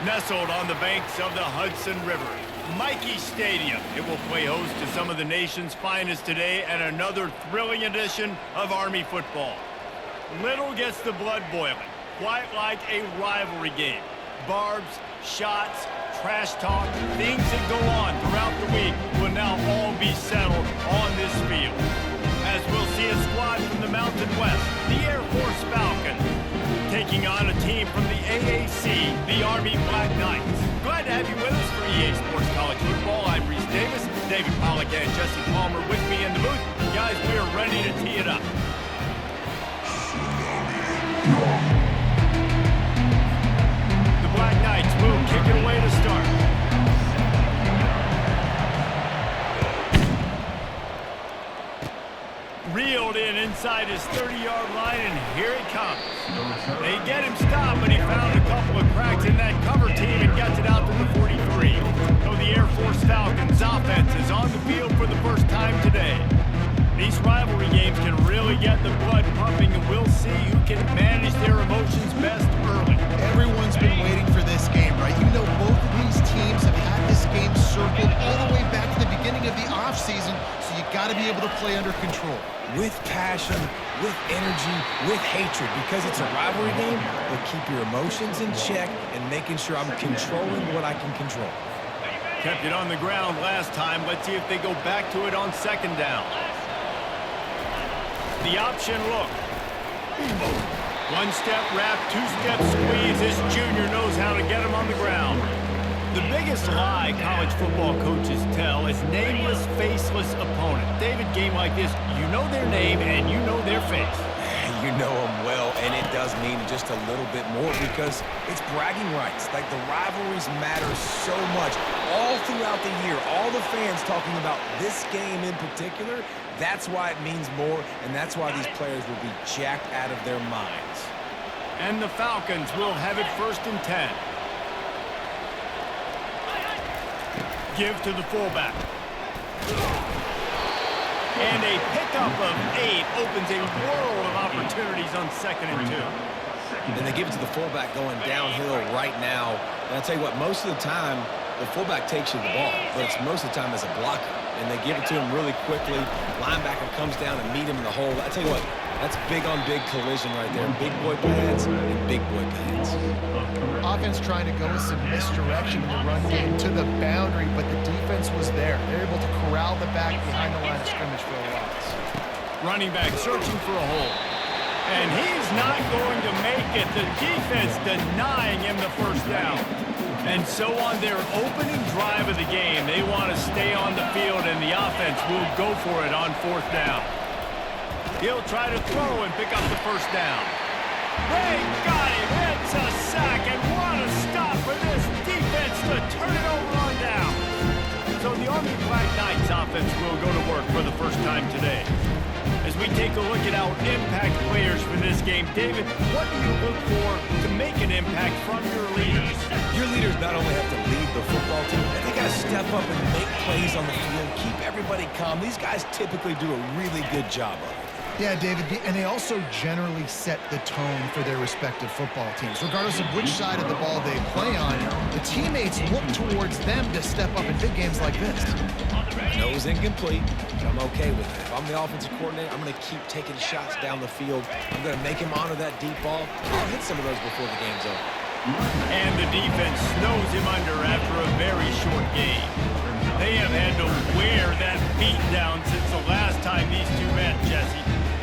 Nestled on the banks of the Hudson River, Michie Stadium. It will play host to some of the nation's finest today and another thrilling edition of Army football. Little gets the blood boiling, quite like a rivalry game. Barbs, shots, trash talk, things that go on throughout the week will now all be settled on this field. As we'll see a squad from the Mountain West, the Air Force Falcons, taking on a team from the AAC, the Army Black Knights. Glad to have you with us for EA Sports College Football. I'm Reese Davis, David Pollack and Jesse Palmer with me in the booth. Guys, we are ready to tee it up. The Black Knights will kick it away to start. Reeled in inside his 30-yard line, and here it comes. They get him stopped, but he found a couple of cracks in that cover team and gets it out to the 43. So the Air Force Falcons offense is on the field for the first time today. These rivalry games can really get the blood pumping, and we'll see who can manage their emotions best early. Everyone's been waiting for this game, right? You know, both of these teams have had this game circled all the way back to the beginning of the offseason, so you got to be able to play under control. With passion, with energy, with hatred, because it's a rivalry game, but keep your emotions in check and making sure I'm controlling what I can control. Kept it on the ground last time. Let's see if they go back to it on second down. The option look. One-step wrap, two-step squeeze. This junior knows how to get him on the ground. The biggest lie college football coaches tell is nameless, faceless opponent. David, game like this, you know their name and you know their face. You know them well, and it does mean just a little bit more because it's bragging rights. Like, the rivalries matter so much. All throughout the year, all the fans talking about this game in particular, that's why it means more, and that's why these players will be jacked out of their minds. And the Falcons will have it 1st and 10. Give to the fullback. And a pickup of 8 opens a world of opportunities on 2nd and 2. And they give it to the fullback going downhill right now. And I'll tell you what, most of the time, the fullback takes you the ball, but it's most of the time as a blocker. And they give it to him really quickly. Linebacker comes down and meet him in the hole. I tell you what, that's big on big collision right there. Big boy pads and big boy pads. Offense trying to go with some misdirection in the run game to the boundary, but the defense was there. They're able to corral the back behind the line of scrimmage for a loss. Running back searching for a hole. And he's not going to make it. The defense denying him the first down. And so on their opening drive of the game, they want to stay on the field, and the offense will go for it on 4th down. He'll try to throw and pick up the first down. They got him. It's a sack, and what a stop for this defense to turn it over on down. So the Army Black Knights offense will go to work for the first time today. As we take a look at our impact players for this game, David, what do you look for to make an impact from your leaders? Your leaders not only have to lead the football team, they got to step up and make plays on the field, keep everybody calm. These guys typically do a really good job of it. Yeah, David, and they also generally set the tone for their respective football teams. Regardless of which side of the ball they play on, the teammates look towards them to step up in big games like this. I know it was incomplete, but I'm okay with it. If I'm the offensive coordinator, I'm going to keep taking shots down the field. I'm going to make him honor that deep ball. I'll hit some of those before the game's over. And the defense snows him under after a very short game. They have had to wear that beat down since the last time these two met, Jesse.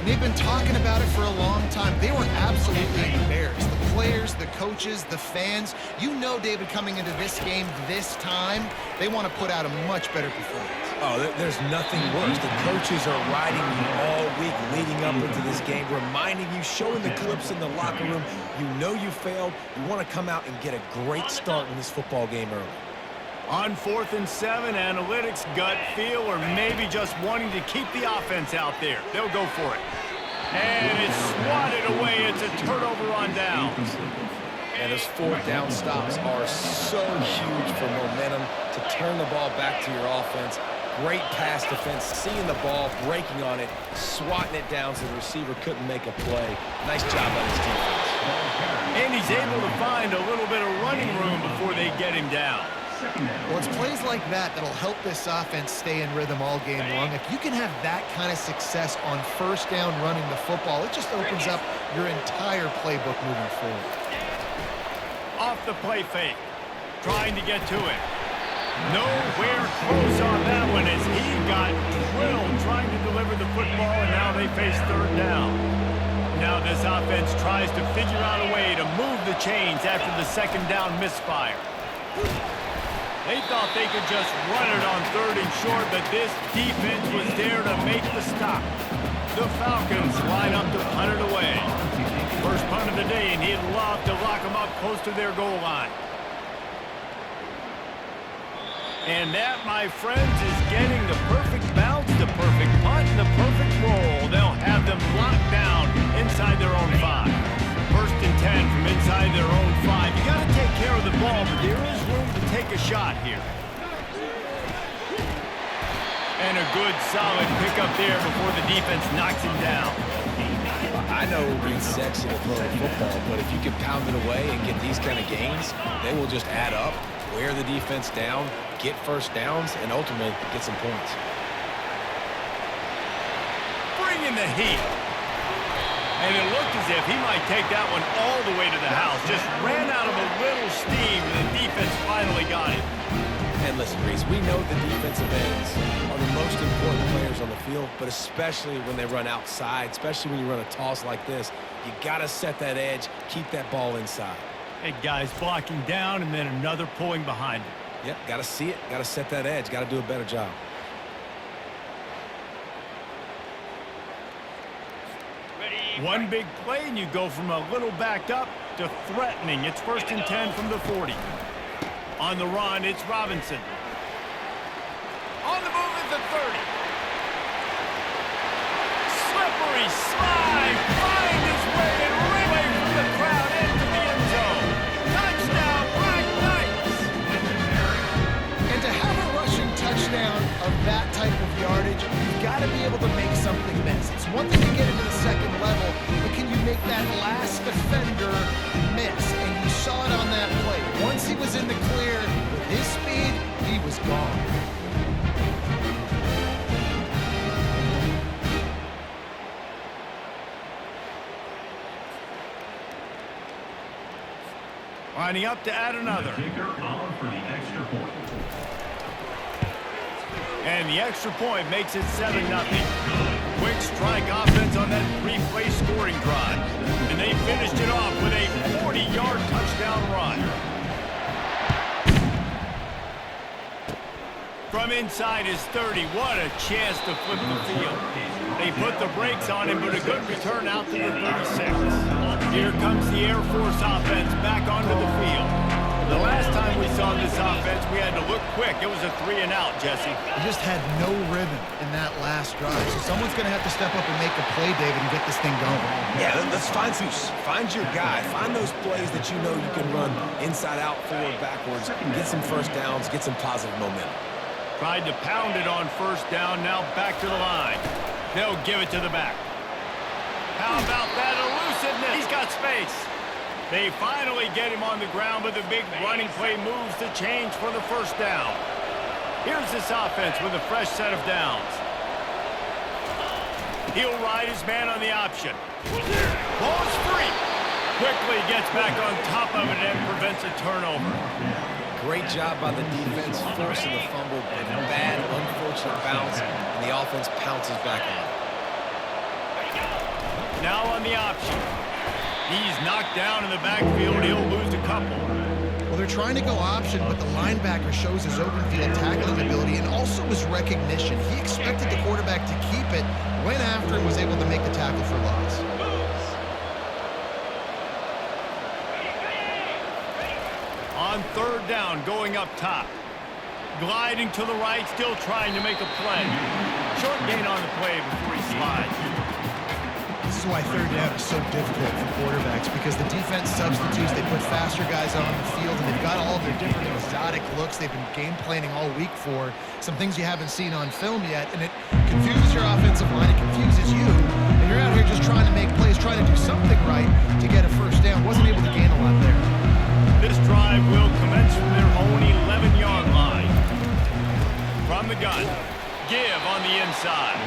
They've been talking about it for a long time. They were absolutely embarrassed. The players, the coaches, the fans. You know, David, coming into this game this time, they want to put out a much better performance. Oh, there's nothing worse. The coaches are riding you all week leading up into this game, reminding you, showing the clips in the locker room. You know you failed. You want to come out and get a great start in this football game early. On 4th and 7, analytics, gut feel, or maybe just wanting to keep the offense out there. They'll go for it. And it's swatted away. It's a turnover on downs. And those 4th down stops are so huge for momentum to turn the ball back to your offense. Great pass defense, seeing the ball, breaking on it, swatting it down so the receiver couldn't make a play. Nice job by his defense. And he's able to find a little bit of running room before they get him down. Well, it's plays like that that'll help this offense stay in rhythm all game long. If you can have that kind of success on first down running the football, it just opens up your entire playbook moving forward. Off the play fake, trying to get to it. Nowhere close on that one as he got drilled trying to deliver the football, and now they face third down. Now this offense tries to figure out a way to move the chains after the second down misfire. They thought they could just run it on third and short, but this defense was there to make the stop. The Falcons line up to punt it away. First punt of the day, and he'd love to lock them up close to their goal line. And that, my friends, is getting the perfect bounce, the perfect punt, and the perfect roll. They'll have them locked down inside their own 5. First and 10 from inside their own 5. You got to take care of the ball, but there is room to take a shot here. And a good, solid pickup there before the defense knocks him down. I know it's sexy to throw a football, but if you can pound it away and get these kind of gains, they will just add up, wear the defense down, get first downs, and ultimately get some points. Bring in the heat. And it looked as if he might take that one all the way to the house. Just ran out of a little steam, and the defense finally got it. And listen, Reese, we know the defensive ends are the most important players on the field, but especially when they run outside, especially when you run a toss like this, you got to set that edge, keep that ball inside. Hey, guys blocking down and then another pulling behind him. Yep, got to see it, got to set that edge, got to do a better job. One big play, and you go from a little backed up to threatening. It's first and 10 from the 40. On the run, it's Robinson. On the move at the 30. Slippery slide. Find his way and away from the crowd into the end zone. Touchdown, Black Knights. And to have a rushing touchdown of that type of yardage, you've got to be able to make something miss. It's one thing to get into the second level, but can you make that last defender miss? And you saw it on that play. Once he was in the clear with his speed, he was gone. Lining up to add another. And the extra point makes it 7-0. Quick strike offense on that three-play scoring drive. And they finished it off with a 40-yard touchdown run. From inside his 30, what a chance to flip the field. They put the brakes on him, but a good return out to the 36. Here comes the Air Force offense back onto the field. The last time we saw this offense, we had to look quick. It was a 3-and-out, Jesse. He just had no rhythm in that last drive. So someone's going to have to step up and make a play, David, and get this thing going. Yeah, let's find your guy. Find those plays that you know you can run inside out, forward, backwards. Get some first downs, get some positive momentum. Tried to pound it on first down, now back to the line. They'll give it to the back. How about that elusiveness? He's got space. They finally get him on the ground, but the big running play moves the chains for the first down. Here's this offense with a fresh set of downs. He'll ride his man on the option. Ball is free. Quickly gets back on top of it and prevents a turnover. Great job by the defense, forcing the fumble, but a bad, unfortunate bounce, and the offense pounces back on it. Now on the option. He's knocked down in the backfield. He'll lose a couple. Well, they're trying to go option, but the linebacker shows his open field tackling ability and also his recognition. He expected the quarterback to keep it, went after and was able to make the tackle for loss. On third down, going up top. Gliding to the right, still trying to make a play. Short gain on the play before he slides. This is why third down is so difficult for quarterbacks, because the defense substitutes. They put faster guys on the field, and they've got all their different exotic looks they've been game planning all week for. Some things you haven't seen on film yet, and it confuses your offensive line. It confuses you, and you're out here just trying to make plays, trying to do something right to get a first down. Wasn't able to gain a lot there. This drive will commence from their own 11-yard line. From the gun, give on the inside.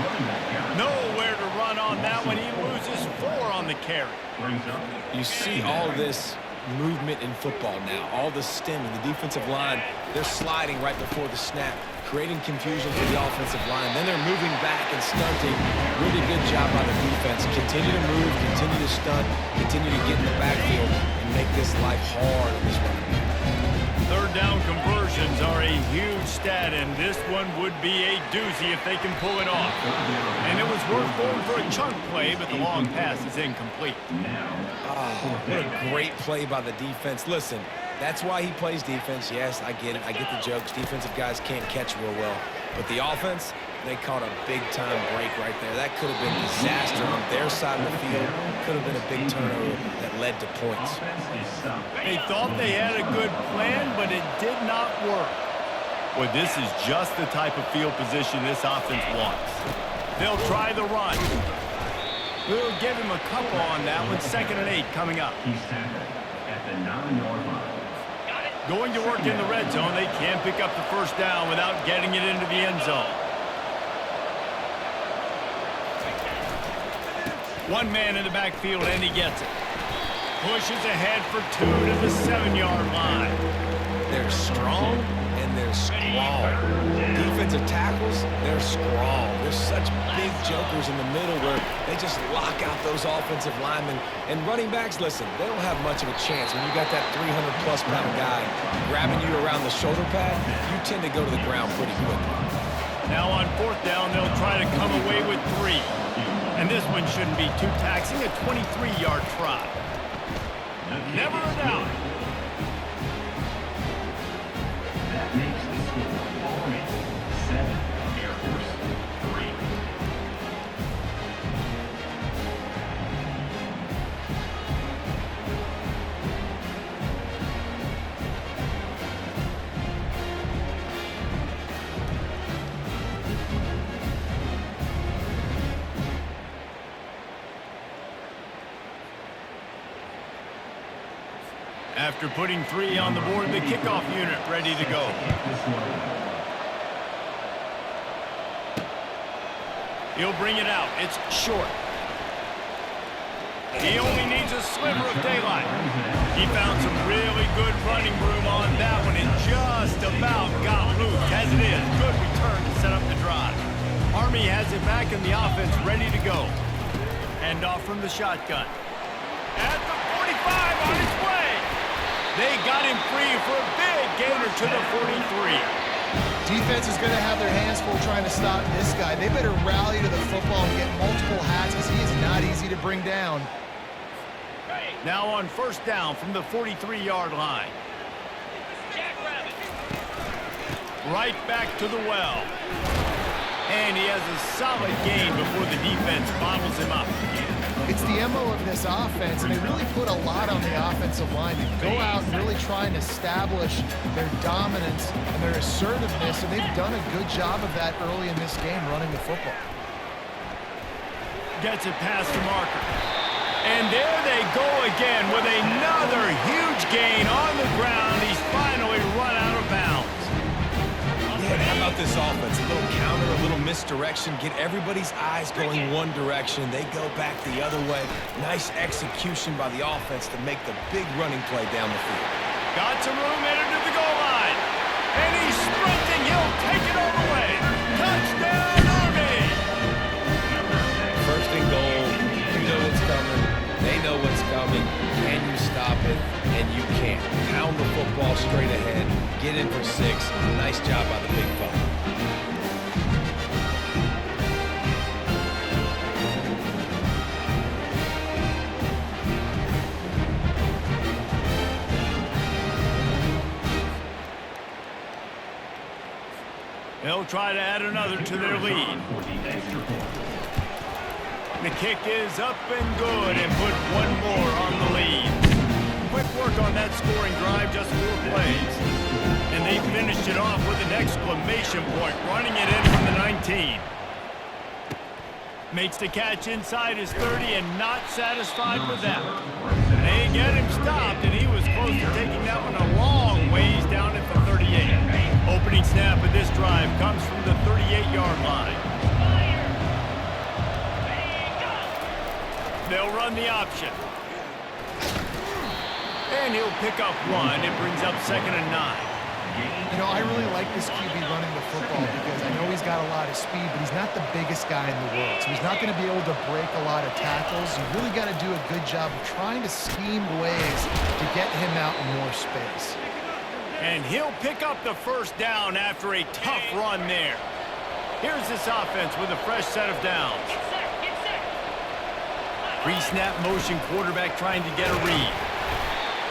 Nowhere to run on that one. He loses 4 on the carry. You see all this movement in football now. All the stem in the defensive line. They're sliding right before the snap, creating confusion for the offensive line. Then they're moving back and stunting. Really good job by the defense. Continue to move, continue to stunt, continue to get in the backfield and make this life hard on this running. Third down conversions are a huge stat, and this one would be a doozy if they can pull it off. And it was worth going for a chunk play, but the long pass is incomplete. Oh, what a great play by the defense. Listen, that's why he plays defense. Yes, I get it. I get the jokes. Defensive guys can't catch real well. But the offense, they caught a big-time break right there. That could have been disaster on their side of the field. Could have been a big turnover that led to points. They thought they had a good plan, but it did not work. Well, this is just the type of field position this offense wants. They'll try the run. We'll give him a couple on that one. 2nd and 8 coming up. At the 9-yard line. Going to work in the red zone. They can't pick up the first down without getting it into the end zone. One man in the backfield, and he gets it. Pushes ahead for 2 to the 7-yard line. They're strong, and they're strong. Defensive tackles, they're strong. There's such big jokers in the middle where they just lock out those offensive linemen. And running backs, listen, they don't have much of a chance. When you got that 300-plus pound guy grabbing you around the shoulder pad, you tend to go to the ground pretty quickly. Now on 4th down, they'll try to come away with 3. And this one shouldn't be too taxing, a 23-yard try. Never a doubt. That makes the score Army 7, Air Force 3. After putting 3 on the board, the kickoff unit ready to go. He'll bring it out. It's short. He only needs a sliver of daylight. He found some really good running room on that one and just about got loose. As it is, good return to set up the drive. Army has it back in the offense ready to go. Hand off from the shotgun. At the 45 on its way. They got him free for a big gainer to the 43. Defense is going to have their hands full trying to stop this guy. They better rally to the football and get multiple hats because he is not easy to bring down. Now on 1st down from the 43-yard line. Right back to the well. And he has a solid gain before the defense bottles him up. It's the MO of this offense, and they really put a lot on the offensive line to go out and really try and establish their dominance and their assertiveness, and they've done a good job of that early in this game running the football. Gets it past the marker. And there they go again with another huge gain on the ground. He's finally run out of bounds. Yeah, how about this offense? A little counter, a little misdirection. Get everybody's eyes going one direction. They go back the other way. Nice execution by the offense to make the big running play down the field. Got some room headed to the goal line. And he's sprinting. He'll take it all the way. Touchdown, Army! 1st and goal. You know what's coming. They know what's coming. Can you stop it? And you can't. Pound the football straight ahead. Get in for 6. Nice job by the big fella. They'll try to add another to their lead. The kick is up and good and put one more on the lead. Quick work on that scoring drive, just 4 plays. And they finished it off with an exclamation point, running it in from the 19. Makes the catch inside his 30 and not satisfied with that. They get him stopped, and he was close to taking that one a long ways down at the 38. Opening snap of this drive comes from the 38-yard line. They'll run the option. And he'll pick up one. It brings up 2nd and 9. You know, I really like this QB running the football because I know he's got a lot of speed, but he's not the biggest guy in the world. So he's not going to be able to break a lot of tackles. You really got to do a good job of trying to scheme ways to get him out in more space. And he'll pick up the first down after a tough run there. Here's this offense with a fresh set of downs. Pre-snap motion quarterback trying to get a read.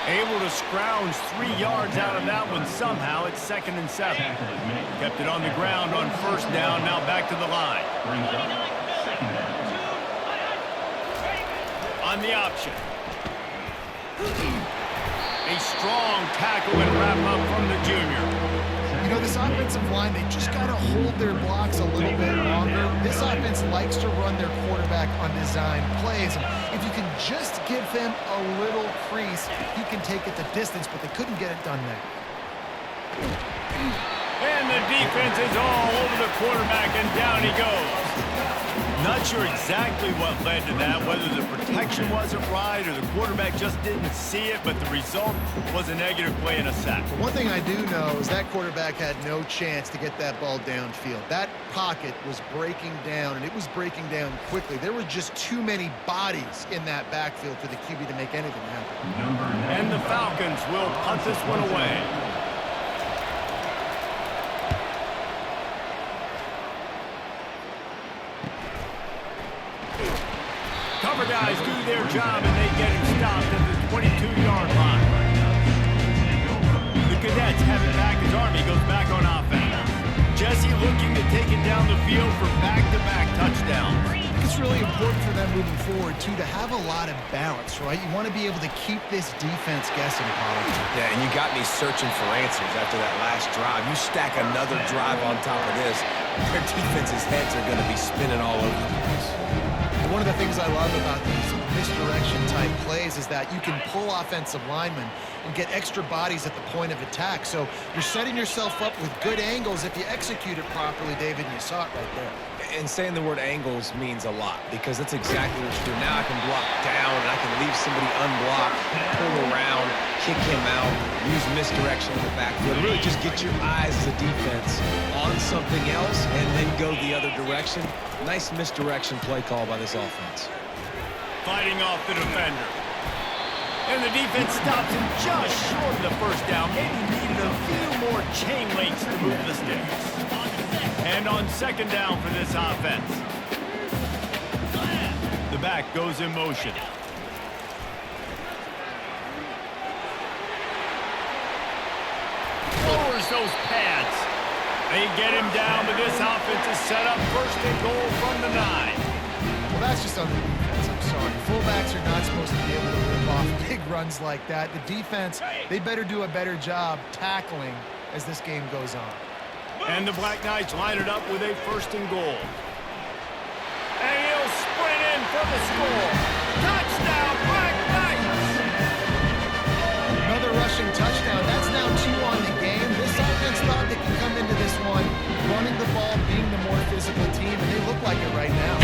Able to scrounge 3 yards out of that one somehow. It's 2nd and 7. Kept it on the ground on first down. Now back to the line. On the option. A strong tackle and wrap up from the junior. You know, this offensive line, they just got to hold their blocks a little bit longer. This offense likes to run their quarterback on design plays. And if you can just give him a little crease, he can take it the distance, but they couldn't get it done there. And the defense is all over the quarterback, and down he goes. Not sure exactly what led to that, whether the protection wasn't right or the quarterback just didn't see it, but the result was a negative play and a sack. But one thing I do know is that quarterback had no chance to get that ball downfield. That pocket was breaking down, and it was breaking down quickly. There were just too many bodies in that backfield for the QB to make anything happen. And the Falcons will punt this one away. Cover guys do their job, and they get him stopped at the 22-yard line. The Cadets have it back as Army goes back on offense. Jesse looking to take it down the field for back-to-back touchdowns. I think it's really important for them moving forward, too, to have a lot of balance, right? You want to be able to keep this defense guessing, Paul. Yeah, and you got me searching for answers after that last drive. You stack another drive on top of this, their defense's heads are going to be spinning all over the place. One of the things I love about these misdirection-type plays is that you can pull offensive linemen and get extra bodies at the point of attack. So you're setting yourself up with good angles if you execute it properly, David, and you saw it right there. And saying the word angles means a lot because that's exactly what you do. Now I can block down, and I can leave somebody unblocked, pull around, kick him out, use misdirection in the backfield. Really just get your eyes as a defense on something else and then go the other direction. Nice misdirection play call by this offense. Fighting off the defender. And the defense stops him just short of the first down. Maybe needed a few more chain links to move the sticks. And on 2nd down for this offense. The back goes in motion. Lowers those pads. They get him down, but this offense is set up 1st and goal from the 9. Well, that's just on the defense. I'm sorry. Fullbacks are not supposed to be able to rip off big runs like that. The defense, they better do a better job tackling as this game goes on. And the Black Knights line it up with a 1st and goal. And he'll sprint in for the score. Touchdown, Black Knights! Another rushing touchdown. That's now 2 on the game. This offense thought they could come into this one running the ball, being the more physical team, and they look like it right now.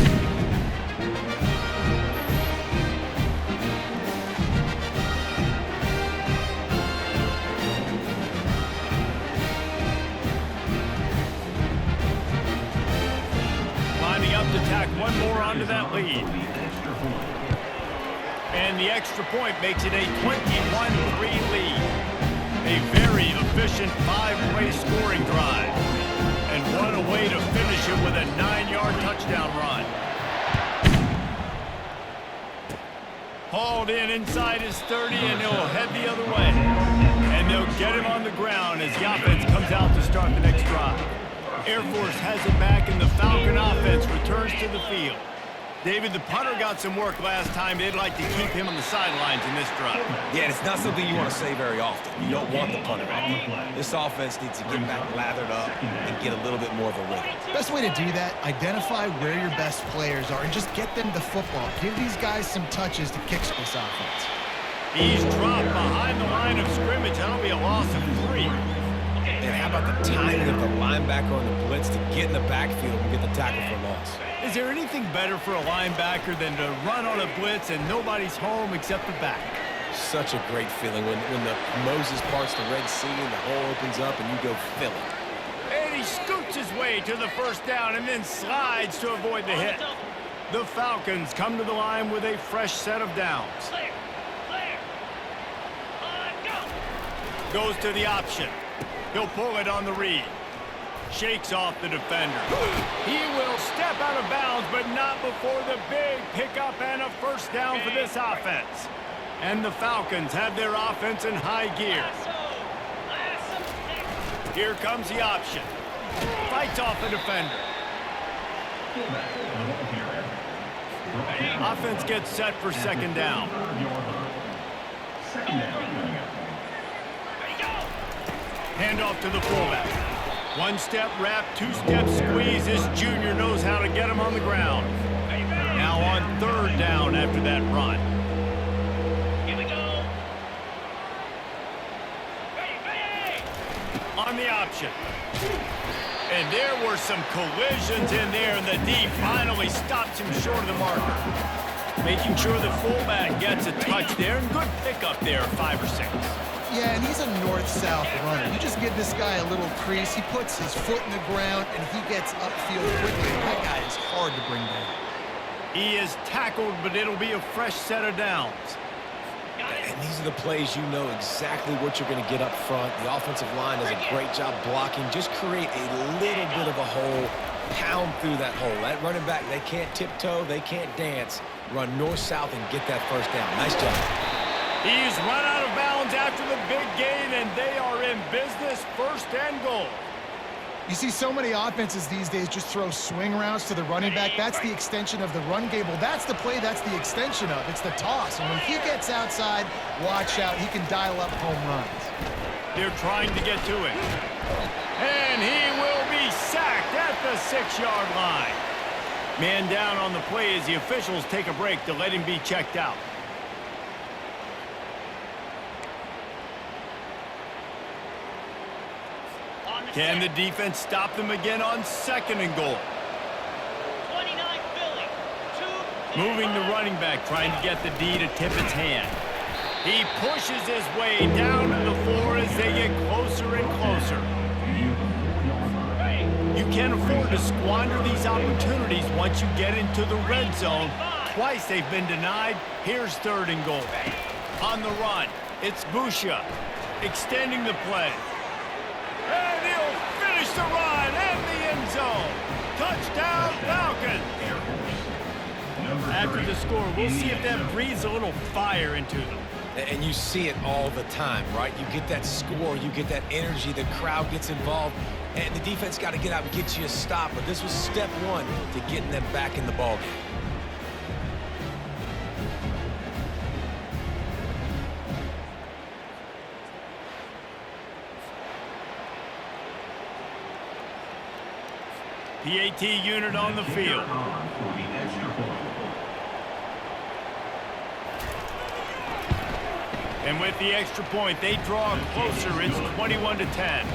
To tack one more onto that lead. And the extra point makes it a 21-3 lead. A very efficient 5-play scoring drive. And what a way to finish it with a 9-yard touchdown run. Hauled in inside his 30, and he'll head the other way. And they'll get him on the ground as the offense comes out to start the next drive. Air Force has it back, and the Falcon offense returns to the field. David, the punter got some work last time. They'd like to keep him on the sidelines in this drive. Yeah, it's not something you want to say very often. You don't want the punter out there. This offense needs to get back lathered up and get a little bit more of a rhythm. Best way to do that, identify where your best players are and just get them the football. Give these guys some touches to kick this offense. He's dropped behind the line of scrimmage. That'll be a loss of 3. And how about the timing of the linebacker on the blitz to get in the backfield and get the tackle for loss? Is there anything better for a linebacker than to run on a blitz and nobody's home except the back? Such a great feeling when the Moses parts the Red Sea and the hole opens up and you go fill it. And he scoots his way to the first down and then slides to avoid the hit. The Falcons come to the line with a fresh set of downs. Goes to the option. He'll pull it on the read. Shakes off the defender. He will step out of bounds, but not before the big pickup and a first down for this offense. And the Falcons have their offense in high gear. Here comes the option. Fights off the defender. Offense gets set for second down. Handoff to the fullback. One-step wrap, two-step squeeze. This junior knows how to get him on the ground. Now on third down after that run. Here we go. On the option. And there were some collisions in there, and the D finally stops him short of the marker. Making sure the fullback gets a touch there, and good pickup there, 5 or 6. Yeah, and he's a north-south runner. You just give this guy a little crease, he puts his foot in the ground, and he gets upfield quickly. That guy is hard to bring down. He is tackled, but it'll be a fresh set of downs. And these are the plays you know exactly what you're going to get up front. The offensive line does a great job blocking. Just create a little bit of a hole, pound through that hole. That running back, they can't tiptoe, they can't dance. Run north-south and get that first down. Nice job. He's run out of bounds after the big gain, and they are in business, first and goal. You see so many offenses these days just throw swing routes to the running back. That's the extension of the run game. Well, that's the play that's the extension of. It's the toss. And when he gets outside, watch out. He can dial up home runs. They're trying to get to him. And he will be sacked at the 6-yard line. Man down on the play as the officials take a break to let him be checked out. Can the defense stop them again on second and goal? 29 Philly. Moving the running back, trying to get the D to tip its hand. He pushes his way down to the floor as they get closer and closer. You can't afford to squander these opportunities once you get into the red zone. Twice they've been denied. Here's third and goal. On the run, it's Busha extending the play. And he'll finish the run in the end zone. Touchdown, Falcons. After the score, we'll see if that breathes a little fire into them. And you see it all the time, right? You get that score, you get that energy, the crowd gets involved, and the defense got to get out and get you a stop. But this was step one to getting them back in the ballgame. PAT unit on the field. And with the extra point, they draw closer. It's 21-10.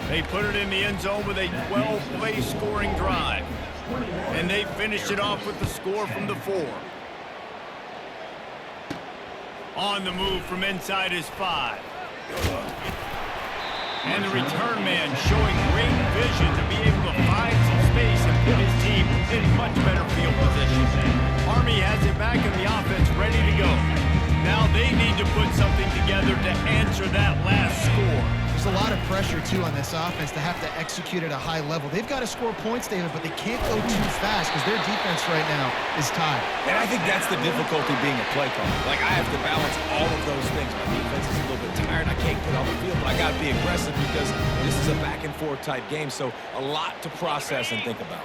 They put it in the end zone with a 12-play scoring drive. And they finished it off with the score from the 4. On the move from inside his 5. And the return man showing great vision to be able to find some space and put his team in much better field position. Army has it back in the offense ready to go. Now they need to put something together to answer that last score. There's a lot of pressure, too, on this offense to have to execute at a high level. They've got to score points, David, but they can't go too fast because their defense right now is tied. And I think that's the difficulty being a play caller. Like, I have to balance all of those things. My defense is a little bit tired. I can't get on the field, but I got to be aggressive because this is a back-and-forth type game, so a lot to process and think about.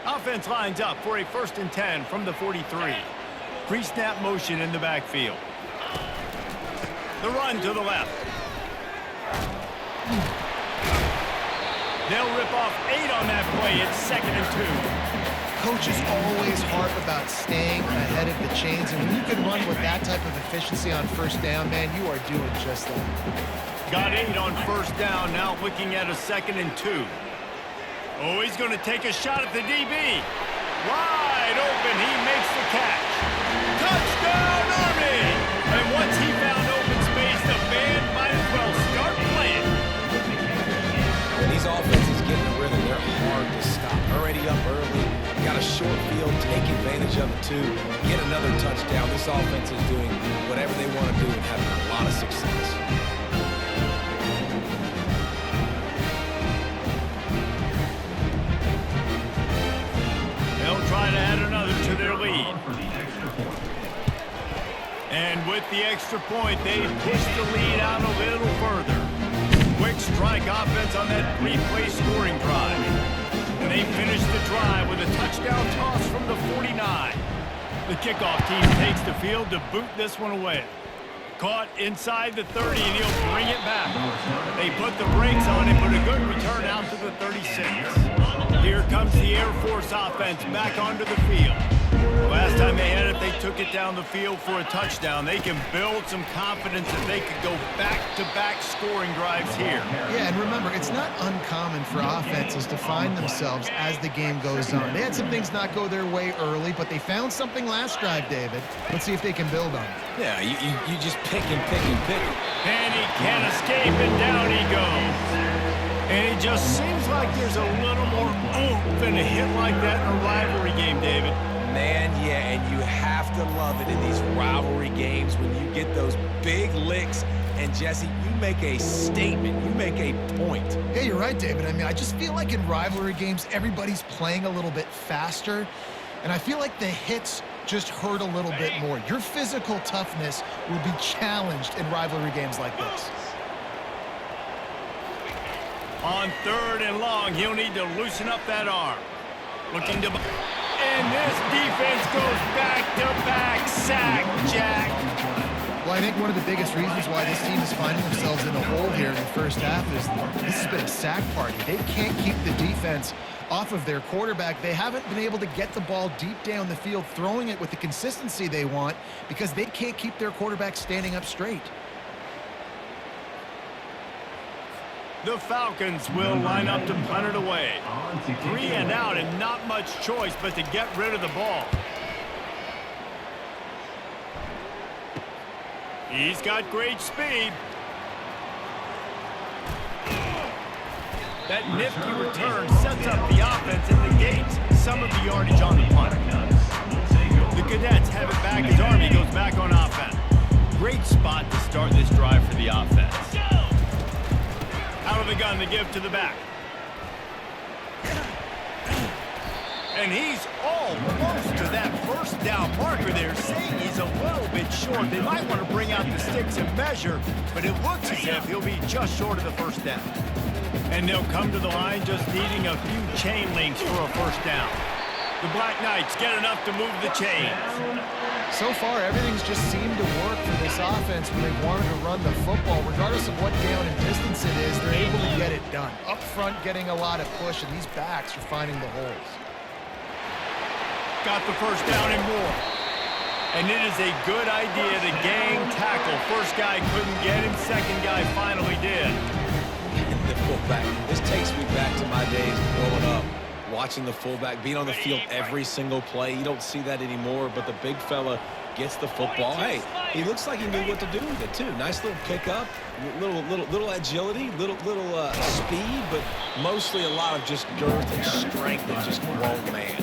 Offense lines up for a 1st and 10 from the 43. Pre-snap motion in the backfield. The run to the left. They'll rip off 8 on that play. It's 2nd and 2. Coaches always harp about staying ahead of the chains, and when you can run with that type of efficiency on 1st down, man, you are doing just that. Got 8 on 1st down, now looking at a 2nd and 2. Oh, he's going to take a shot at the DB. Wide open, he makes the catch. Touchdown, Army! And once he found open space, the band might as well start playing. When these offenses get in the rhythm, they're hard to stop. Already up early, got a short field, take advantage of it too, get another touchdown. This offense is doing whatever they want to do and having a lot of success. They'll try to add another to their lead. And with the extra point, they push the lead out a little further. Quick strike offense on that 3-play scoring drive. And they finish the drive with a touchdown toss from the 49. The kickoff team takes the field to boot this one away. Caught inside the 30, and he'll bring it back. They put the brakes on it, but a good return out to the 36. Here comes the Air Force offense back onto the field. Last time they had it, they took it down the field for a touchdown. They can build some confidence that they could go back-to-back scoring drives here. Yeah, and remember, it's not uncommon for offenses to find themselves as the game goes on. They had some things not go their way early, but they found something last drive, David. Let's see if they can build on it. Yeah, you just pick and pick and pick. And he can't escape, and down he goes. And it just seems like there's a little more oomph in a hit like that in a rivalry game, David. Man, yeah, and you have to love it in these rivalry games when you get those big licks. And, Jesse, you make a statement. You make a point. Yeah, you're right, David. I mean, I just feel like in rivalry games, everybody's playing a little bit faster. And I feel like the hits just hurt a little bit more. Your physical toughness will be challenged in rivalry games like this. On 3rd and long, he'll need to loosen up that arm. Looking to... And this defense goes back-to-back sack, Jack. Well, I think one of the biggest reasons why this team is finding themselves in a hole here in the 1st half is this has been a sack party. They can't keep the defense off of their quarterback. They haven't been able to get the ball deep down the field, throwing it with the consistency they want because they can't keep their quarterback standing up straight. The Falcons will line up to punt it away. 3 and out and not much choice but to get rid of the ball. He's got great speed. That nifty return sets up the offense and negates some of the yardage on the punt. The Cadets have it back as Army goes back on offense. Great spot to start this drive for the offense. Out of the gun to give to the back. And he's almost to that 1st down marker there, saying he's a little bit short. They might want to bring out the sticks and measure, but it looks as if he'll be just short of the 1st down. And they'll come to the line just needing a few chain links for a 1st down. The Black Knights get enough to move the chains. So far, everything's just seemed to work for this offense when they wanted to run the football. Regardless of what down and distance it is, they're able to get it done. Up front, getting a lot of push, and these backs are finding the holes. Got the 1st down and more. And it is a good idea to gang tackle. 1st guy couldn't get him, 2nd guy finally did. The fullback. This takes me back to my days growing up, watching the fullback, being on the field every single play. You don't see that anymore, but the big fella gets the football. Hey, he looks like he knew what to do with it, too. Nice little pickup, little agility, little speed, but mostly a lot of just girth and strength and just grown man.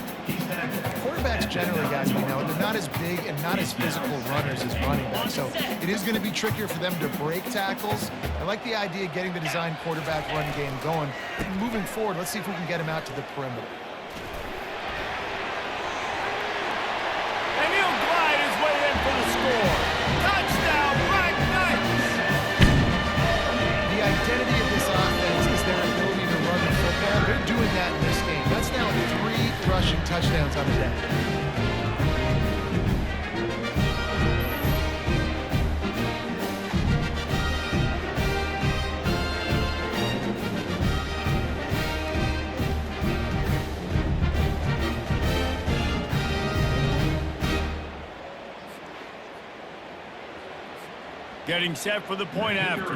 Quarterbacks generally, guys, we know, they're not as big and not as physical runners as running backs, so it is going to be trickier for them to break tackles. I like the idea of getting the design quarterback run game going. Moving forward, let's see if we can get him out to the perimeter. And he'll glide his way in for the score. Touchdown, Black Knights! The identity of this offense is their ability to run the football. They're doing that in this game. That's now 3 rushing touchdowns on the day. Getting set for the point after.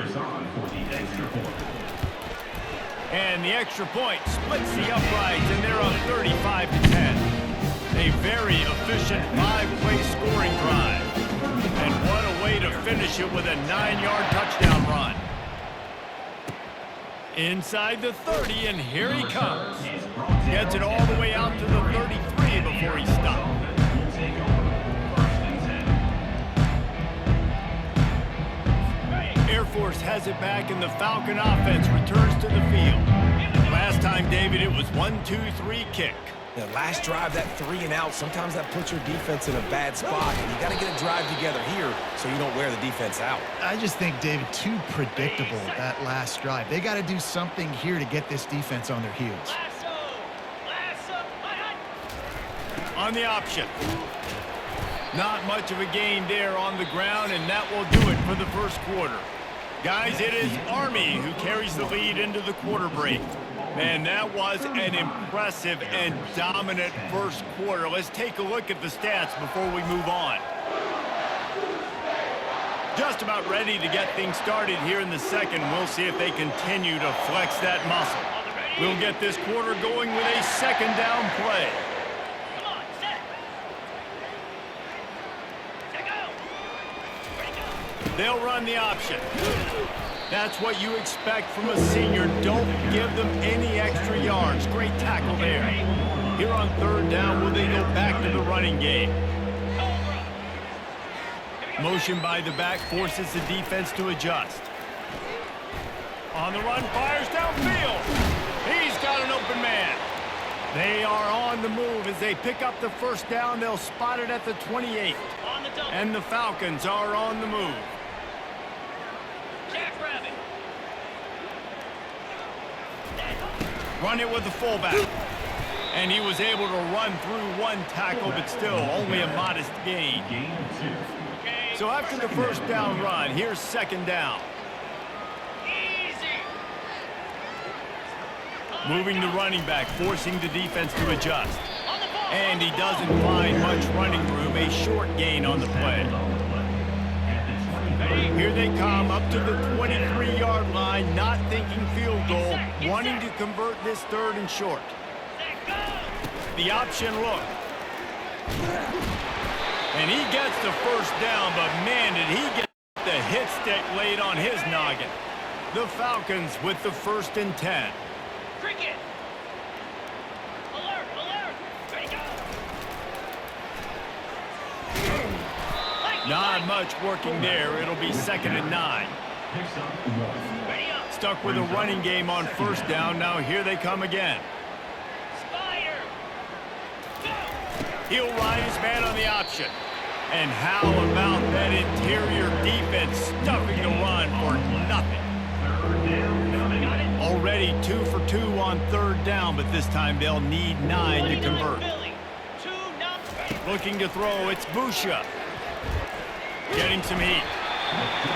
And the extra point splits the uprights, and they're up 35-10. A very efficient 5-play scoring drive. And what a way to finish it with a 9-yard touchdown run. Inside the 30, and here he comes. Gets it all the way out to the 33 before he stops. Air Force has it back, and the Falcon offense returns to the field. Last time, David, it was 1-2-3 kick. The last drive, that 3 and out, sometimes that puts your defense in a bad spot, and you got to get a drive together here so you don't wear the defense out. I just think, David, too predictable, that last drive. They got to do something here to get this defense on their heels. On the option. Not much of a gain there on the ground, and that will do it for the first quarter. Guys, it is Army who carries the lead into the quarter break. Man, that was an impressive and dominant first quarter. Let's take a look at the stats before we move on. Just about ready to get things started here in the second. We'll see if they continue to flex that muscle. We'll get this quarter going with a second down play. Come on, set. Set, go. Ready, go. They'll run the option. That's what you expect from a senior. Don't give them any extra yards. Great tackle there. Here on third down, will they go back to the running game? Motion by the back forces the defense to adjust. On the run, fires downfield. He's got an open man. They are on the move as they pick up the first down. They'll spot it at the 28. And the Falcons are on the move. Run it with the fullback. And he was able to run through one tackle, but still only a modest gain. So after the first down run, here's second down. Moving the running back, forcing the defense to adjust. And he doesn't find much running room, a short gain on the play. Here they come up to the 23-yard line, not thinking field goal, wanting to convert this third and short. The option look. And he gets the first down, but man, did he get the hit stick laid on his noggin. The Falcons with the 1st and 10. Cricket. Alert, alert. Ready, go. Not much working there. It'll be 2nd and 9. Ready up. Stuck with a running game on first down. Now here they come again. Spider. Go. He'll ride his man on the option. And how about that interior defense stuffing the run for nothing? Already 2 for 2 on third down, but this time they'll need 9 to convert. Looking to throw, it's Busha. Getting some heat.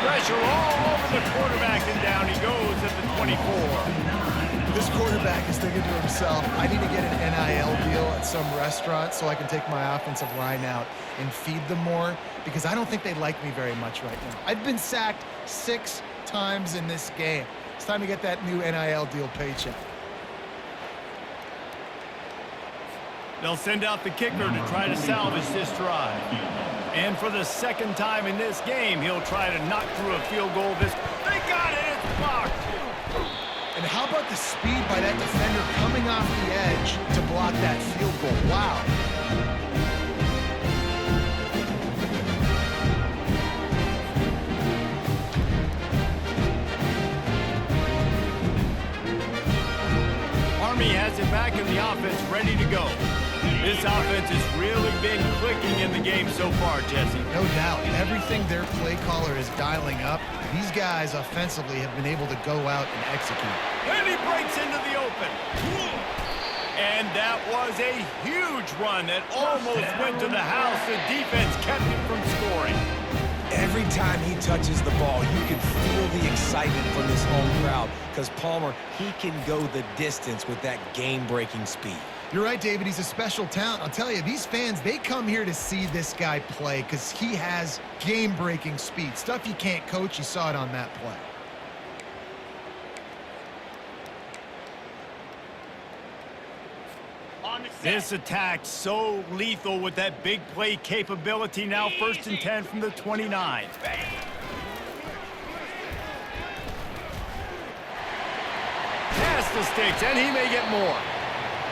Pressure all over the quarterback, and down he goes at the 24. This quarterback is thinking to himself, I need to get an NIL deal at some restaurant so I can take my offensive line out and feed them more, because I don't think they like me very much right now. I've been sacked 6 times in this game. It's time to get that new NIL deal paycheck. They'll send out the kicker to try to salvage this drive. And for the second time in this game, he'll try to knock through a field goal. They got it, it's blocked. And how about the speed by that defender coming off the edge to block that field goal? Wow. Army has it back in the offense, ready to go. This offense has really been clicking in the game so far, Jesse. No doubt. Everything their play caller is dialing up, these guys offensively have been able to go out and execute. And he breaks into the open. And that was a huge run that almost went to the house. The defense kept him from scoring. Every time he touches the ball, you can feel the excitement from this home crowd because Palmer, he can go the distance with that game-breaking speed. You're right, David. He's a special talent. I'll tell you, these fans, they come here to see this guy play because he has game-breaking speed. Stuff you can't coach. You saw it on that play. This attack so lethal with that big play capability. Now 1st and 10 from the 29. Pass the sticks, and he may get more.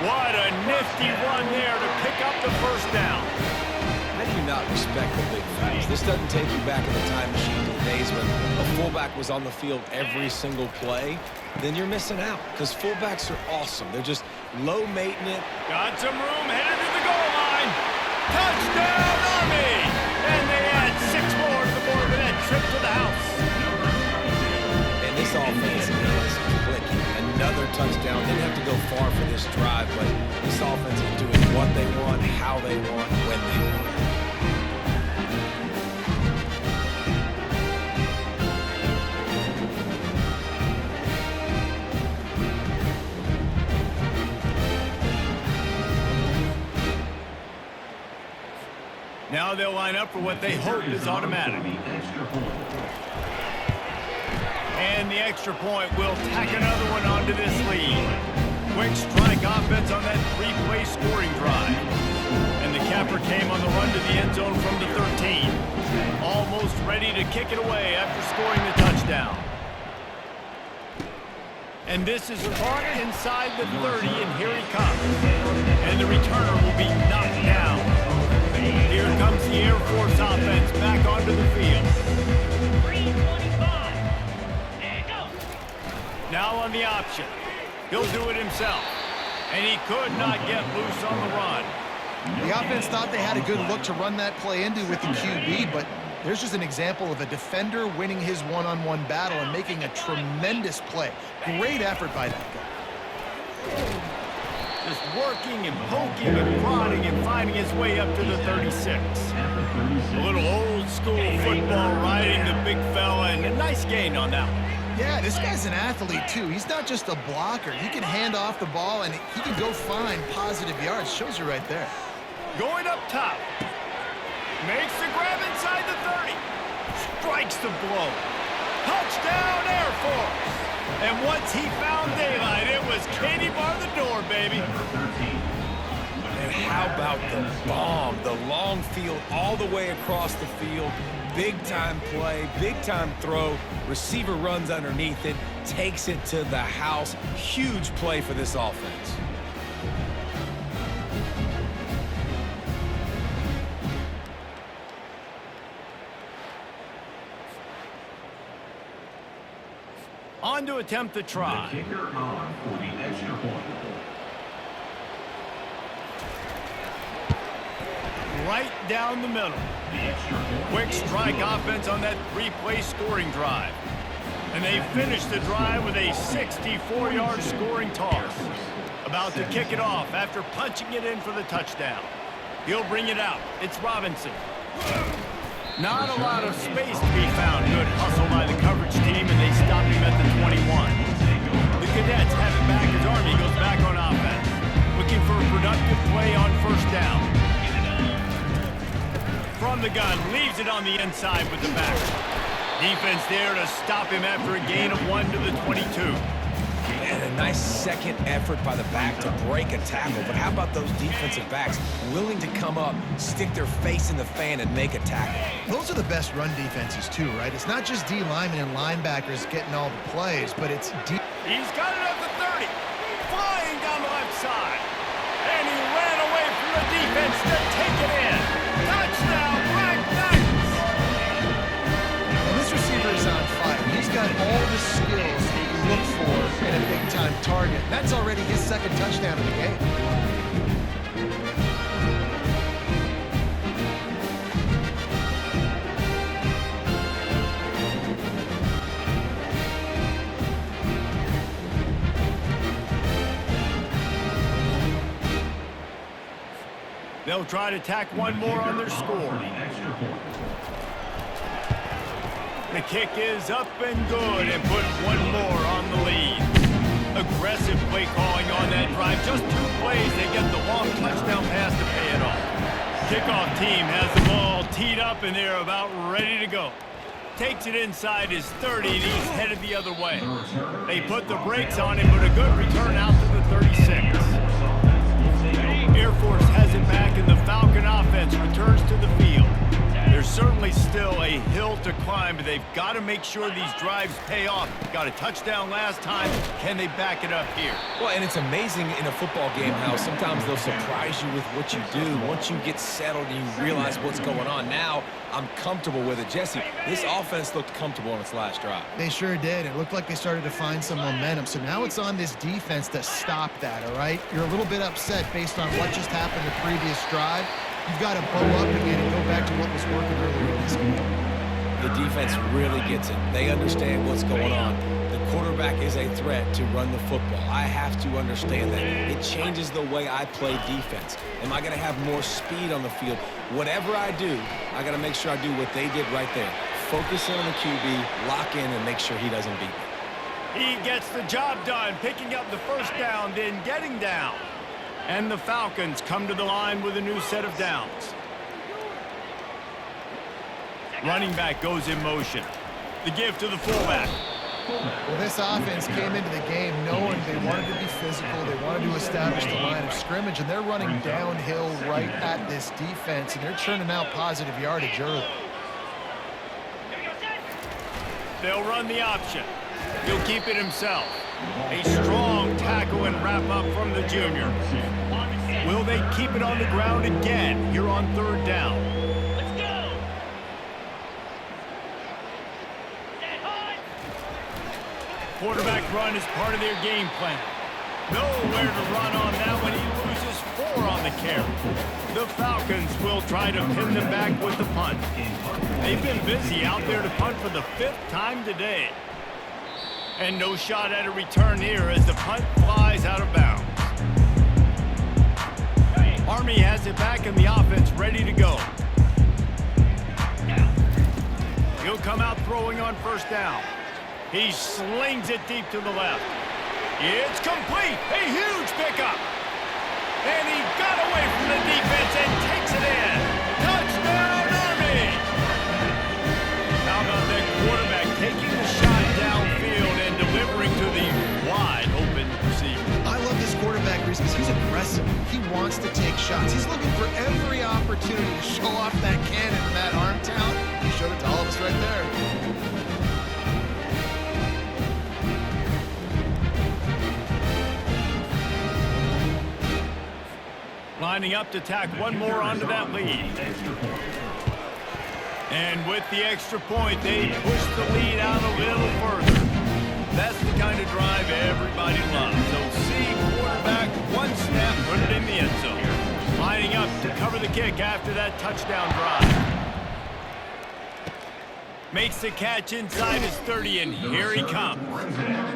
What a nifty run there to pick up the first down. How do you not respect the big plays? This doesn't take you back in the time machine to the days when a fullback was on the field every single play. Then you're missing out because fullbacks are awesome. They're just low maintenance. Got some room, headed to the goal line. Touchdown, Army! And they add 6 more to the board with that trip to the house. And this offense is clicking. Another touchdown. Didn't have to go far for this drive, but this offense is doing what they want, how they want, when they want. Now they'll line up for what they hope is automatic. And the extra point will tack another one onto this lead. Quick strike offense on that 3-play scoring drive. And the capper came on the run to the end zone from the 13. Almost ready to kick it away after scoring the touchdown. And this is caught inside the 30, and here he comes. And the returner will be knocked down. Here comes the Air Force offense back onto the field. 325. And go. Now on the option. He'll do it himself. And he could not get loose on the run. The offense thought they had a good look to run that play into with the QB, but there's just an example of a defender winning his one-on-one battle and making a tremendous play. Great effort by that guy. Just working and poking and prodding and finding his way up to the 36. A little old school football riding the big fella, and a nice gain on that one. Yeah, this guy's an athlete, too. He's not just a blocker. He can hand off the ball, and he can go find positive yards. Shows you right there. Going up top. Makes the grab inside the 30. Strikes the blow. Touchdown, Air Force. And once he found daylight, it was Katie bar the door, baby. And how about the bomb? The long field all the way across the field. Big-time play, big-time throw. Receiver runs underneath it, takes it to the house. Huge play for this offense. On to attempt the try. The kicker on for the extra point. Right down the middle. The extra point. Quick strike offense on that 3-play scoring drive. And they finish the drive with a 64-yard scoring toss. About to kick it off after punching it in for the touchdown. He'll bring it out. It's Robinson. Not a lot of space to be found. Good hustle by the coverage team, and they stop him at the 21. The Cadets have it back as Army goes back on offense. Looking for a productive play on first down. From the gun, leaves it on the inside with the back. Defense there to stop him after a gain of 1 to the 22. And a nice second effort by the back to break a tackle. But how about those defensive backs willing to come up, stick their face in the fan, and make a tackle? Those are the best run defenses, too, right? It's not just D linemen and linebackers getting all the plays, but it's D. He's got it at the 30. Flying down the left side. And he ran away from the defense to take it in. Touchdown, Black Knights! Well, this receiver is on fire. He's got all the skills you look for in a big-time target. That's already his second touchdown of the game. They'll try to tack one more on their score. The kick is up and good and put one more on the lead. Aggressive play calling on that drive. Just 2 plays, they get the long touchdown pass to pay it off. Kickoff team has the ball teed up and they're about ready to go. Takes it inside his 30 and he's headed the other way. They put the brakes on him, but a good return out to the 36. Air Force has it back and the Falcon offense returns to the field. There's certainly still a hill to climb, but they've got to make sure these drives pay off. Got a touchdown last time. Can they back it up here? Well, and it's amazing in a football game how sometimes they'll surprise you with what you do. Once you get settled and you realize what's going on, now I'm comfortable with it. Jesse, this offense looked comfortable on its last drive. They sure did. It looked like they started to find some momentum. So now it's on this defense to stop that, all right? You're a little bit upset based on what just happened the previous drive. You've got to bow up again and go back to what was working earlier in this game. The defense really gets it. They understand what's going on. The quarterback is a threat to run the football. I have to understand that. It changes the way I play defense. Am I going to have more speed on the field? Whatever I do, I got to make sure I do what they did right there. Focus in on the QB, lock in, and make sure he doesn't beat me. He gets the job done, picking up the first down, then getting down. And the Falcons come to the line with a new set of downs. Running back goes in motion. The give to the fullback. Well, this offense came into the game knowing they wanted to be physical. They wanted to establish the line of scrimmage, and they're running downhill right at this defense, and they're churning out positive yardage early. They'll run the option. He'll keep it himself. A strong tackle and wrap up from the junior. Will they keep it on the ground again here on 3rd down? Let's go. Set high. Quarterback run is part of their game plan. Nowhere to run on that one. He loses 4 on the carry. The Falcons will try to pin them back with the punt. They've been busy out there to punt for the 5th time today. And no shot at a return here as the punt flies out of bounds. Army has it back and the offense ready to go. He'll come out throwing on 1st down. He slings it deep to the left. It's complete. A huge pickup. And he got away from the defense and takes it in. Touchdown, Army! How about that quarterback taking the shot downfield and delivering to the wide open receiver? I love this quarterback because he's aggressive. He wants to take shots. He's looking for every opportunity to show off that cannon and that arm talent. He showed it to all of us right there. Lining up to tack one more onto that lead. And with the extra point, they push the lead out a little further. That's the kind of drive everybody loves. So see quarterback, one snap, put it in the end zone. Lining up to cover the kick after that touchdown drive. Makes the catch inside his 30, and here he comes.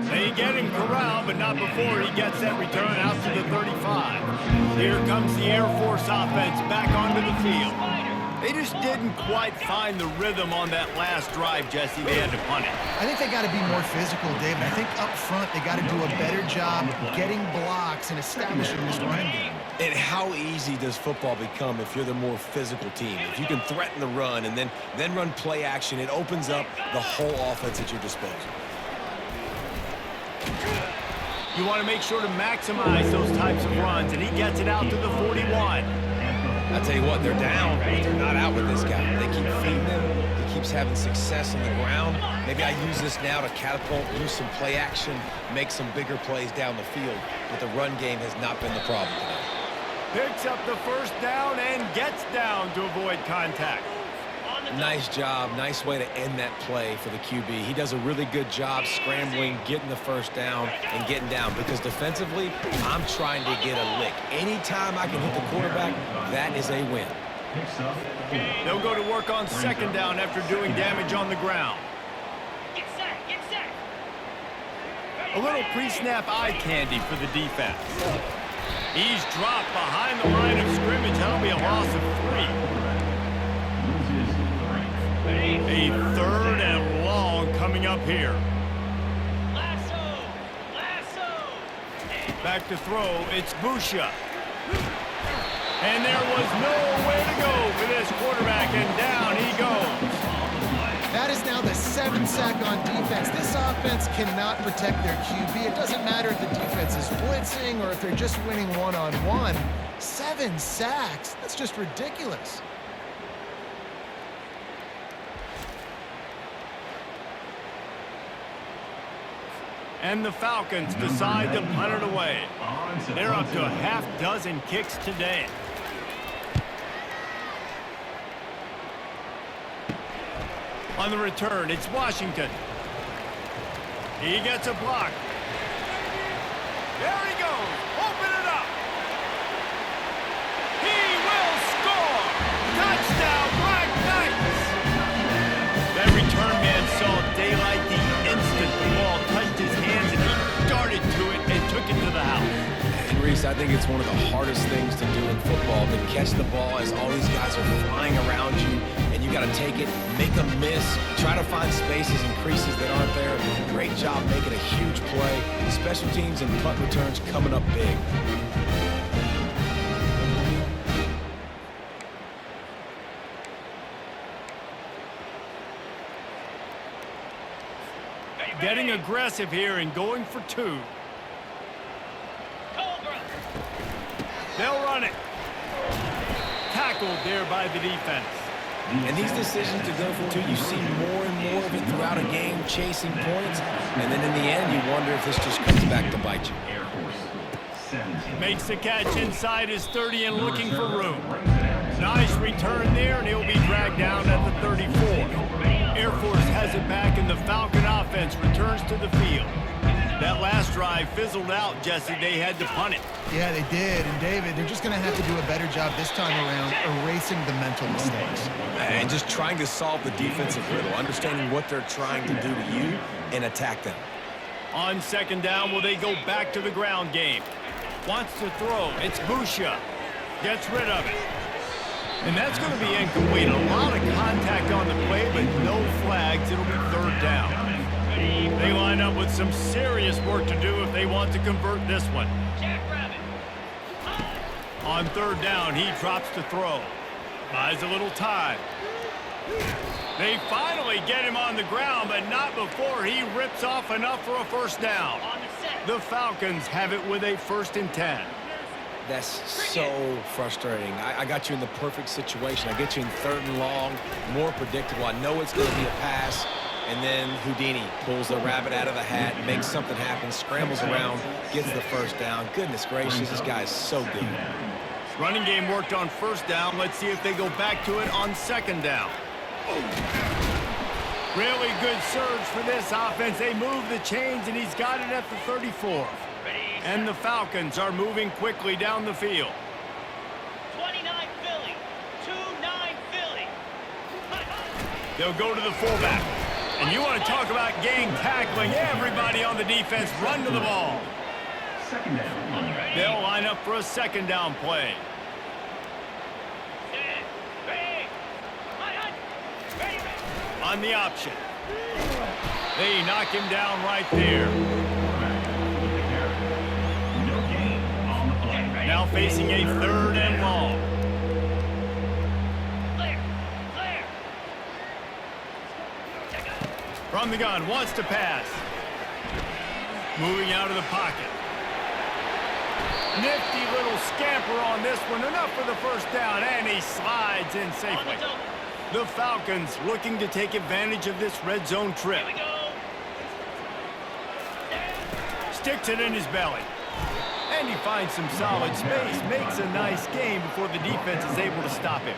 They get him corralled, but not before he gets that return out to the 35. Here comes the Air Force offense back onto the field. They just didn't quite find the rhythm on that last drive, Jesse. They had to punt it. I think they got to be more physical, David. I think up front they got to do a better job getting blocks and establishing this running game. And how easy does football become if you're the more physical team? If you can threaten the run and then run play action, it opens up the whole offense at your disposal. You want to make sure to maximize those types of runs, and he gets it out to the 41. I tell you what, they're down, but they're not out with this guy. They keep feeding him. He keeps having success on the ground. Maybe I use this now to catapult, use some play action, make some bigger plays down the field. But the run game has not been the problem today. Picks up the first down and gets down to avoid contact. Nice job. Nice way to end that play for the QB. He does a really good job scrambling, getting the first down, and getting down. Because defensively, I'm trying to get a lick. Anytime I can hit the quarterback, that is a win. They'll go to work on 2nd down after doing damage on the ground. Get set. Get set. A little pre-snap eye candy for the defense. He's dropped behind the line of scrimmage. That'll be a loss of 3. A 3rd and long coming up here. Lasso! Back to throw. It's Busha. And there was nowhere to go for this quarterback, and down he goes. That is now the 7th sack on defense. This offense cannot protect their QB. It doesn't matter if the defense is blitzing or if they're just winning one-on-one. 7 sacks. That's just ridiculous. And the Falcons decide to punt it away. They're up to a half-dozen kicks today. On the return, it's Washington. He gets a block. There he goes. Open it up. He will score. Touchdown, Black Knights. That return man saw daylight the instant the ball touched his hands, and he darted to it and took it to the house. And Reese, I think it's one of the hardest things to do in football, to catch the ball as all these guys are flying around you, and you got to take it, make a miss, try to find spaces and creases that aren't there. Great job making a huge play. Special teams and punt returns coming up big. Getting aggressive here and going for 2. Cobra! They'll run it. Tackled there by the defense. And these decisions to go for 2, you see more and more of it throughout a game, chasing points. And then in the end, you wonder if this just comes back to bite you. Air Force 17. Makes the catch inside his 30 and looking for room. Nice return there, and he'll be dragged down at the 34. Air Force has it back, and the Falcon offense returns to the field. That last drive fizzled out, Jesse. They had to punt it. Yeah, they did. And, David, they're just going to have to do a better job this time around erasing the mental mistakes. And just trying to solve the defensive riddle, understanding what they're trying to do to you and attack them. On 2nd down, will they go back to the ground game? Wants to throw. It's Busha. Gets rid of it. And that's going to be incomplete. A lot of contact on the play, but no flags. It'll be 3rd down. They line up with some serious work to do if they want to convert this one. Jackrabbit! On 3rd down, he drops to throw. Buys a little time. They finally get him on the ground, but not before he rips off enough for a 1st down. On the set! The Falcons have it with a 1st and 10. That's so frustrating. I got you in the perfect situation. I get you in 3rd and long, more predictable. I know it's going to be a pass. And then Houdini pulls the rabbit out of the hat, makes something happen, scrambles around, gets the 1st down. Goodness gracious, this guy is so good. Running game worked on 1st down. Let's see if they go back to it on 2nd down. Really good surge for this offense. They move the chains, and he's got it at the 34. And the Falcons are moving quickly down the field. 29 Philly! 2-9 Philly! They'll go to the fullback. And you want to talk about gang tackling. Everybody on the defense run to the ball. 2nd down. They'll line up for a 2nd down play. On the option. They knock him down right there. No gain on the play. Now facing a 3rd and long. From the gun, wants to pass. Moving out of the pocket. Nifty little scamper on this one. Enough for the 1st down, and he slides in safely. The Falcons looking to take advantage of this red zone trip. Here we go. Sticks it in his belly. And he finds some solid space. Makes a nice game before the defense is able to stop him.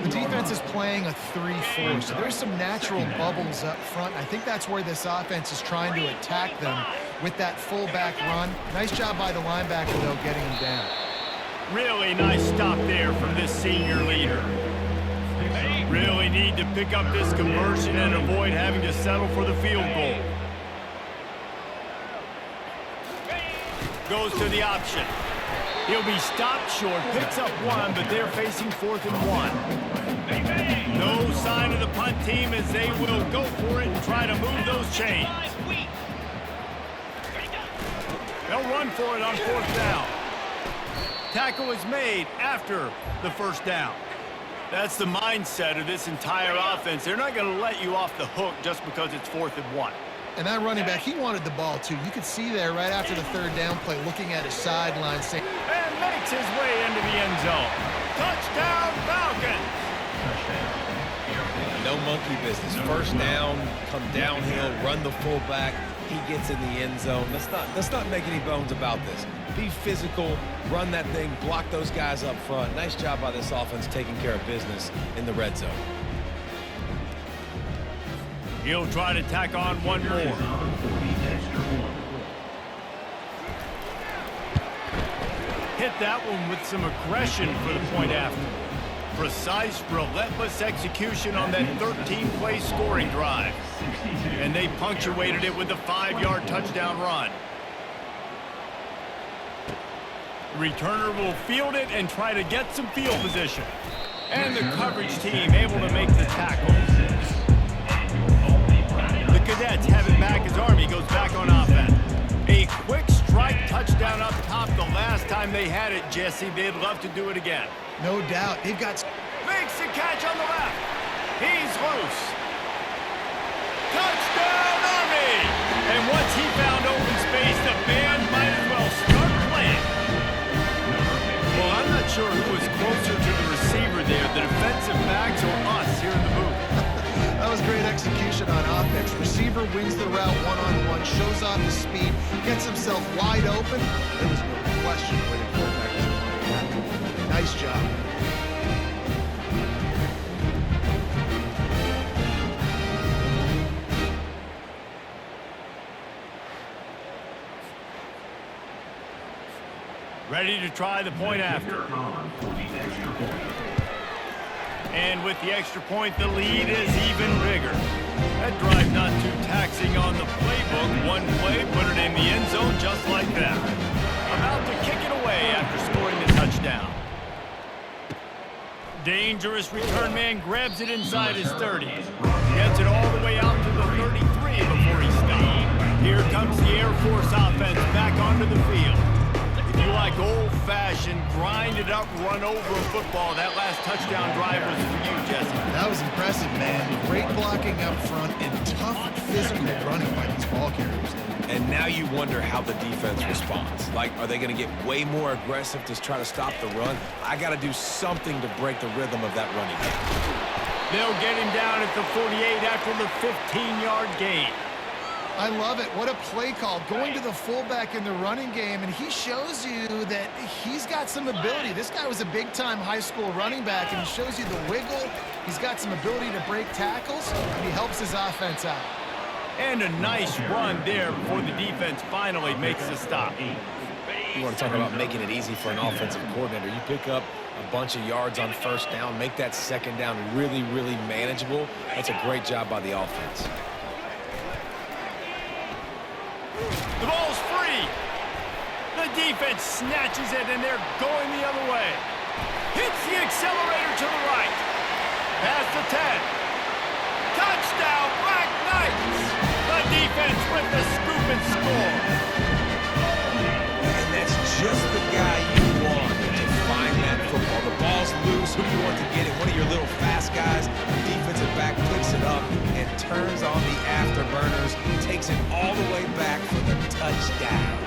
The defense is playing a 3-4, so there's some natural bubbles up front. I think that's where this offense is trying to attack them with that fullback run. Nice job by the linebacker, though, getting him down. Really nice stop there from this senior leader. Really need to pick up this conversion and avoid having to settle for the field goal. Goes to the option. He'll be stopped short, picks up one, but they're facing 4th and 1. No sign of the punt team as they will go for it and try to move those chains. They'll run for it on 4th down. Tackle is made after the first down. That's the mindset of this entire offense. They're not going to let you off the hook just because it's 4th and 1. And that running back, he wanted the ball too. You could see there right after the 3rd down play, looking at his sideline, saying, and makes his way into the end zone. Touchdown, Falcons! No monkey business. First down, come downhill, run the fullback. He gets in the end zone. Let's not make any bones about this. Be physical, run that thing, block those guys up front. Nice job by this offense taking care of business in the red zone. He'll try to tack on one more. Hit that one with some aggression for the point after. Precise, relentless execution on that 13-play scoring drive. And they punctuated it with a 5-yard touchdown run. Returner will field it and try to get some field position. And the coverage team able to make the tackle. The Cadets have it back as Army goes back on offense. A quick strike touchdown up top the last time they had it, Jesse. They'd love to do it again. no doubt, they've got... Makes the catch on the left. He's loose. Touchdown, Army! And once he found open space, the band might as well start playing. Well, I'm not sure who was closer to the receiver there, the defensive backs or us here in the booth. That was great execution on offense. Receiver wins the route one-on-one, shows off his speed, gets himself wide open. There was no question where the quarterback was going. Nice job. Ready to try the point after. And with the extra point, the lead is even bigger. That drive not too taxing on the playbook. One play, put it in the end zone just like that. About to kick it away after scoring the touchdown. Dangerous return man grabs it inside his 30. Gets it all the way out to the 33 before he stops. Here comes the Air Force offense back onto the field. If you like old-fashioned, grind-it-up, run-over football, that last touchdown drive was for you, Jesse. That was impressive, man. Great blocking up front and tough physical running by these ball carriers. And now you wonder how the defense responds. Like, are they going to get way more aggressive to try to stop the run? I got to do something to break the rhythm of that running game. They'll get him down at the 48 after the 15-yard gain. I love it. What a play call. Going to the fullback in the running game, and he shows you that he's got some ability. This guy was a big-time high school running back, and he shows you the wiggle. He's got some ability to break tackles, and he helps his offense out. And a nice run there before the defense finally makes a stop. You want to talk about making it easy for an offensive coordinator. You pick up a bunch of yards on first down, make that second down really, really manageable. That's a great job by the offense. The ball's free. The defense snatches it, and they're going the other way. Hits the accelerator to the right. Past the 10. Touchdown, Black Knights. The defense with the scoop and score. And that's just the guy you want to find that football. The ball's loose. Who do you want to get it? One of your little fast guys. The defensive back picks it up and turns on the afterburners, takes it all the way back for the touchdown.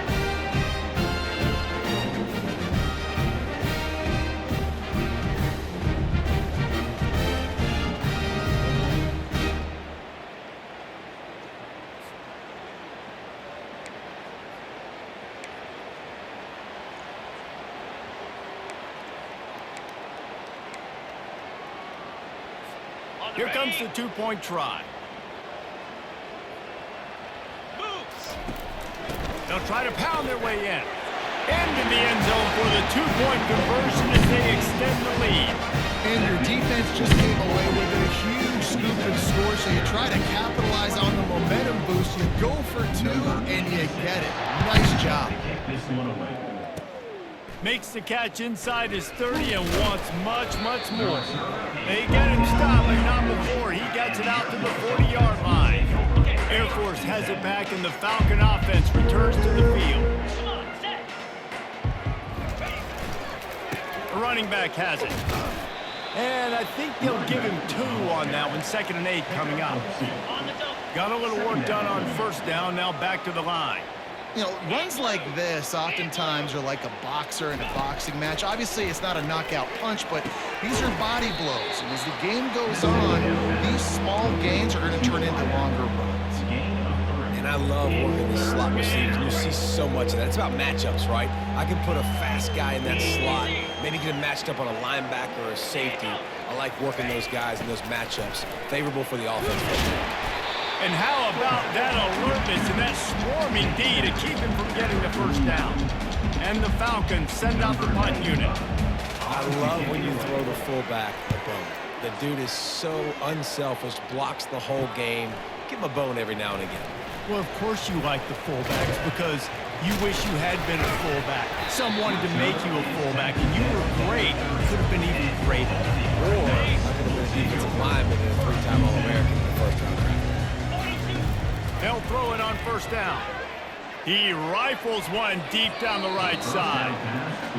Here comes the two-point try. They'll try to pound their way in. Into the end zone for the two-point conversion as they extend the lead. And your defense just came away with a huge scoop and score, so you try to capitalize on the momentum boost. You go for two, and you get it. Nice job. Makes the catch inside his 30 and wants much, much more. They get him stopped, but not before he gets it out to the 40-yard line. Air Force has it back, and the Falcon offense returns to the field. Come on, set. The running back has it. And I think they'll give him 2 on that one. 2nd and 8 coming up. On the double. Got a little work done on first down. Now back to the line. You know, runs like this oftentimes are like a boxer in a boxing match. Obviously, it's not a knockout punch, but these are body blows. And as the game goes on, these small gains are going to turn into longer runs. And I love working the slot receivers. You see so much of that. It's about matchups, right? I can put a fast guy in that slot, maybe get him matched up on a linebacker or a safety. I like working those guys in those matchups. Favorable for the offense. And how about that alertness and that swarming D to keep him from getting the first down? And the Falcons send out the punt unit. I love when you throw the fullback a bone. The dude is so unselfish, blocks the whole game. Give him a bone every now and again. Well, of course you like the fullbacks because you wish you had been a fullback. Some wanted to make you a fullback, and you were great. Could have been even greater. Or I could have been a defensive lineman and a 3-time All-American in the first-round draft. They'll throw it on first down. He rifles one deep down the right side.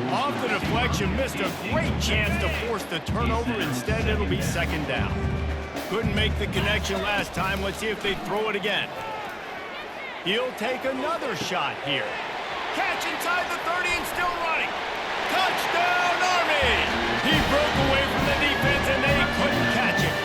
Off the deflection, missed a great chance to force the turnover. Instead, it'll be 2nd down. Couldn't make the connection last time. Let's see if they throw it again. He'll take another shot here. Catch inside the 30 and still running. Touchdown, Army! He broke away from the defense and they couldn't catch it.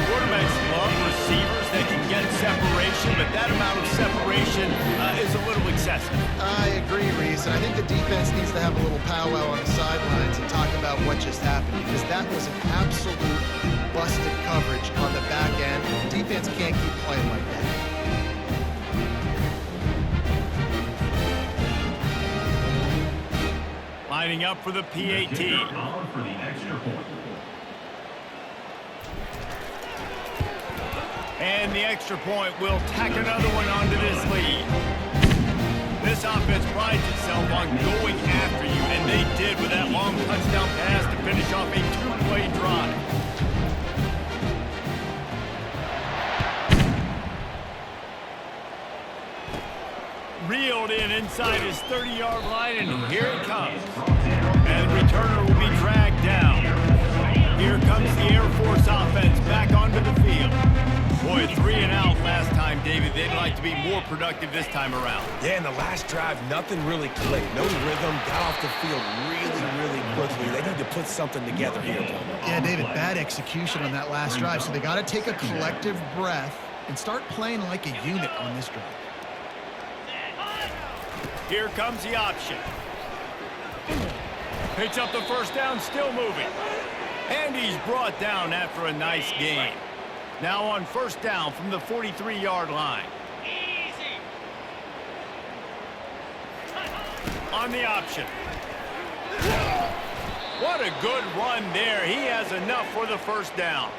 Quarterbacks love receivers that can get separation, but that amount of separation is a little excessive. I agree, Reese, and I think the defense needs to have a little powwow on the sidelines and talk about what just happened, because that was an absolute busted coverage on the back end. The defense can't keep playing like that. Lining up for the PAT. For the extra point. And the extra point will tack another one onto this lead. This offense prides itself on going after you, and they did with that long touchdown pass to finish off a 2-play drive. Reeled in inside his 30-yard line, and here it comes. And the returner will be dragged down. Here comes the Air Force offense back onto the field. Boy, 3 and out last time, David. They'd like to be more productive this time around. Yeah, in the last drive, nothing really clicked. No rhythm, got off the field really quickly. They need to put something together here, Tom. Yeah, David, bad execution on that last drive, so they got to take a collective breath and start playing like a unit on this drive. Here comes the option. Picks up the first down, still moving. And he's brought down after a nice gain. Now on first down from the 43-yard line. Easy. On the option. What a good run there. He has enough for the first down.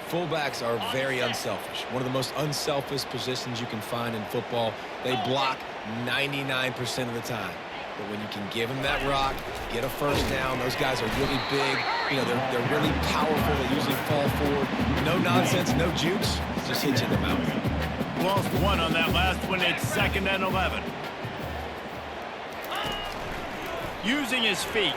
Fullbacks are very unselfish. One of the most unselfish positions you can find in football. They block 99% of the time. But when you can give them that rock, get a first down, those guys are really big. You know, they're really powerful. They usually fall forward. No nonsense, no jukes, just hit you in the mouth. Lost one on that last one. It's 2nd and 11. Using his feet.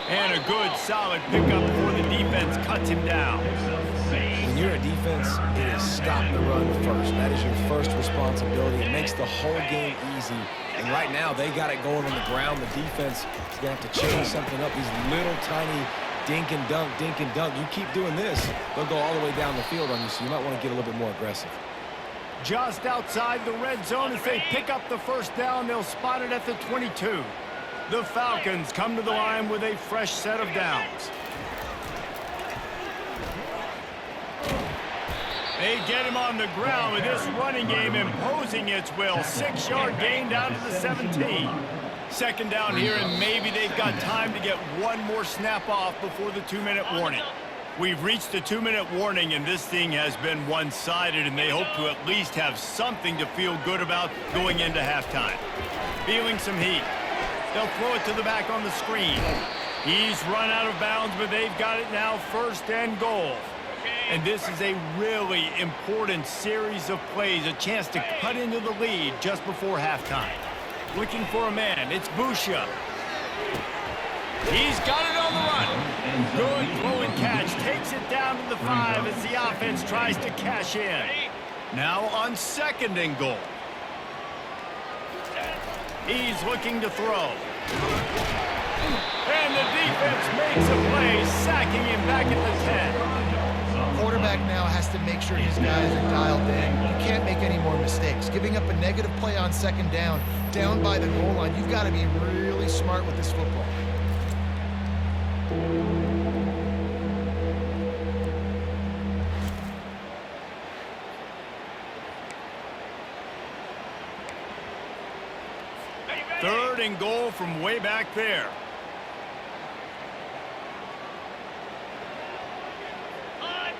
And a good, solid pickup before the defense cuts him down. When you're a defense, it is stop the run first. That is your first responsibility. It makes the whole game easy. And right now, they got it going on the ground. The defense is going to have to change something up. These little tiny dink and dunk. You keep doing this, they'll go all the way down the field on you, so you might want to get a little bit more aggressive. Just outside the red zone as they pick up the first down. They'll spot it at the 22. The Falcons come to the line with a fresh set of downs. They get him on the ground with this running game imposing its will. 6-yard gain down to the 17. 2nd down here, and maybe they've got time to get one more snap off before the 2-minute warning. We've reached the 2-minute warning, and this thing has been one-sided, and they hope to at least have something to feel good about going into halftime. Feeling some heat. They'll throw it to the back on the screen. He's run out of bounds, but they've got it now, 1st and goal. And this is a really important series of plays, a chance to cut into the lead just before halftime. Looking for a man, it's Boucher. He's got it on the run. Good throw and catch, takes it down to the 5 as the offense tries to cash in. Now on 2nd and goal. He's looking to throw. And the defense makes a play, sacking him back at the 10. Quarterback now has to make sure his guys are dialed in. You can't make any more mistakes. Giving up a negative play on 2nd down by the goal line, you've got to be really smart with this football. Third and goal from way back there.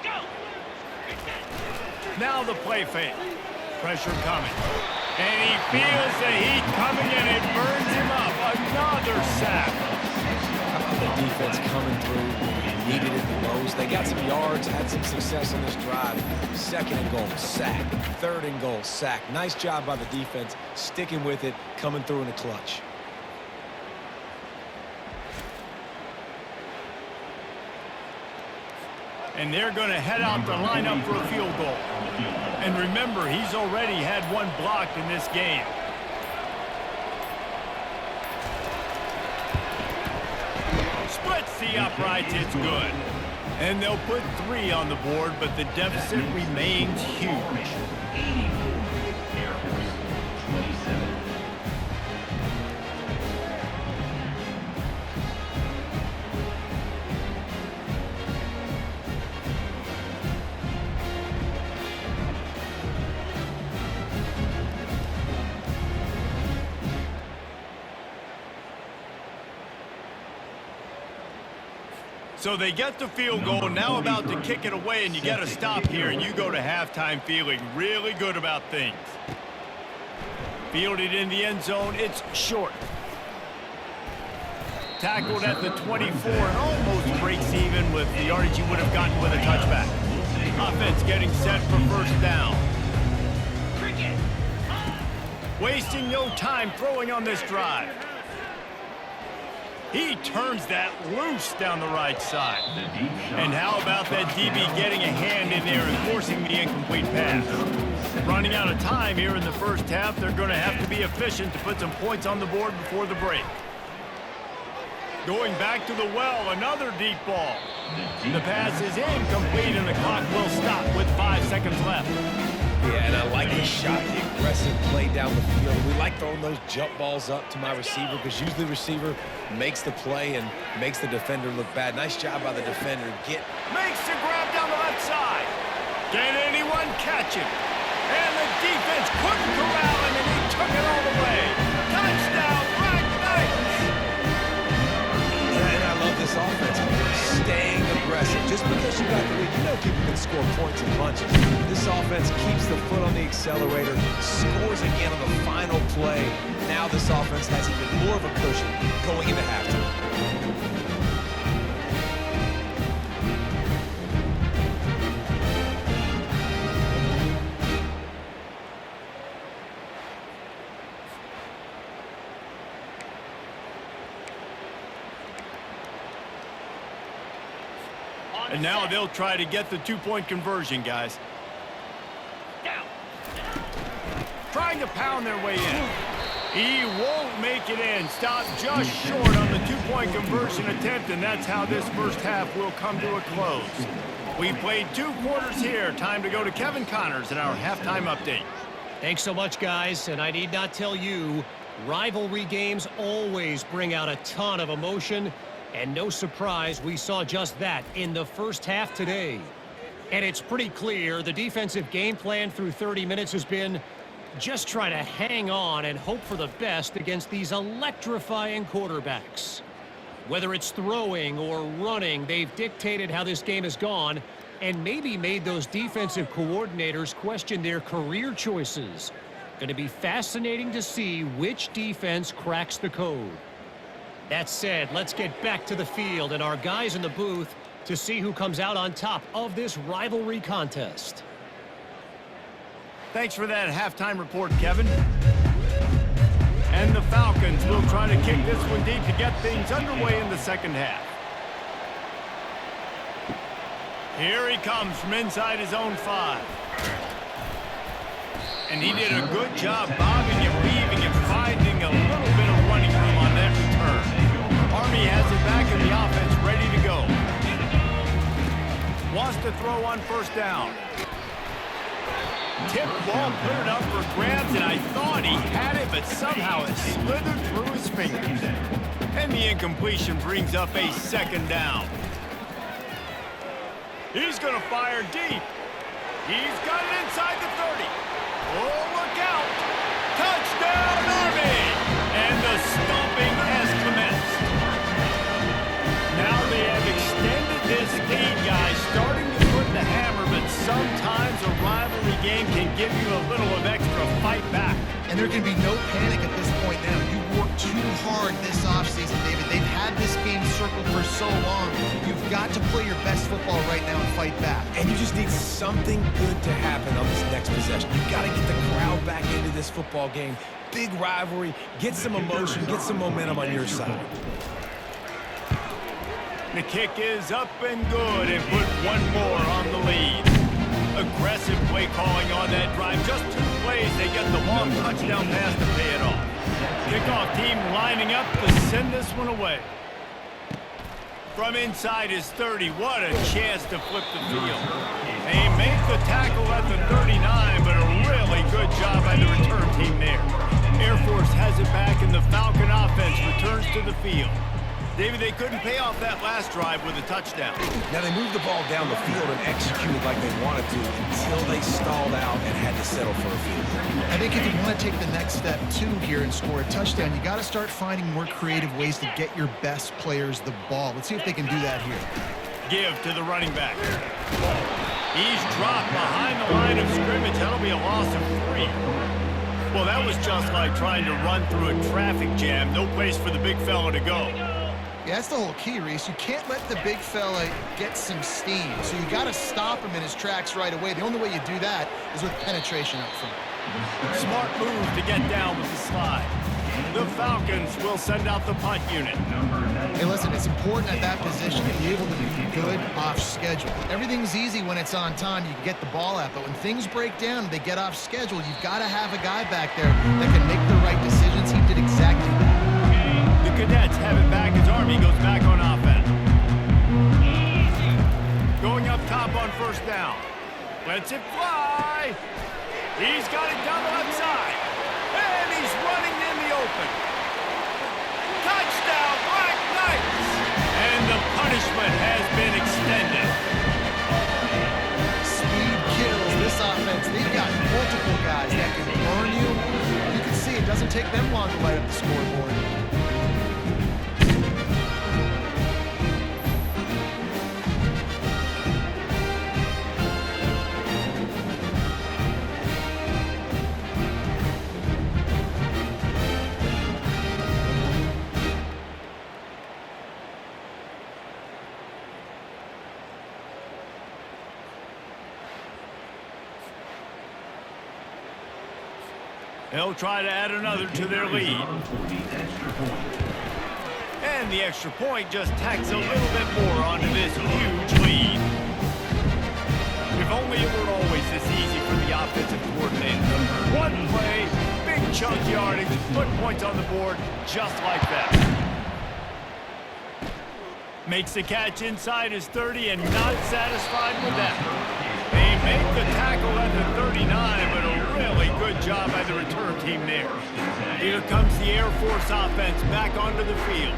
Go! Now the play fake. Pressure coming. And he feels the heat coming and it burns him up. Another sack. The defense coming through when he needed it the most. They got some yards, had some success on this drive. 2nd and goal, sack. 3rd and goal, sack. Nice job by the defense, sticking with it, coming through in the clutch. And they're going to head out to line up for a field goal. And remember, he's already had one blocked in this game. Splits the uprights, it's good. And they'll put 3 on the board, but the deficit remains huge. Air Force 27. So they get the field goal, now about to kick it away, and you got to stop here, and you go to halftime feeling really good about things. Fielded in the end zone, it's short. Tackled at the 24 and almost breaks even with the yardage you would have gotten with a touchback. Offense getting set for 1st down. Cricket! Wasting no time throwing on this drive. He turns that loose down the right side. And how about that DB getting a hand in there and forcing the incomplete pass? Running out of time here in the 1st half, they're going to have to be efficient to put some points on the board before the break. Going back to the well, another deep ball. The pass is incomplete and the clock will stop with 5 seconds left. Yeah, and I like the shot, the aggressive play down the field. We like throwing those jump balls up to my receiver because usually the receiver makes the play and makes the defender look bad. Nice job by the defender. Makes the grab down the left side. Can anyone catch him? And the defense couldn't corral him, and he took it all the way. Touchdown, Black Knights! And I love this offense. Staying aggressive. Just because you got the lead, you know people can score points and punches. This offense keeps the foot on the accelerator, scores again on the final play. Now this offense has even more of a cushion going into halftime. And now they'll try to get the 2-point conversion, guys. Down! Trying to pound their way in. He won't make it in. Stopped just short on the 2-point conversion attempt, and that's how this 1st half will come to a close. We played 2 quarters here. Time to go to Kevin Connors in our halftime update. Thanks so much, guys, and I need not tell you, rivalry games always bring out a ton of emotion, and no surprise, we saw just that in the 1st half today. And it's pretty clear the defensive game plan through 30 minutes has been just try to hang on and hope for the best against these electrifying quarterbacks. Whether it's throwing or running, they've dictated how this game has gone and maybe made those defensive coordinators question their career choices. Going to be fascinating to see which defense cracks the code. That said, let's get back to the field and our guys in the booth to see who comes out on top of this rivalry contest. Thanks for that halftime report, Kevin. And the Falcons will try to kick this one deep to get things underway in the second half. Here he comes from inside his own 5. And he did a good job bobbing and weaving and finding a little bit of running room on that return. Army has it back in the offense, ready to go. Wants to throw on first down. Tip ball, put it up for grabs, and I thought he had it, but somehow it slithered through his fingers. And the incompletion brings up a second down. He's going to fire deep. He's got it inside the 30. Oh, look out. Touchdown, Army! And the stomping has commenced. Now they have extended this lead, guys, starting to put the hammer, but sometimes a rivalry game can give you a little of extra fight back. And there can be no panic at this point now. You worked too hard this offseason, David. They've had this game circled for so long. You've got to play your best football right now and fight back. And you just need something good to happen on this next possession. You got to get the crowd back into this football game. Big rivalry. Get some emotion. Get some momentum on your side. The kick is up and good and put one more on the lead. Aggressive play calling on that drive. Just 2 plays, they get the long touchdown pass to pay it off. Kickoff team lining up to send this one away. From inside his 30, what a chance to flip the field. They make the tackle at the 39, but a really good job by the return team there. Air Force has it back, and the Falcon offense returns to the field. David, they couldn't pay off that last drive with a touchdown. Now, they moved the ball down the field and executed like they wanted to until they stalled out and had to settle for a field goal. I think if you want to take the next step, too, here and score a touchdown, you got to start finding more creative ways to get your best players the ball. Let's see if they can do that here. Give to the running back. He's dropped behind the line of scrimmage. That'll be a loss of 3. Well, that was just like trying to run through a traffic jam. No place for the big fella to go. Yeah, that's the whole key, Reese. You can't let the big fella get some steam. So you got to stop him in his tracks right away. The only way you do that is with penetration up front. Smart move to get down with the slide. The Falcons will send out the punt unit. Hey, listen, it's important at that position to be able to be good off schedule. Everything's easy when it's on time. You can get the ball out. But when things break down, they get off schedule. You've got to have a guy back there that can make the right decisions. He did exactly that. The Cadets have it back as Army goes back on offense. Going up top on first down. Lets it fly. He's got it down the left side. And he's running in the open. Touchdown, Black Knights! And the punishment has been extended. Speed kills this offense. They've got multiple guys that can burn you. You can see it doesn't take them long to light up the scoreboard. They'll try to add another to their lead. And the extra point just tacks a little bit more onto this huge lead. If only it were always this easy for the offensive coordinator. One play, big chunk yardage, put points on the board just like that. Makes the catch inside his 30 and not satisfied with that. They make the tackle at the 39, but a really good job by the return team there. Here comes the Air Force offense back onto the field.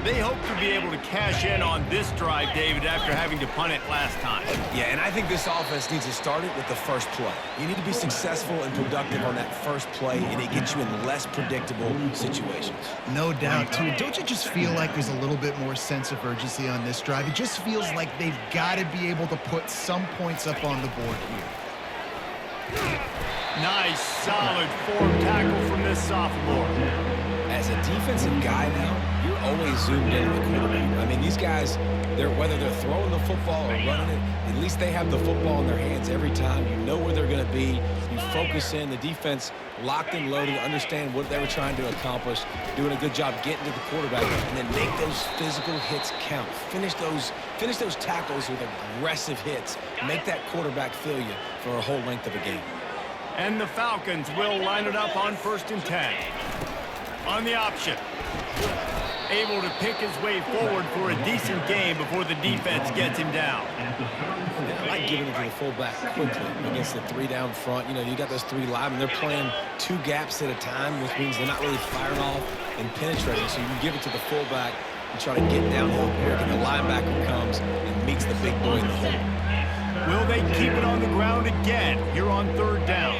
They hope to be able to cash in on this drive, David, after having to punt it last time. Yeah, and I think this offense needs to start it with the first play. You need to be successful and productive on that first play, and it gets you in less predictable situations. No doubt, too. Don't you just feel like there's a little bit more sense of urgency on this drive? It just feels like they've got to be able to put some points up on the board here. Nice, solid form tackle from this sophomore. As a defensive guy now, you're always zoomed in on the quarterback. I mean, these guys, whether they're throwing the football or running it, at least they have the football in their hands every time. You know where they're going to be. You focus in. The defense locked and loaded, understand what they were trying to accomplish, doing a good job getting to the quarterback, and then make those physical hits count. Finish those tackles with aggressive hits. Make that quarterback feel you for a whole length of a game. And the Falcons will line it up on 1st and 10. On the option. Able to pick his way forward for a decent game before the defense gets him down. I like giving it to the fullback quickly against the 3 down front. You know, you got those 3 linemen. They're playing 2 gaps at a time, which means they're not really firing off and penetrating. So you can give it to the fullback and try to get downhill quick, and the linebacker comes and meets the big boy in the hole. Will they keep it on the ground again here on 3rd down?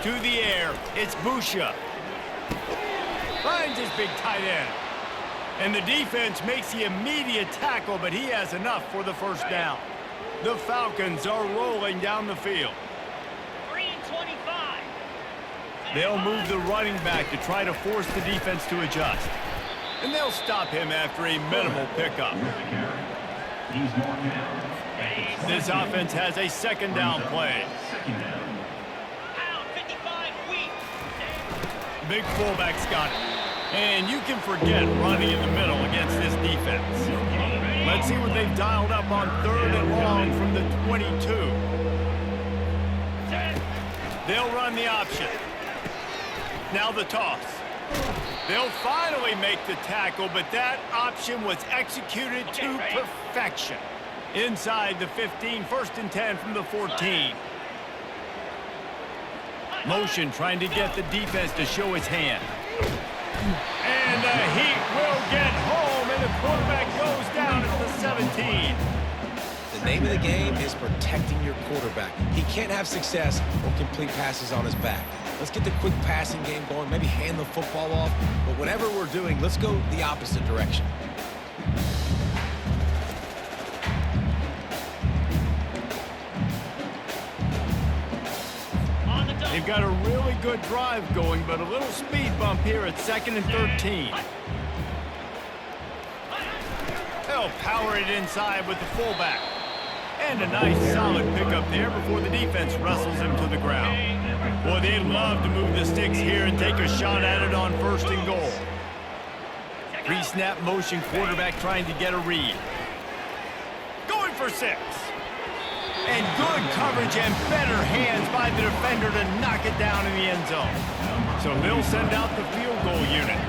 To the air, it's Busha. Finds his big tight end. And the defense makes the immediate tackle, but he has enough for the 1st down. The Falcons are rolling down the field. 3 and 25. They'll move the running back to try to force the defense to adjust. And they'll stop him after a minimal pickup. He's marked down. This offense has a 2nd down play. Pound 55 weak. Big fullback's got it. And you can forget running in the middle against this defense. Let's see what they've dialed up on 3rd and long from the 22. They'll run the option. Now the toss. They'll finally make the tackle, but that option was executed to perfection. Inside the 15, 1st and 10 from the 14. Motion trying to get the defense to show his hand. And the Heat will get home, and the quarterback goes down at the 17. The name of the game is protecting your quarterback. He can't have success or complete passes on his back. Let's get the quick passing game going, maybe hand the football off. But whatever we're doing, let's go the opposite direction. They've got a really good drive going, but a little speed bump here at 2nd and 13. They'll power it inside with the fullback. And a nice solid pickup there before the defense wrestles him to the ground. Boy, they'd love to move the sticks here and take a shot at it on 1st and goal. Pre-snap motion quarterback trying to get a read. Going for 6. And good coverage and better hands by the defender to knock it down in the end zone. So they'll send out the field goal unit.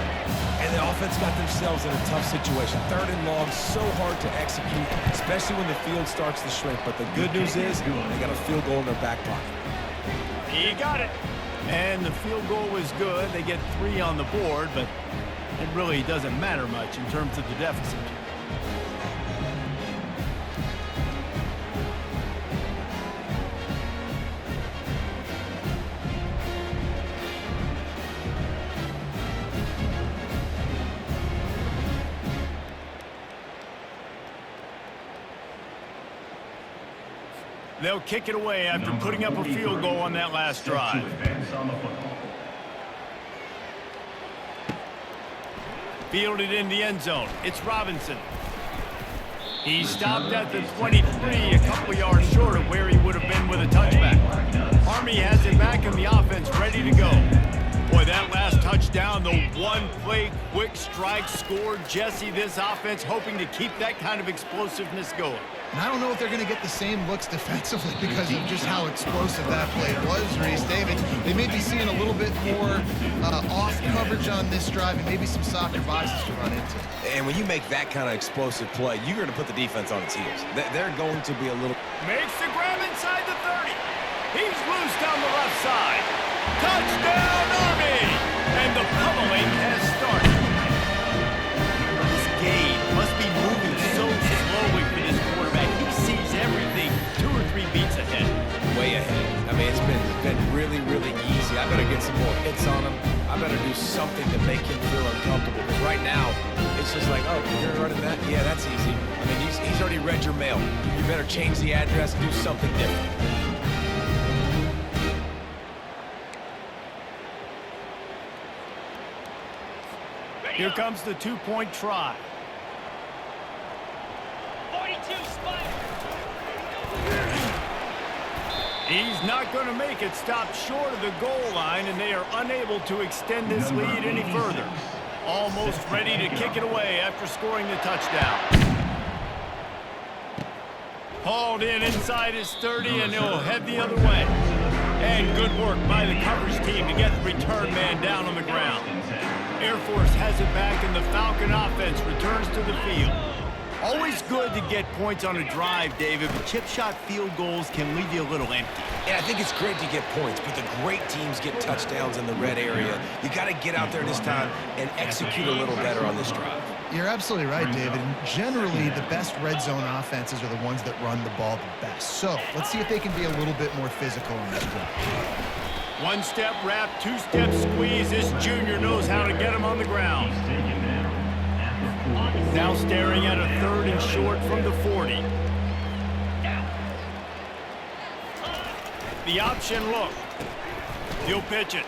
And the offense got themselves in a tough situation. 3rd and long, so hard to execute, especially when the field starts to shrink. But the good news is they got a field goal in their back pocket. He got it. And the field goal was good. They get 3 on the board, but it really doesn't matter much in terms of the deficit. They'll kick it away after putting up a field goal on that last drive. Fielded in the end zone. It's Robinson. He stopped at the 23, a couple yards short of where he would have been with a touchback. Army has it back in the offense, ready to go. Boy, that last touchdown, the one-play quick strike scored. Jesse, this offense hoping to keep that kind of explosiveness going. And I don't know if they're going to get the same looks defensively because of just how explosive that play was, Reese. David, they may be seeing a little bit more off coverage on this drive and maybe some softer boxes to run into. And when you make that kind of explosive play, you're going to put the defense on its heels. They're going to be a little... Makes the grab inside the 30. He's loose down the left side. Touchdown, Army! And the pummeling has started. This game must be moving so slowly for this quarterback. He sees everything 2 or 3 beats ahead. Way ahead. I mean, it's been really, really easy. I better get some more hits on him. I better do something to make him feel uncomfortable. Because right now, it's just like, oh, you're running that? Yeah, that's easy. I mean, he's already read your mail. You better change the address, do something different. Here comes the two-point try. 42 Spider. He's not going to make it. Stop short of the goal line, and they are unable to extend this lead any further. Almost ready to kick it away after scoring the touchdown. Hauled in inside his 30, and he'll head the other way. And good work by the coverage team to get the return man down on the ground. Air Force has it back, and the Falcon offense returns to the field. Always good to get points on a drive, David, but chip shot field goals can leave you a little empty. Yeah, I think it's great to get points, but the great teams get touchdowns in the red area. You got to get out there this time and execute a little better on this drive. You're absolutely right, David. And generally, the best red zone offenses are the ones that run the ball the best. So let's see if they can be a little bit more physical in this drive. One-step wrap, two-step squeeze. This junior knows how to get him on the ground. Now staring at a 3rd and short from the 40. The option look. He'll pitch it.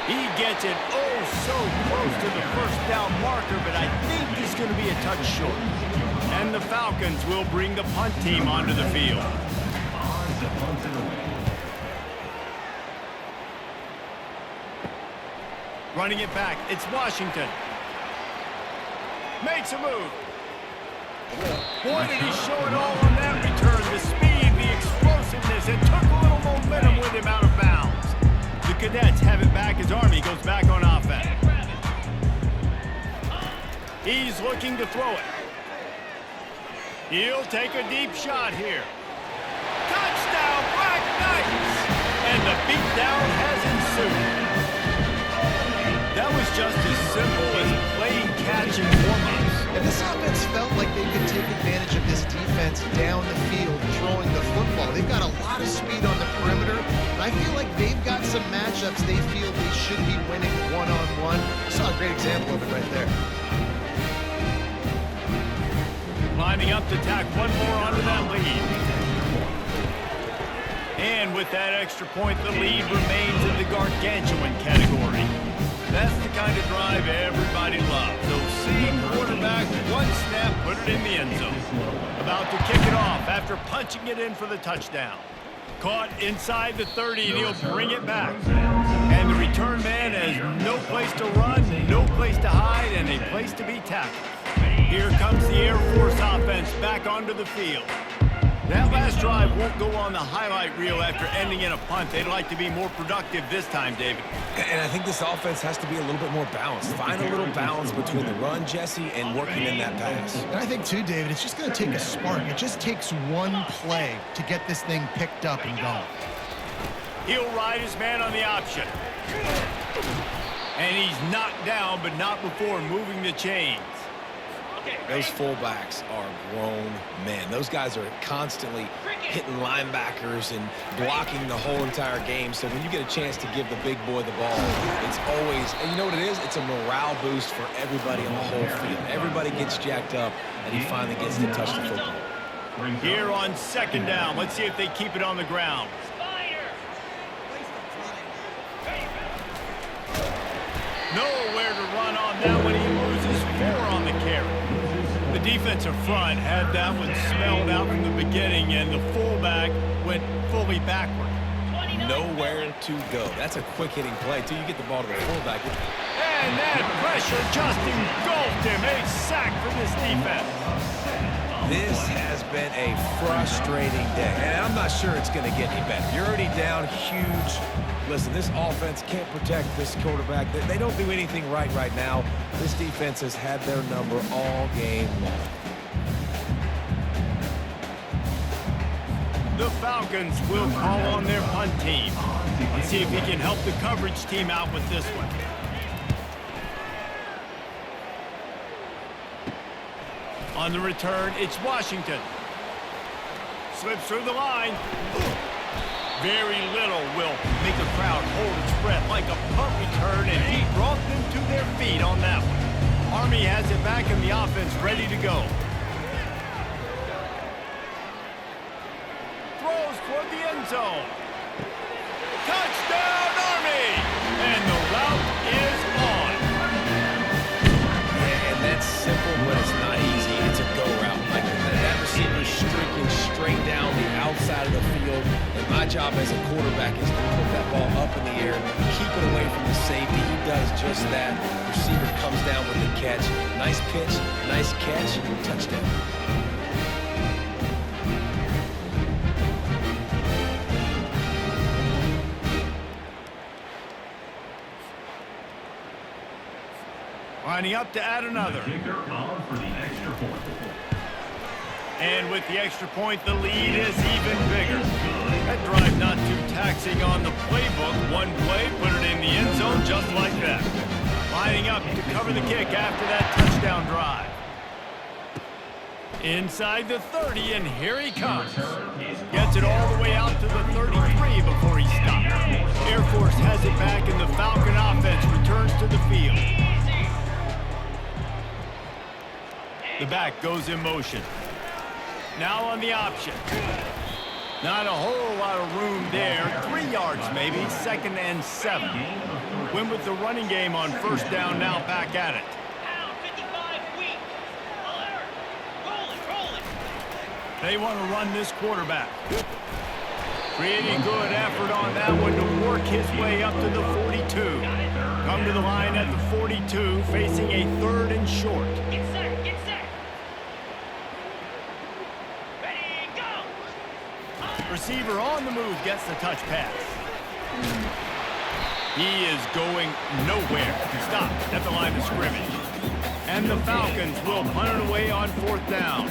He gets it so close to the first down marker, but I think he's going to be a touch short. And the Falcons will bring the punt team onto the field. Running it back, it's Washington. Makes a move. Boy, did he show it all on that return. The speed, the explosiveness. It took a little momentum with him out of bounds. The Cadets have it back as Army goes back on offense. He's looking to throw it. He'll take a deep shot here. Touchdown, Black Knights! And the beatdown has ensued. That was just as simple as playing catch and warm-ups. And this offense felt like they could take advantage of this defense down the field, throwing the football. They've got a lot of speed on the perimeter, and I feel like they've got some matchups they feel they should be winning one-on-one. Saw a great example of it right there. Lining up to tack one more onto that lead. And with that extra point, the lead remains in the gargantuan category. That's the kind of drive everybody loves. So same quarterback, one snap, put it in the end zone. About to kick it off after punching it in for the touchdown. Caught inside the 30, and he'll bring it back. And the return man has no place to run, no place to hide, and a place to be tackled. Here comes the Air Force offense back onto the field. That last drive won't go on the highlight reel after ending in a punt. They'd like to be more productive this time, David. And I think this offense has to be a little bit more balanced. Find a little balance between the run, Jesse, and working in that pass. And I think, too, David, it's just going to take a spark. It just takes one play to get this thing picked up and going. He'll ride his man on the option. And he's knocked down, but not before moving the chains. Those fullbacks are grown men. Those guys are constantly hitting linebackers and blocking the whole entire game. So when you get a chance to give the big boy the ball, it's always, and you know what it is? It's a morale boost for everybody on the whole field. Everybody gets jacked up, and he finally gets to touch the football. Here on 2nd down, let's see if they keep it on the ground. Nowhere to run on that one. He loses 4 on the carry. The defensive front had that one smelled out from the beginning, and the fullback went fully backward. Nowhere to go. That's a quick-hitting play, too. You get the ball to the fullback. And that pressure just engulfed him. A sack for this defense. This has been a frustrating day, and I'm not sure it's going to get any better. You're already down huge. Listen, this offense can't protect this quarterback. They don't do anything right now. This defense has had their number all game long. The Falcons will call on their punt team. Let's see if he can help the coverage team out with this one. On the return, it's Washington. Slips through the line. Very little will make a crowd hold its breath like a punt return, and he brought them to their feet on that one. Army has it back in the offense, ready to go. Throws toward the end zone. Touchdown, Army! And the route is on. job as a quarterback is to put that ball up in the air, keep it away from the safety. He does just that. Receiver comes down with the catch. Nice pitch, nice catch, touchdown. Lining up to add another. Kicker on for the extra point. And with the extra point, the lead is even bigger. That drive not too taxing on the playbook. One play, put it in the end zone just like that. Lining up to cover the kick after that touchdown drive. Inside the 30, and here he comes. Gets it all the way out to the 33 before he stops. Air Force has it back, and the Falcon offense returns to the field. The back goes in motion. Now on the option. Not a whole lot of room there. 3 yards maybe. 2nd and 7. Win with the running game on first down, now back at it. Pound 55 weak. Alert. Roll it. They want to run this quarterback. Creating good effort on that one to work his way up to the 42. Come to the line at the 42, facing a 3rd and short. Get set. Get set. Ready, go. Receiver on the move gets the touch pass. He is going nowhere. Stop at the line of scrimmage. And the Falcons will punt it away on 4th down.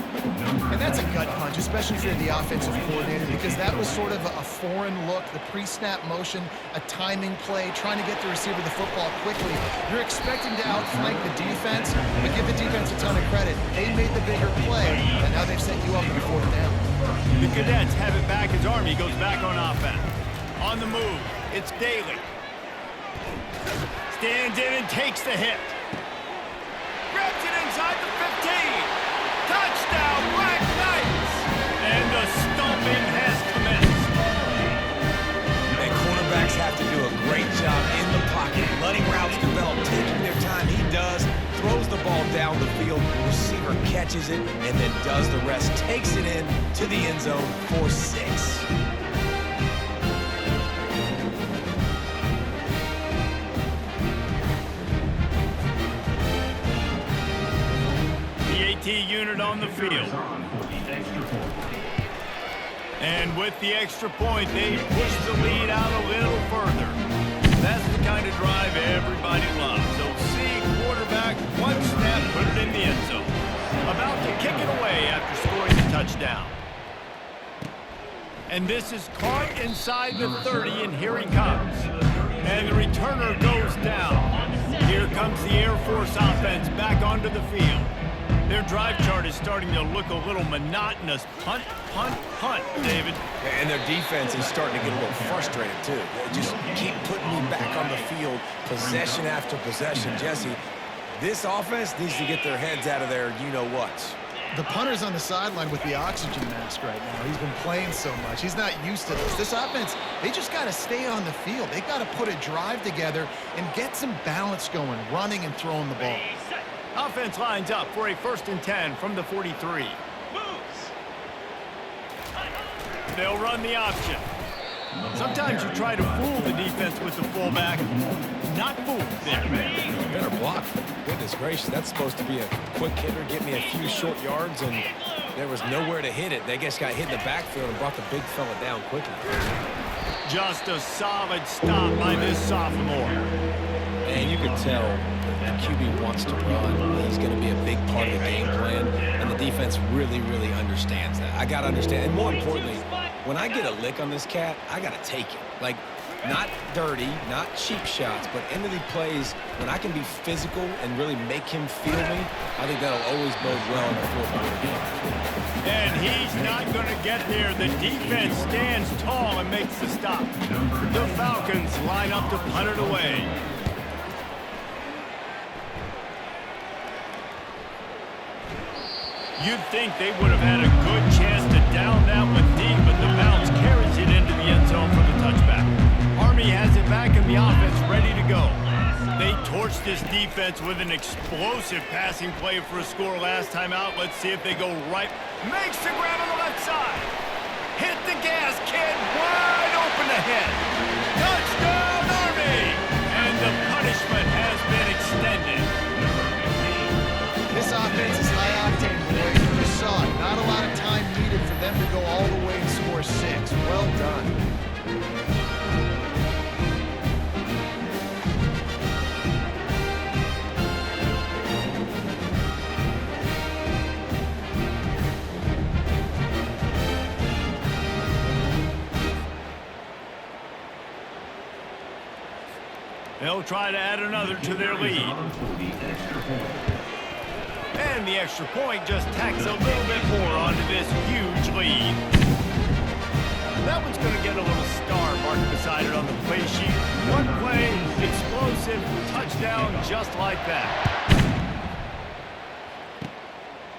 And that's a gut punch, especially if you're the offensive coordinator, because that was sort of a foreign look, the pre-snap motion, a timing play, trying to get the receiver the football quickly. You're expecting to outflank the defense, but give the defense a ton of credit. They made the bigger play, and now they've set you up in the 4th down. The Cadets have it back as Army goes back on offense. On the move, it's Daly. Stands in and takes the hit. Grabs it inside the 15. Touchdown, Black Knights! And the stomping has commenced. And cornerbacks have to do a great job in the pocket, letting routes develop, taking their time. He does, throws the ball down the field, receiver catches it, and then does the rest, takes it in to the end zone for 6. Unit on the field. And with the extra point, they push the lead out a little further. That's the kind of drive everybody loves. So see quarterback, one snap, put it in the end zone. About to kick it away after scoring the touchdown. And this is caught inside the 30, and here he comes. And the returner goes down. Here comes the Air Force offense back onto the field. Their drive chart is starting to look a little monotonous. Punt, punt, punt, David. And their defense is starting to get a little frustrated, too. They just keep putting me back on the field, possession after possession. Jesse, this offense needs to get their heads out of their you-know-what. The punter's on the sideline with the oxygen mask right now. He's been playing so much. He's not used to this. This offense, they just got to stay on the field. They got to put a drive together and get some balance going, running and throwing the ball. Offense lines up for a 1st and 10 from the 43. Moves. They'll run the option. Sometimes you try to fool the defense with the fullback. Not fooled there. Better block. Goodness gracious, that's supposed to be a quick hitter, get me a few short yards, and there was nowhere to hit it. They just got hit in the backfield and brought the big fella down quickly. Just a solid stop by this sophomore. And you can tell the QB wants to run. He's going to be a big part of the game plan, and the defense really, really understands that. I got to understand, and more importantly, when I get a lick on this cat, I got to take it. Like, not dirty, not cheap shots, but into the plays, when I can be physical and really make him feel me, I think that'll always bode well in the 4th quarter. And he's not going to get there. The defense stands tall and makes the stop. The Falcons line up to punt it away. You'd think they would have had a good chance to down that one deep, but the bounce carries it into the end zone for the touchback. Army has it back and the offense ready to go. They torched this defense with an explosive passing play for a score last time out. Let's see if they go right. Makes the grab on the left side. Hit the gas, kid. Wide open ahead. Touchdown, Army! And the punishment has been extended. This offense is high octane, boys. You saw it. Not a lot of time needed for them to go all the way and score 6. Well done. They'll try to add another to their lead. And the extra point just tacks a little bit more onto this huge lead. That one's going to get a little star marked beside it on the play sheet. One play, explosive, touchdown just like that.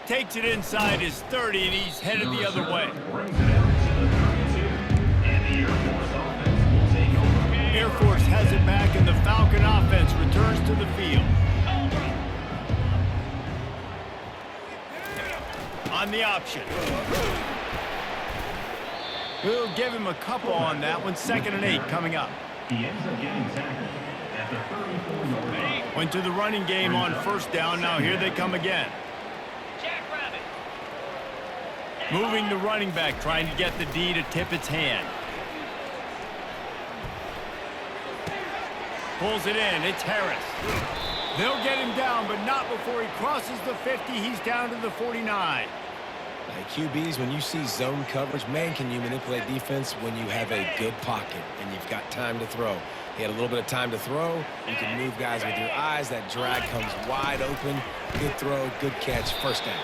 Takes it inside his 30, and he's headed the other way. Air Force has it back, and the Falcon offense returns to the field. On the option. We'll give him a couple on that one. 2nd and 8 coming up. He ends up getting tackled at the 34-yard line. Went to the running game on 1st down. Now here they come again. Jackrabbit. Moving the running back, trying to get the D to tip its hand. Pulls it in. It's Harris. They'll get him down, but not before he crosses the 50. He's down to the 49. QBs, when you see zone coverage, man, can you manipulate defense when you have a good pocket and you've got time to throw. He had a little bit of time to throw. You can move guys with your eyes. That drag comes wide open. Good throw, good catch, 1st down.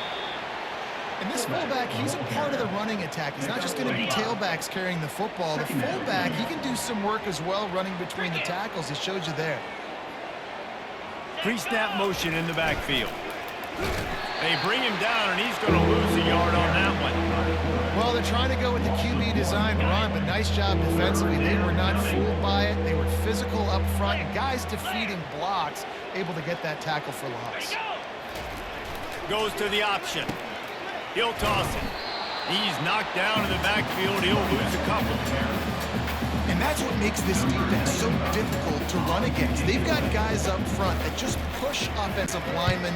And this fullback, he's a part of the running attack. He's not just going to be tailbacks carrying the football. The fullback, he can do some work as well running between the tackles. It showed you there. Pre-snap motion in the backfield. They bring him down, and he's going to lose a yard on that one. Well, they're trying to go with the QB design run, but nice job defensively. They were not fooled by it. They were physical up front, and guys defeating blocks, able to get that tackle for loss. Goes to the option. He'll toss it. He's knocked down in the backfield. He'll lose a couple. And that's what makes this defense so difficult to run against. They've got guys up front that just push offensive linemen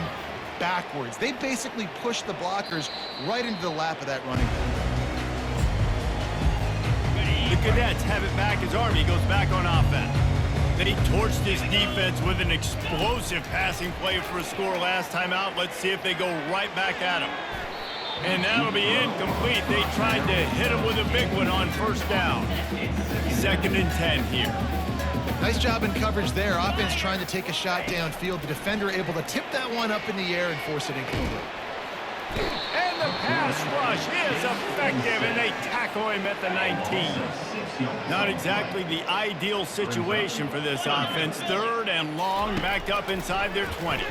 backwards. They basically push the blockers right into the lap of that running back. The Cadets have it back as Army goes back on offense. They torched this defense with an explosive passing play for a score last time out. Let's see if they go right back at him. And that'll be incomplete. They tried to hit him with a big one on 1st down. 2nd and 10 here. Nice job in coverage there. Offense trying to take a shot downfield. The defender able to tip that one up in the air and force it incomplete. And the pass rush is effective, and they tackle him at the 19. Not exactly the ideal situation for this offense. 3rd and long, backed up inside their 20.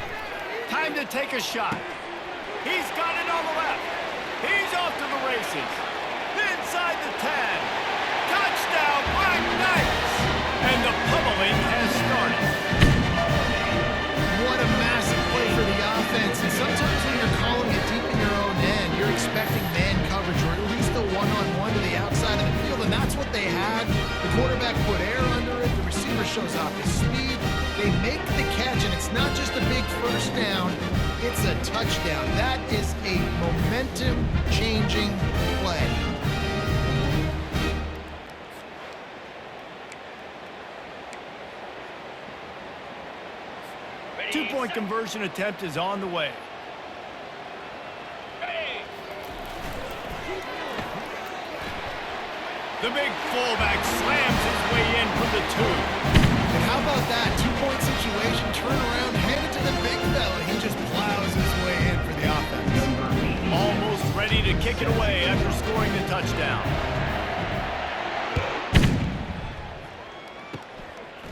Time to take a shot. He's got it on the left. He's off to the races. Inside the 10. Touchdown, Black Knights! And the pummeling has started. What a massive play for the offense. And sometimes when you're calling it deep in your own end, you're expecting man coverage or at least a one-on-one to the outside of the field, and that's what they had. The quarterback put air under it. The receiver shows off his speed. They make the catch, and it's not just a big 1st down. It's a touchdown. That is a momentum-changing play. Two-point conversion attempt is on the way. The big fullback slams his way in from the 2. And how about that? 2-point situation, turn around, hand it to the big fella. He just plows his way in for the offense. Almost ready to kick it away after scoring the touchdown.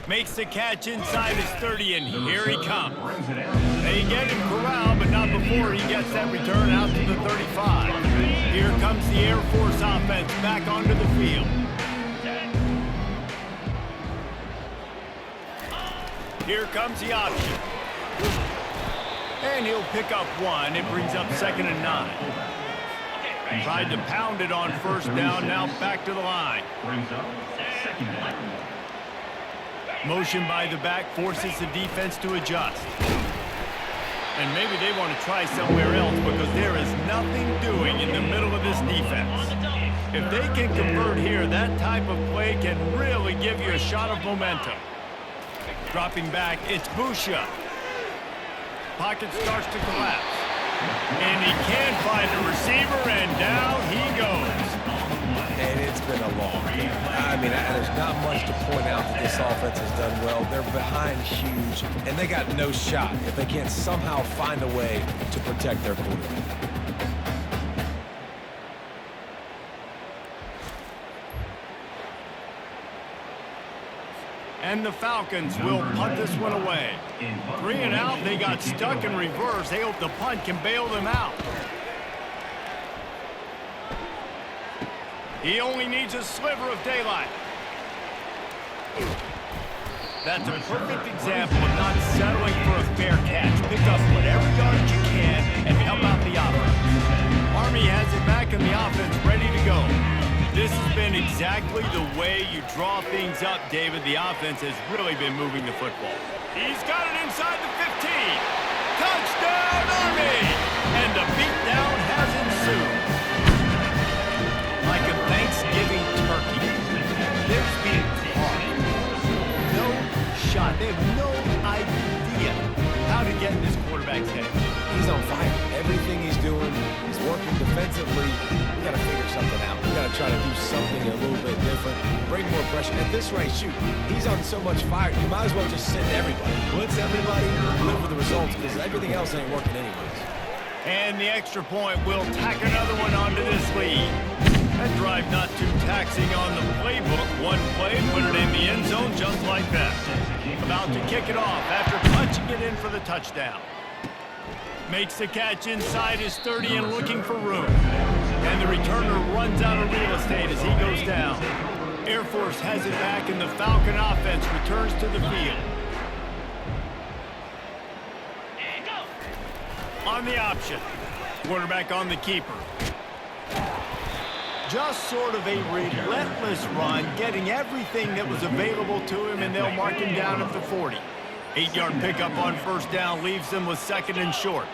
Makes the catch inside his 30, and here he comes. They get him corralled, but not before he gets that return out to the 35. Here comes the Air Force offense back onto the field. Here comes the option. And he'll pick up 1. It brings up 2nd and 9. Tried to pound it on first down, now back to the line. Brings up second down. Motion by the back forces the defense to adjust. And maybe they want to try somewhere else because there is nothing doing in the middle of this defense. If they can convert here, that type of play can really give you a shot of momentum. Dropping back, it's Busha. Pocket starts to collapse. And he can't find a receiver, and down he goes. And it's been a long game. I mean, there's not much to point out that this offense has done well. They're behind huge, and they got no shot if they can't somehow find a way to protect their quarterback. And the Falcons will punt this one away. 3 and out, they got stuck in reverse. They hope the punt can bail them out. He only needs a sliver of daylight. That's a perfect example of not settling for a fair catch. Pick up whatever yardage you can and help out the offense. Army has it back and the offense ready to go. This has been exactly the way you draw things up, David. The offense has really been moving the football. He's got it inside the 15. Touchdown, Army! And a beatdown has ensued. Like a Thanksgiving turkey. There's being caught. No shot. They have no idea how to get in this quarterback's head. He's on fire. Everything he's doing, he's working defensively. We got to figure something out. We got to try to do something a little bit different, bring more pressure. At this rate, shoot, he's on so much fire, you might as well just send everybody. Blitz everybody, live with the results, because everything else ain't working anyways. And the extra point will tack another one onto this lead. That drive not too taxing on the playbook. One play, put it in the end zone just like that. About to kick it off after punching it in for the touchdown. Makes the catch inside his 30 and looking for room. And the returner runs out of real estate as he goes down. Air Force has it back and the Falcon offense returns to the field. On the option. Quarterback on the keeper. Just sort of a relentless run, getting everything that was available to him, and they'll mark him down at the 40. 8-yard pickup on first down leaves them with second and short.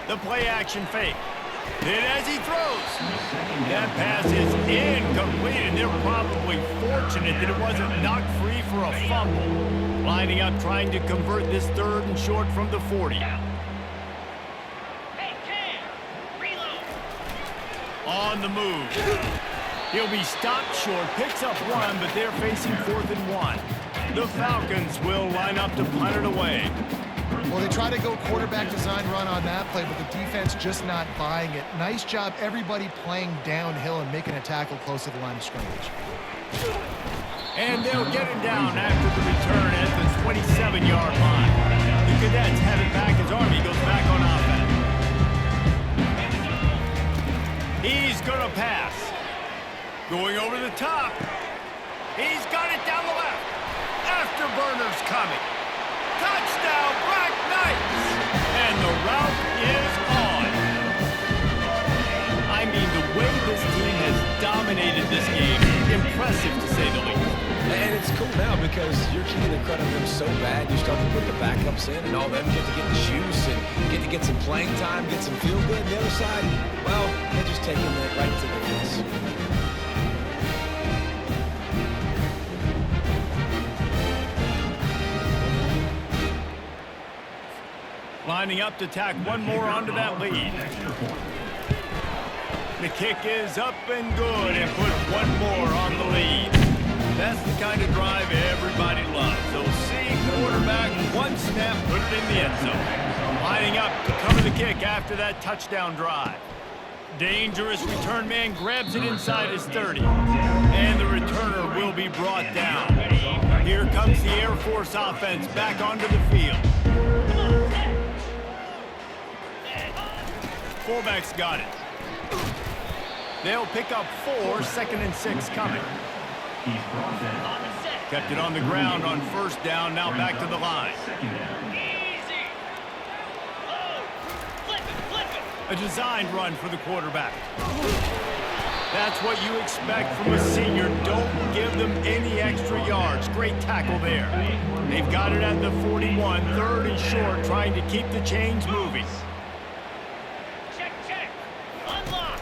The play action fake. Then as he throws, that pass is incomplete, and they're probably fortunate that it wasn't knocked free for a fumble. Lining up, trying to convert this third and short from the 40. On the move. He'll be stopped short, picks up one, but they're facing 4th and 1. The Falcons will line up to punt it away. Well, they try to go quarterback design run on that play, but the defense just not buying it. Nice job, everybody playing downhill and making a tackle close to the line of scrimmage. And they'll get him down after the return at the 27-yard line. The Cadets have it back as Army goes back on offense. He's going to pass. Going over the top. He's got it down the left. Afterburner's coming. Touchdown, Black Knights! And the route is on. I mean, the way this team has dominated this game, impressive to say the least. And it's cool now because you're keeping the credit of them so bad, you start to put the backups in and all them get to get the juice and get to get some playing time, get some feel good. The other side, well, they're just taking it right to the face. Lining up to tack one more onto that lead. The kick is up and good and put one more on the lead. That's the kind of drive everybody loves. They'll see quarterback, one snap, put it in the end zone. Lining up to cover the kick after that touchdown drive. Dangerous return man grabs it inside his 30. And the returner will be brought down. Here comes the Air Force offense back onto the field. Fullback's got it. They'll pick up 4, 2nd and 6 coming. Kept it on the ground on first down, now back to the line. A A designed run for the quarterback. That's what you expect from a senior. Don't give them any extra yards. Great tackle there. They've got it at the 41, 3rd and short, trying to keep the chains moving. Check. Unlock.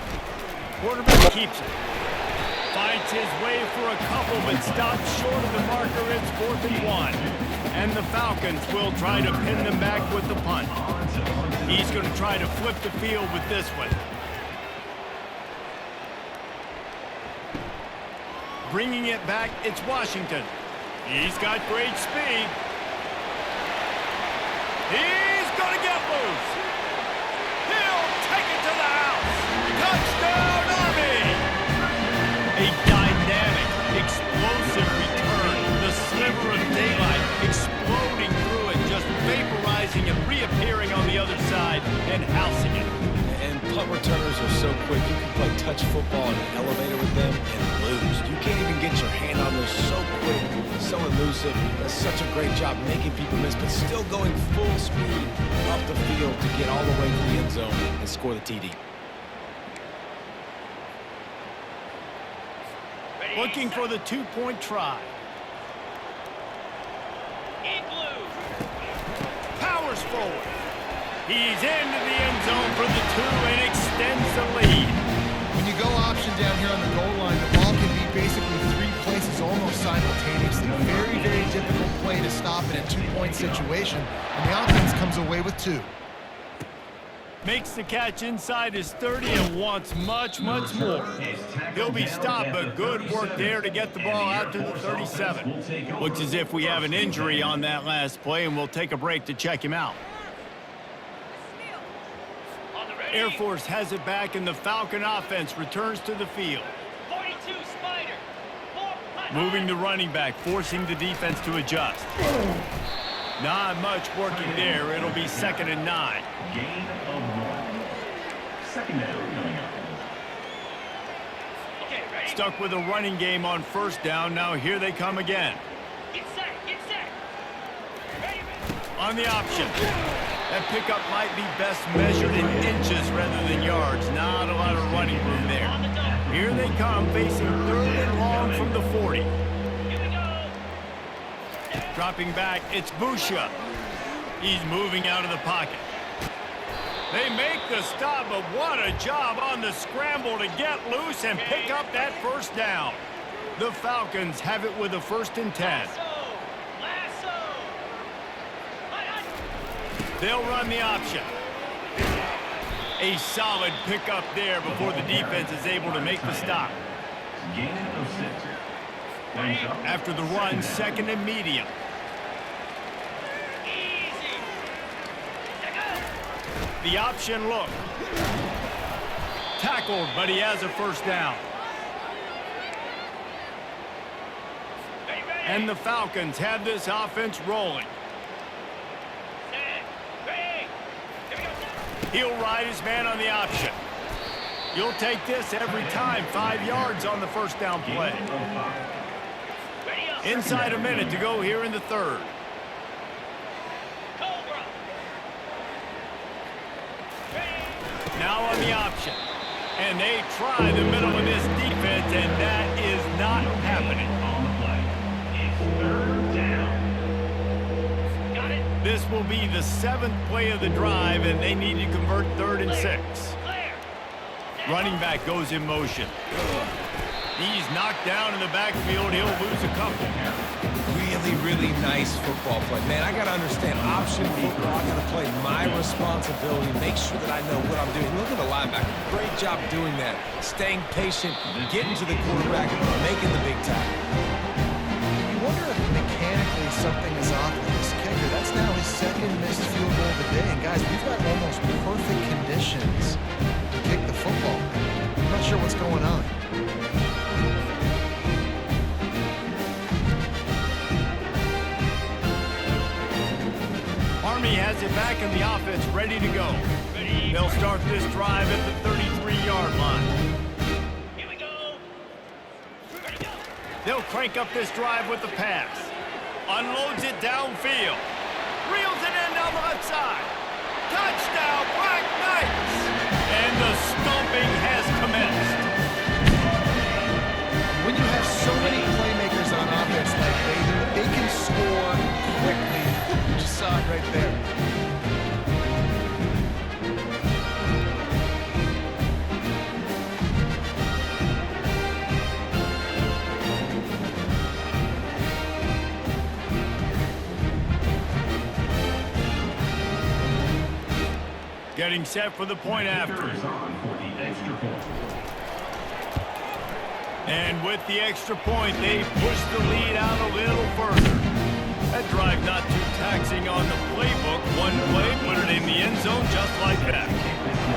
Quarterback keeps it. Finds his way for a couple, but stops short of the marker. It's 4th and 1. And the Falcons will try to pin them back with the punt. He's going to try to flip the field with this one. Bringing it back, it's Washington. He's got great speed. He's going to get loose. He'll take it to the house. Touchdown, Army! A dynamic, explosive return. The sliver of daylight exploding through it, just vaporizing and reappearing on the other side and housing it. And punt returners are so quick. You can play touch football in an elevator with them and lose. You can't even get your hand on them. So quick, so elusive. Does such a great job making people miss, but still going full speed up the field to get all the way to the end zone and score the TD. Looking for the 2-point try. Igloo. Powers forward. He's into the end zone for the 2 and extends the lead. When you go option down here on the goal line, the ball can be basically 3 places almost simultaneously. Very, very difficult play to stop in a 2-point situation, and the offense comes away with 2. Makes the catch inside his 30 and wants much more. He'll be stopped, but good work there to get the ball out to the 37. Looks as if we have an injury on that last play, and we'll take a break to check him out. Air Force has it back, and the Falcon offense returns to the field. 42 Spider. Moving the running back, forcing the defense to adjust. Not much working there. It'll be 2nd and 9. Gain of 1. Second down coming up. Okay, ready? Stuck with a running game on 1st down. Now here they come again. Get set. Ready. On the option. That pickup might be best measured in inches rather than yards. Not a lot of running room there. On the double. Here they come, facing 3rd and long from the 40. Here we go. Dropping back, it's Busha. He's moving out of the pocket. They make the stop, but what a job on the scramble to get loose and pick up that 1st down. The Falcons have it with a 1st and 10. Lasso. They'll run the option. A solid pickup there before the defense is able to make the stop. Gain of 6. After the run, 2nd and medium. Easy. The option look. Tackled, but he has a 1st down. Ready. And the Falcons have this offense rolling. Ready. Here we go. He'll ride his man on the option. You'll take this every time. 5 yards on the 1st down play. Ready up. Inside a minute to go here in the 3rd. Cobra. Ready. Now on the option. And they try the middle of this defense, and that is not happening. On the play. It's 3rd down. Got it. This will be the 7th play of the drive, and they need to convert 3rd and 6. Clear. Running back goes in motion. He's knocked down in the backfield. He'll lose a couple. Really nice football play. Man, I got to understand option football. I got to play my responsibility, make sure that I know what I'm doing. Look at the linebacker. Great job doing that. Staying patient, getting to the quarterback, making the big tackle. You wonder if mechanically something is off with this kicker. That's now his 2nd missed field goal of the day. And guys, we've got almost perfect conditions to kick the football. I'm not sure what's going on. Army has it back in the offense, ready to go. They'll start this drive at the 33-yard line. Here we go. Ready, go. They'll crank up this drive with the pass. Unloads it downfield. Reels it in down the left side. Touchdown, Black Knights! saw it right there. Getting set for the point after. Kicker is on for the extra point. And with the extra point, they push the lead out a little further. That drive not too taxing on the playbook. One play, put it in the end zone just like that.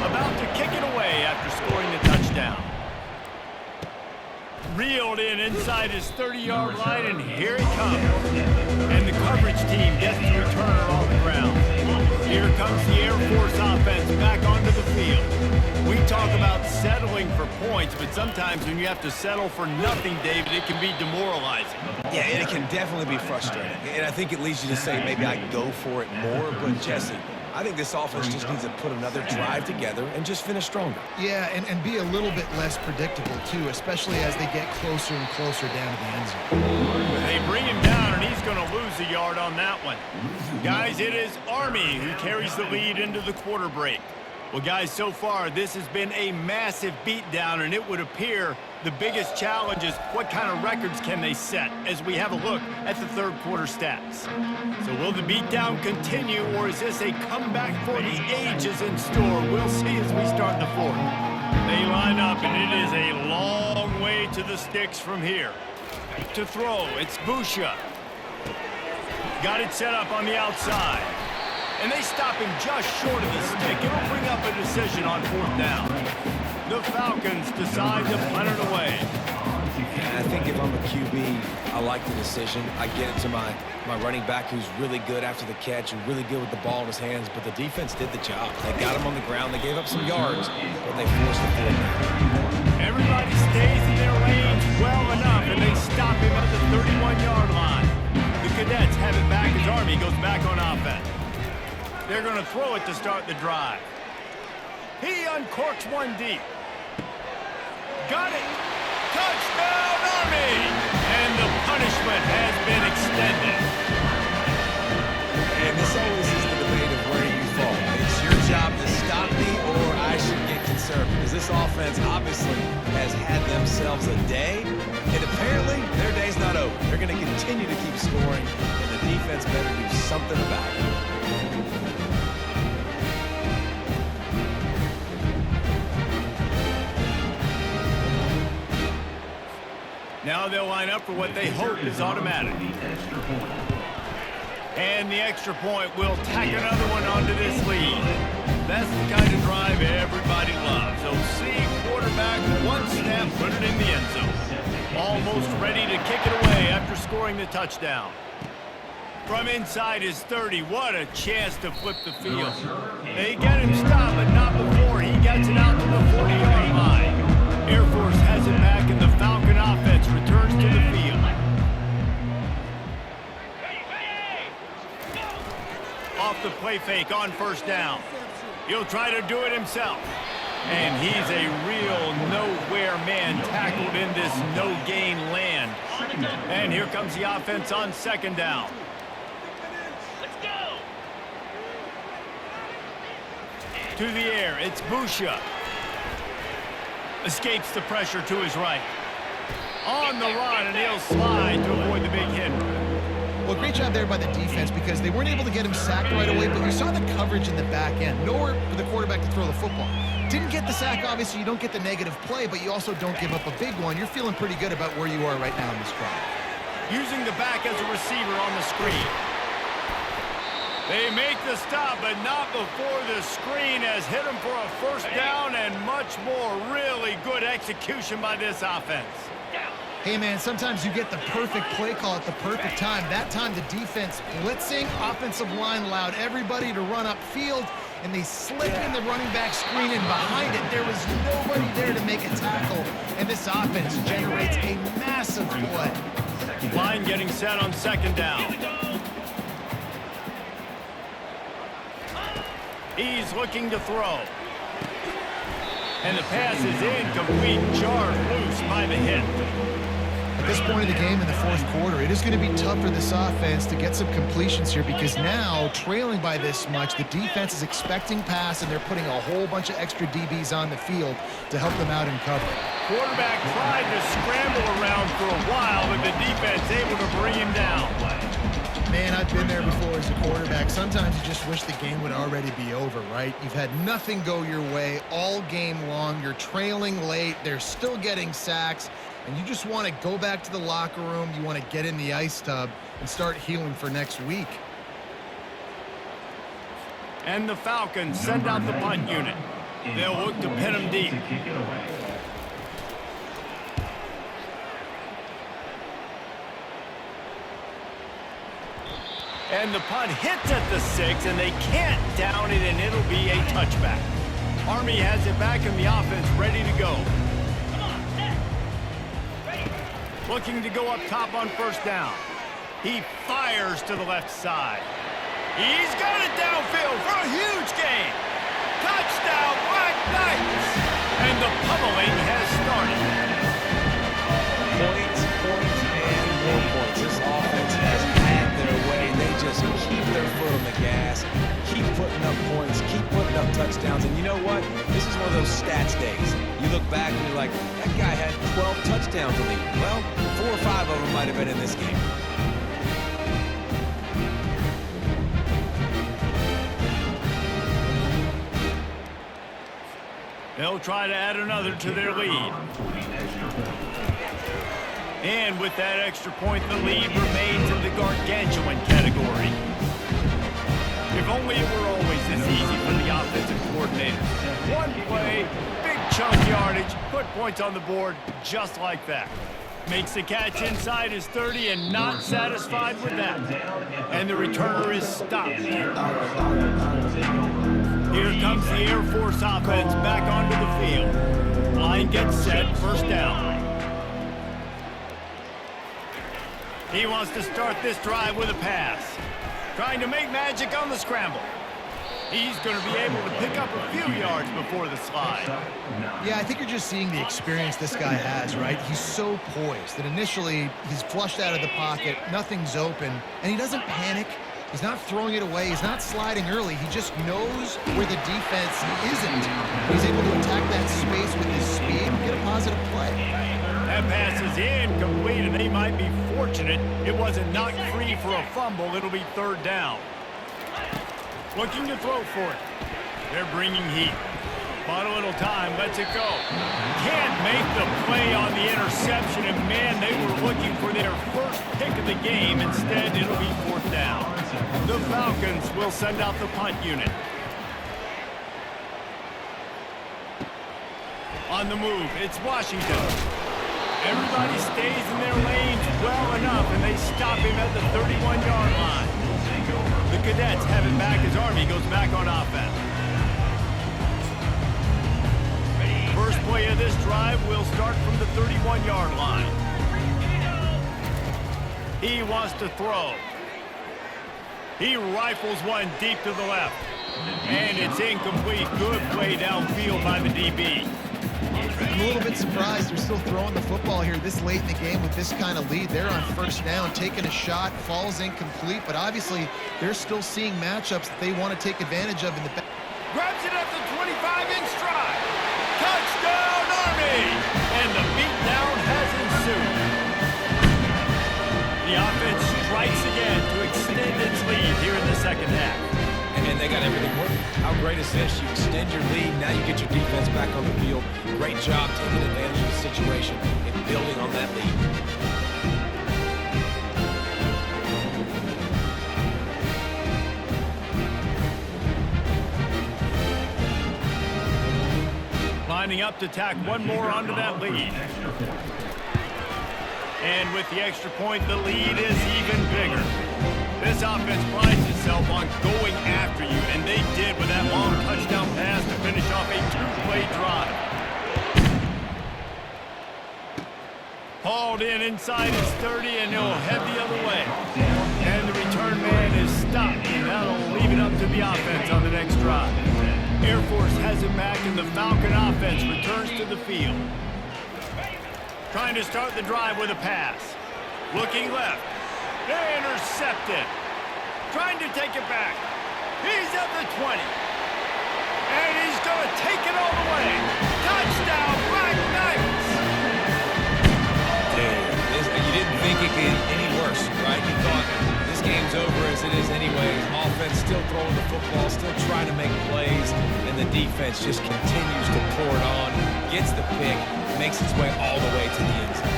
About to kick it away after scoring the touchdown. Reeled in inside his 30-yard line, and here he comes. And the coverage team gets the returner on the ground. Here comes the Air Force offense back onto the field. We talk about settling for points, but sometimes when you have to settle for nothing, David, it can be demoralizing. Yeah, and it can definitely be frustrating. And I think it leads you to say maybe I go for it more. But, Jesse, I think this offense just needs to put another drive together and just finish stronger. Yeah, and be a little bit less predictable, too, especially as they get closer and closer down to the end zone. They bring him down, and he's going to lose a yard on that one. Guys, it is Army who carries the lead into the quarter break. Well, guys, so far, this has been a massive beatdown, and it would appear the biggest challenge is what kind of records can they set as we have a look at the third quarter stats. So will the beatdown continue, or is this a comeback for the ages in store? We'll see as we start the fourth. They line up, and it is a long way to the sticks from here. To throw, it's Busha. Got it set up on the outside. And they stop him just short of the stick. It'll bring up a decision on fourth down. The Falcons decide to punt it away. And I think if I'm a QB, I like the decision. I get it to my running back who's really good after the catch and really good with the ball in his hands, but the defense did the job. They got him on the ground. They gave up some yards, but they forced the fourth down. Everybody stays in their lanes well enough, and they stop him at the 31-yard line. The Cadets have it back as Army goes back on offense. They're going to throw it to start the drive. He uncorks one deep. Got it. Touchdown, Army! And the punishment has been extended. And this always is the debate of where you fall. It's your job to stop me, or I should get concerned, because this offense obviously has had themselves a day, and apparently their day's not over. They're going to continue to keep scoring, and the defense better do something about it. Now they'll line up for what they hope is automatic. And the extra point will tack another one onto this lead. That's the kind of drive everybody loves. OC quarterback, one snap, put it in the end zone. Almost ready to kick it away after scoring the touchdown. From inside his 30, what a chance to flip the field. They get him stopped, but not before he gets it out to the 40-yard line. Air Force has it back, and the Falcon offense returns to the field. Off the play fake on first down. He'll try to do it himself. And he's a real nowhere man tackled in this no-gain land. And here comes the offense on second down. Let's go. To the air, it's Busha. Escapes the pressure to his right. On the run, and he'll slide to avoid the big hit. Well, great job there by the defense because they weren't able to get him sacked right away, but you saw the coverage in the back end. Nowhere for the quarterback to throw the football. Didn't get the sack, obviously. You don't get the negative play, but you also don't give up a big one. You're feeling pretty good about where you are right now in this drive. Using the back as a receiver on the screen. They make the stop, but not before the screen has hit him for a first down and much more. Really good execution by this offense. Hey, man, sometimes you get the perfect play call at the perfect time. That time, the defense blitzing, offensive line allowed everybody to run upfield, and they slipped in the running back screen, and behind it, there was nobody there to make a tackle, and this offense generates a massive play. Line getting set on second down. He's looking to throw. And the pass is incomplete, jarred loose by the hit. At this point of the game in the fourth quarter, it is going to be tough for this offense to get some completions here because now, trailing by this much, the defense is expecting pass, and they're putting a whole bunch of extra DBs on the field to help them out in cover. Quarterback tried to scramble around for a while, but the defense able to bring him down. Man, I've been there before as a quarterback. Sometimes you just wish the game would already be over, right? You've had nothing go your way all game long. You're trailing late. They're still getting sacks. And you just want to go back to the locker room. You want to get in the ice tub and start healing for next week. And the Falcons send out the punt unit. They'll look to pin him deep. And the punt hits at the 6, and they can't down it, and it'll be a touchback. Army has it back in the offense, ready to go. Looking to go up top on first down. He fires to the left side. He's got it downfield for a huge gain. Touchdown, Black Knights! And the pummeling has started. Points, and more points. This offense has had their way. They just keep their foot on the gas, keep putting up points, keep putting up touchdowns. And you know what? This is one of those stats days. You look back and you're like, that guy had 12 touchdowns in the league. Well, 4 or 5 of them might have been in this game. They'll try to add another to their lead. And with that extra point, the lead remains in the gargantuan category. If only it were always this easy for the offensive coordinators. One play, big chunk yardage, put points on the board just like that. Makes the catch inside his 30 and not satisfied with that. And the returner is stopped. Here comes the Air Force offense back onto the field. Line gets set, first down. He wants to start this drive with a pass. Trying to make magic on the scramble. He's going to be able to pick up a few yards before the slide. Yeah, I think you're just seeing the experience this guy has, right? He's so poised that initially he's flushed out of the pocket, nothing's open, and he doesn't panic. He's not throwing it away. He's not sliding early. He just knows where the defense isn't. He's able to attack that space with his speed and get a positive play. That pass is incomplete, and they might be fortunate it wasn't knocked free for a fumble. It'll be third down. Looking to throw for it. They're bringing heat. Bought a little time, lets it go. Can't make the play on the interception, and man, they were looking for their first pick of the game. Instead, it'll be fourth down. The Falcons will send out the punt unit. On the move, it's Washington. Everybody stays in their lanes well enough, and they stop him at the 31-yard line. The Cadets have it back as Army goes back on offense. First play of this drive will start from the 31-yard line. He wants to throw. He rifles one deep to the left. And it's incomplete. Good play downfield by the DB. I'm a little bit surprised they're still throwing the football here this late in the game with this kind of lead. They're on first down, taking a shot, falls incomplete, but obviously they're still seeing matchups that they want to take advantage of in the back. Grabs it at the 25 in stride. Touchdown, Army! And the beatdown has ensued. The offense strikes again to extend its lead here in the second half. And they got everything working. How great is this? You extend your lead, now you get your defense back on the field. Great job taking advantage of the situation and building on that lead. Lining up to tack one more onto that lead. And with the extra point, the lead is even bigger. This offense prides itself on going after you, and they did with that long touchdown pass to finish off a two-play drive. Hauled in inside his 30, and he'll head the other way. And the return man is stopped, and that'll leave it up to the offense on the next drive. Air Force has it back, and the Falcon offense returns to the field. Trying to start the drive with a pass. Looking left. They intercept it. Trying to take it back. He's at the 20. And he's going to take it all the way. Touchdown, Black Knights! You didn't think it could get any worse, right? You thought this game's over as it is anyways. Offense still throwing the football, still trying to make plays, and the defense just continues to pour it on, gets the pick, makes its way all the way to the end zone.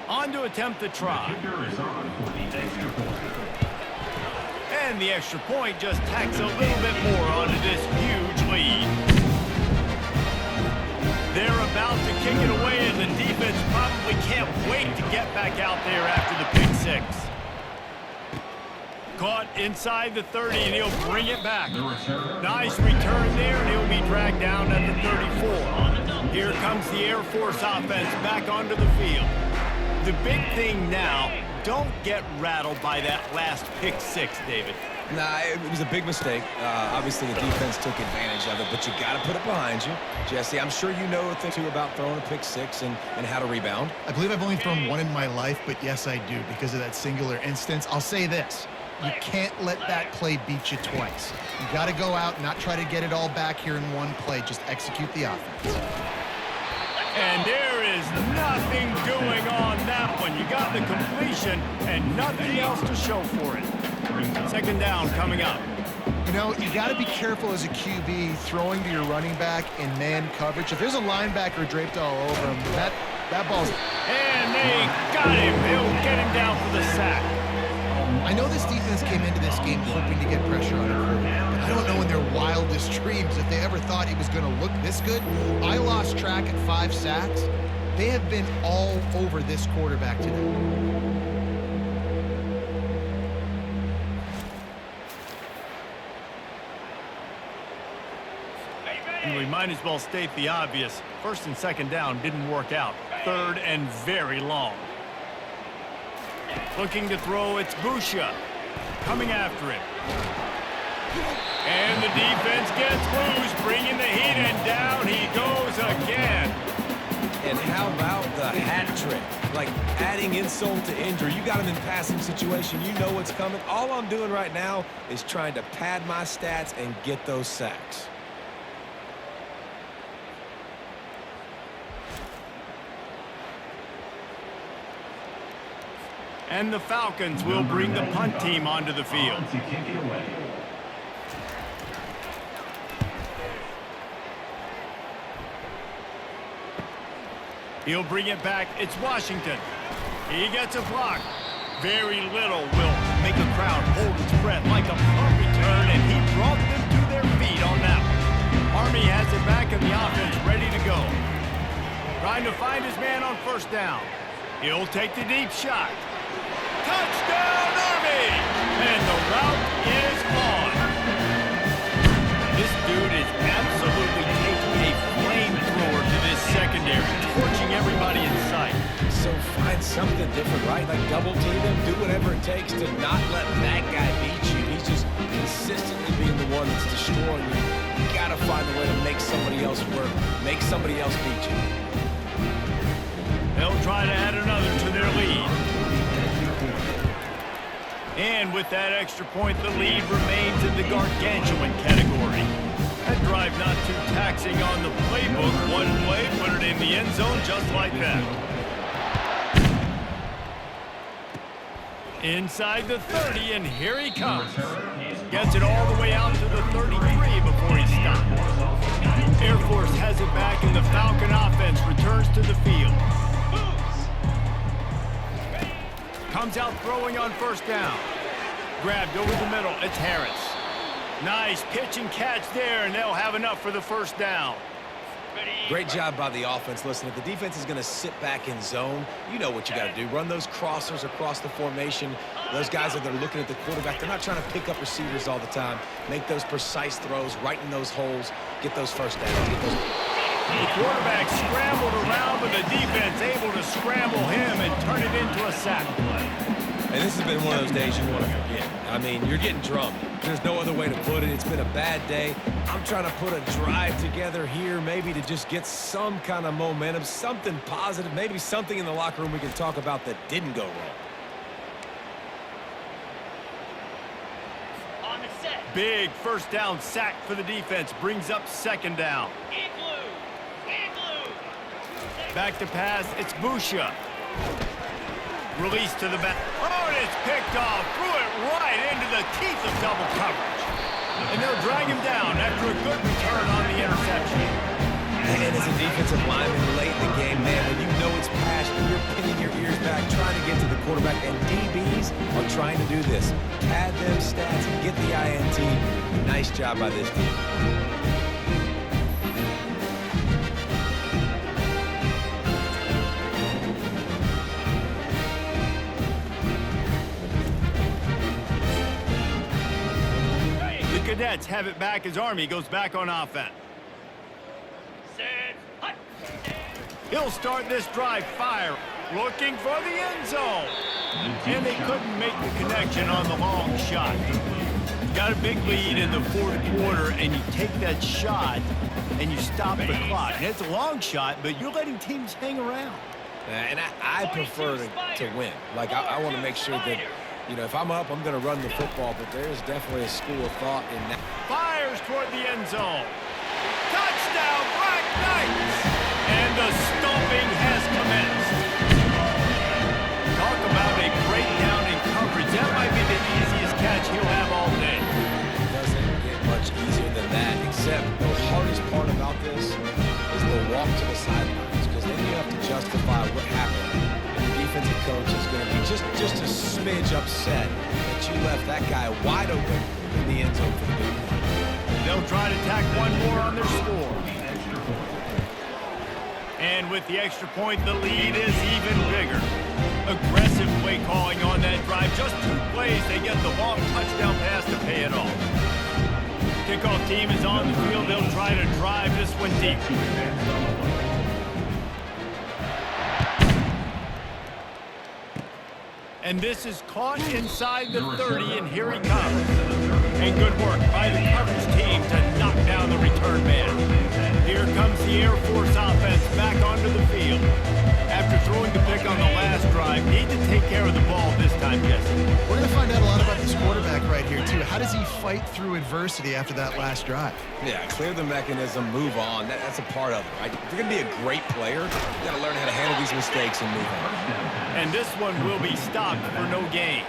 On to attempt the try. Kicker is on for the extra point. And the extra point just tacks a little bit more onto this huge lead. They're about to kick it away, and the defense probably can't wait to get back out there after the pick six. Caught inside the 30, and he'll bring it back. Nice return there, and he'll be dragged down at the 34. Here comes the Air Force offense back onto the field. The big thing now, don't get rattled by that last pick six, David. Nah, it was a big mistake. Obviously, the defense took advantage of it, but you got to put it behind you. Jesse, I'm sure you know a thing or two about throwing a pick six and how to rebound. I believe I've only thrown one in my life, but yes, I do because of that singular instance. I'll say this. You can't let that play beat you twice. You got to go out and not try to get it all back here in one play. Just execute the offense. And there is nothing doing on that one. You got the completion and nothing else to show for it. Second down coming up. You know, you got to be careful as a QB throwing to your running back in man coverage. If there's a linebacker draped all over him, that ball's... And they got him. They'll get him down for the sack. I know this defense came into this game hoping to get pressure on the quarterback, but I don't know in their wildest dreams if they ever thought he was going to look this good. I lost track at 5 sacks. They have been all over this quarterback today. And we might as well state the obvious. First and second down didn't work out. Third and very long. Looking to throw, it's Busha. Coming after him. And the defense gets loose, bringing the heat, and down he goes again. And how about the hat trick? Like adding insult to injury. You got him in passing situation. You know what's coming. All I'm doing right now is trying to pad my stats and get those sacks. And the Falcons will bring the punt team onto the field. To kick it away. He'll bring it back. It's Washington. He gets a block. Very little will make a crowd hold its breath like a punt return, and he brought them to their feet on that one. Army has it back and the offense ready to go. Trying to find his man on first down. He'll take the deep shot. Touchdown, Army! And the route is on. This dude is absolutely taking a flamethrower to this secondary, torching everybody in sight. So find something different, right? Like double team him, do whatever it takes to not let that guy beat you. He's just consistently being the one that's destroying you. You gotta find a way to make somebody else work, make somebody else beat you. They'll try to add another to their lead. And with that extra point, the lead remains in the gargantuan category. That drive not too taxing on the playbook. One play, put it in the end zone just like that. Inside the 30, and here he comes. Gets it all the way out to the 33 before he stops. Air Force has it back, and the Falcon offense returns to the field. Comes out throwing on first down. Grabbed over the middle. It's Harris. Nice pitch and catch there, and they'll have enough for the first down. Great job by the offense. Listen, if the defense is going to sit back in zone, you know what you got to do. Run those crossers across the formation. Those guys that are looking at the quarterback, they're not trying to pick up receivers all the time. Make those precise throws, right in those holes, get those first downs. The quarterback scrambled around, but the defense able to scramble him and turn it into a sack play. And this has been one of those days you want to forget. I mean, you're getting drunk. There's no other way to put it. It's been a bad day. I'm trying to put a drive together here, maybe to just get some kind of momentum, something positive, maybe something in the locker room we can talk about that didn't go wrong. On the set. Big first down sack for the defense. Brings up second down. Igloo. Igloo. Back to pass. It's Busha. Release to the back. Oh, and it's picked off. Threw it right into the teeth of double coverage. And they'll drag him down after a good return on the interception. And as a defensive lineman late in the game, man, when you know it's passion, you're pinning your ears back, trying to get to the quarterback, and DBs are trying to do this. Pad them stats, get the INT. Nice job by this team. Cadets have it back as Army goes back on offense. Set. Hut. He'll start this drive fire, looking for the end zone. And they couldn't make the connection on the long shot. You got a big lead in the fourth quarter, and you take that shot, and you stop the clock. And it's a long shot, but you're letting teams hang around. And I prefer to win. Like, I want to make sure that, you know, if I'm up, I'm going to run the football, but there's definitely a school of thought in that. Fires toward the end zone. Touchdown, Black Knights! And the stomping has commenced. Talk about a breakdown in coverage. That might be the easiest catch he'll have all day. It doesn't get much easier than that, except the hardest part about this is the walk to the sidelines, because then you have to justify what happened. Defensive coach is going to be just a smidge upset that you left that guy wide open in the end zone for the big one. They'll try to tack one more on their score. And with the extra point, the lead is even bigger. Aggressive play calling on that drive. Just 2 plays, they get the long touchdown pass to pay it off. Kickoff team is on the field. They'll try to drive this one deep. And this is caught inside the 30, and here he comes. And good work by the coverage team to knock down the return man. Here comes the Air Force offense back onto the field. After throwing the pick on the last drive, need to take care of the ball this time, Jesse. We're going to find out a lot about this quarterback right here, too. How does he fight through adversity after that last drive? Yeah, clear the mechanism, move on. That's a part of it, right? If you're going to be a great player, you got to learn how to handle these mistakes and move on. And this one will be stopped for no gain.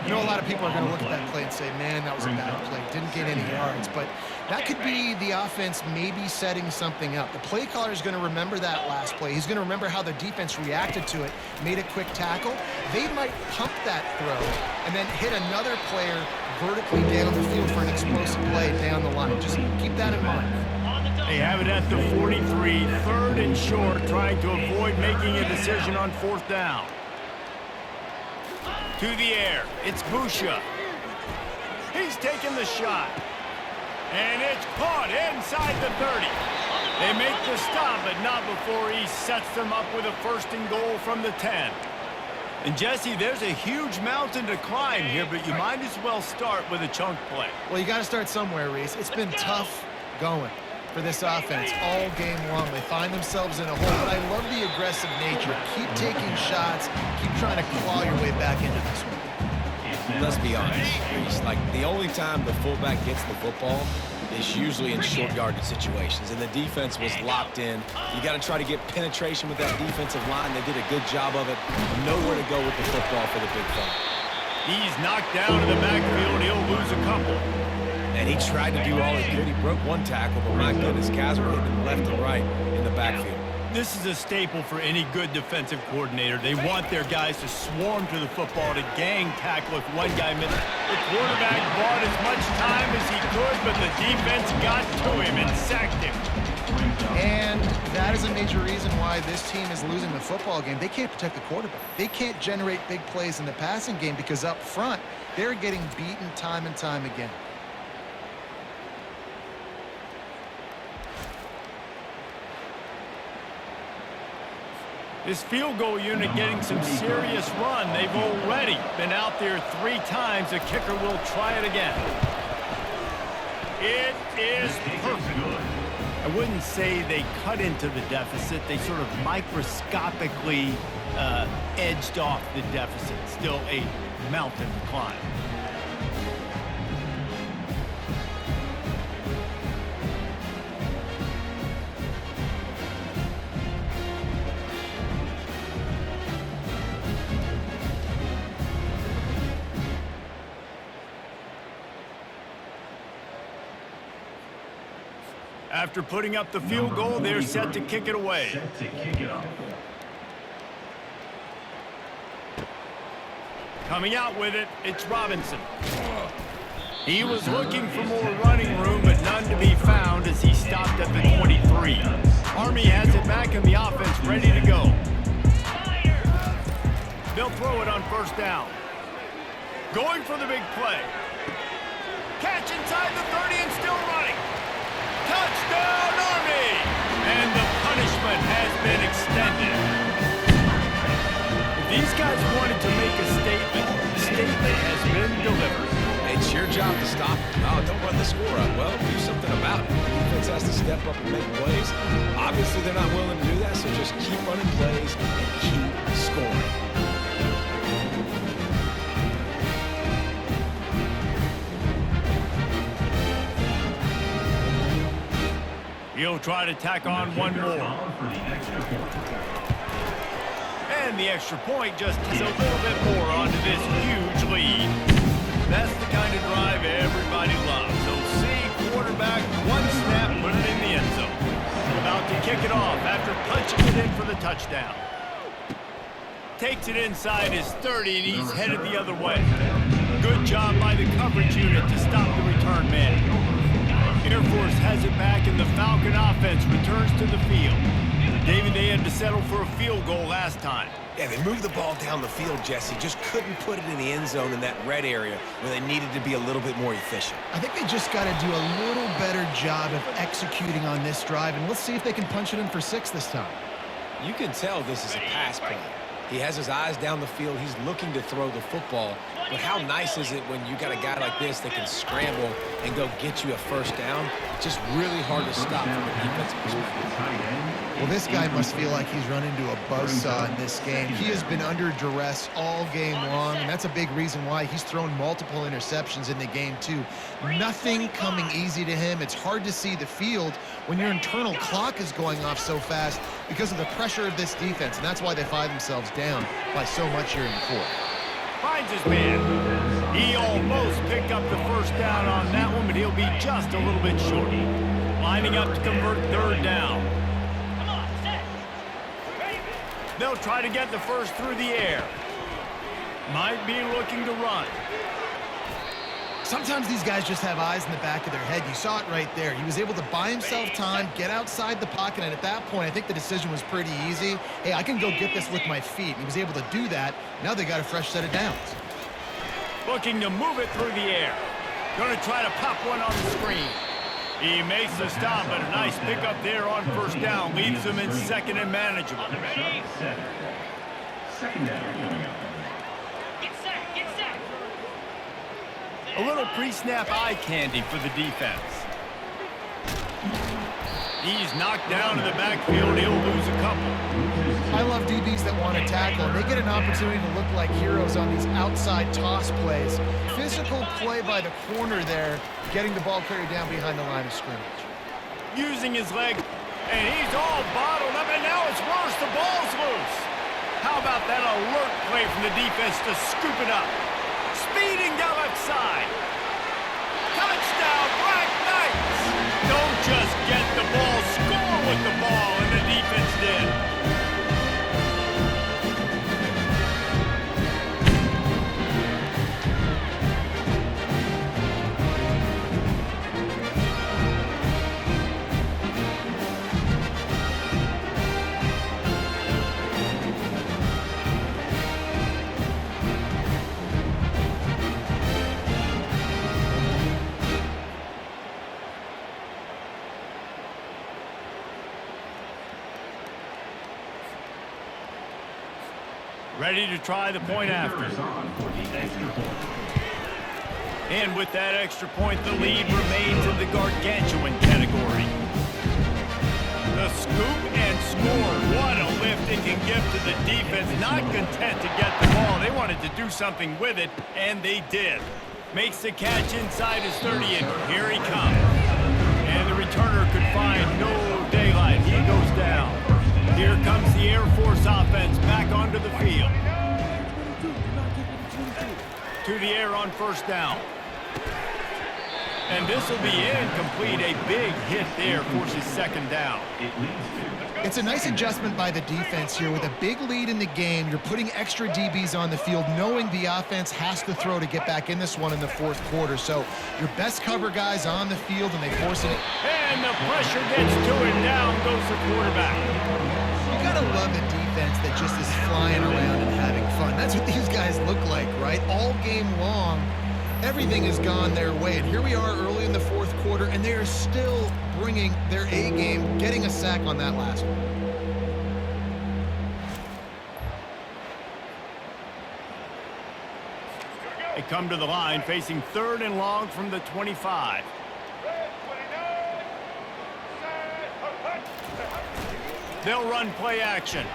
You know, a lot of people are going to look at that play and say, man, that was a bad play. Didn't get any yards. But that could be the offense maybe setting something up. The play caller is going to remember that last play. He's going to remember how the defense reacted to it, made a quick tackle. They might pump that throw and then hit another player vertically down the field for an explosive play down the line. Just keep that in mind. They have it at the 43, 3rd and short, trying to avoid making a decision on 4th down. To the air, it's Busha. He's taking the shot. And it's caught inside the 30. They make the stop, but not before he sets them up with a 1st and goal from the 10. And Jesse, there's a huge mountain to climb here, but you might as well start with a chunk play. Well, you got to start somewhere, Reese. It's been tough going for this offense all game long. They find themselves in a hole, but I love the aggressive nature. Keep taking shots. Keep trying to claw your way back into this one. Let's be honest, Reese. Like, the only time the fullback gets the football is usually in short yardage situations, and the defense was locked in. You got to try to get penetration with that defensive line. They did a good job of it. Nowhere to go with the football for the big fella. He's knocked down in the backfield. He'll lose a couple. And he tried to do all he could. He broke one tackle, but my goodness, guys were hitting him left and right in the backfield. This is a staple for any good defensive coordinator. They want their guys to swarm to the football, to gang tackle if one guy misses. The quarterback bought as much time as he could, but the defense got to him and sacked him. And that is a major reason why this team is losing the football game. They can't protect the quarterback. They can't generate big plays in the passing game because up front, they're getting beaten time and time again. This field goal unit getting some serious run. They've already been out there 3 times. The kicker will try it again. It is perfect. I wouldn't say they cut into the deficit. They sort of microscopically edged off the deficit. Still a mountain to climb. After putting up the field goal, they're set to kick it away. Set to kick it off. Coming out with it, it's Robinson. He was looking for more running room, but none to be found as he stopped at the 23. Army has it back in the offense, ready to go. They'll throw it on first down. Going for the big play. Catch inside the 30 and still running. Touchdown, Army! And the punishment has been extended. If these guys wanted to make a statement, the statement has been delivered. It's your job to stop it. Oh, don't run the score up. Well, do something about it. The defense has to step up and make plays. Obviously, they're not willing to do that, so just keep running plays and keep scoring. He'll try to tack on one more. And the extra point just has a little bit more onto this huge lead. That's the kind of drive everybody loves. So see quarterback, one snap, put it in the end zone. About to kick it off after punching it in for the touchdown. Takes it inside his 30 and he's headed the other way. Good job by the coverage unit to stop the return man. Air Force has it back and the Falcon offense returns to the field. David, they had to settle for a field goal last time. Yeah, they moved the ball down the field, Jesse. Just couldn't put it in the end zone in that red area where they needed to be a little bit more efficient. I think they just got to do a little better job of executing on this drive, and let's see if they can punch it in for 6 this time. You can tell this is a pass play. He has his eyes down the field. He's looking to throw the football. But how nice is it when you got a guy like this that can scramble and go get you a first down? It's just really hard to stop from a defensive perspective. Well, this guy must feel like he's run into a buzzsaw in this game. He has been under duress all game long, and that's a big reason why he's thrown multiple interceptions in the game, too. Nothing coming easy to him. It's hard to see the field when your internal clock is going off so fast because of the pressure of this defense, and that's why they find themselves down by so much here in the fourth. Finds his man. He almost picked up the first down on that one, but he'll be just a little bit short. Lining up to convert third down. They'll try to get the first through the air. Might be looking to run. Sometimes these guys just have eyes in the back of their head. You saw it right there. He was able to buy himself time, get outside the pocket, and at that point, I think the decision was pretty easy. Hey, I can go get this with my feet. He was able to do that. Now they got a fresh set of downs. Looking to move it through the air. Going to try to pop one on the screen. He makes the stop, but a nice pickup there on first down. Leaves him in second and manageable. Second down. A little pre-snap eye candy for the defense. He's knocked down in the backfield. He'll lose a couple. I love DBs that want to tackle. They get an opportunity to look like heroes on these outside toss plays. Physical play by the corner there, getting the ball carried down behind the line of scrimmage. Using his leg, and he's all bottled up, and now it's worse. The ball's loose. How about that alert play from the defense to scoop it up? Speeding down left side. Touchdown, Black Knights! Don't just get the ball, score with the ball, and the defense did. Ready to try the point after. And with that extra point, the lead remains in the gargantuan category. The scoop and score. What a lift it can give to the defense. Not content to get the ball. They wanted to do something with it, and they did. Makes the catch inside his 30, and here he comes. And the returner could find no daylight. He goes down. Here comes the Air Force offense back onto the field. To the air on first down. And this will be incomplete. A big hit there forces second down. It's a nice adjustment by the defense here. With a big lead in the game, you're putting extra DBs on the field, knowing the offense has to throw to get back in this one in the fourth quarter. So your best cover guys on the field, and they force it. And the pressure gets to him. Down goes the quarterback. You gotta love a defense that just is flying around and having fun. That's what these guys look like, right? All game long, everything has gone their way. And here we are early in the fourth quarter, and they are still bringing their A game, getting a sack on that last one. They come to the line facing 3rd and long from the 25. They'll run play action.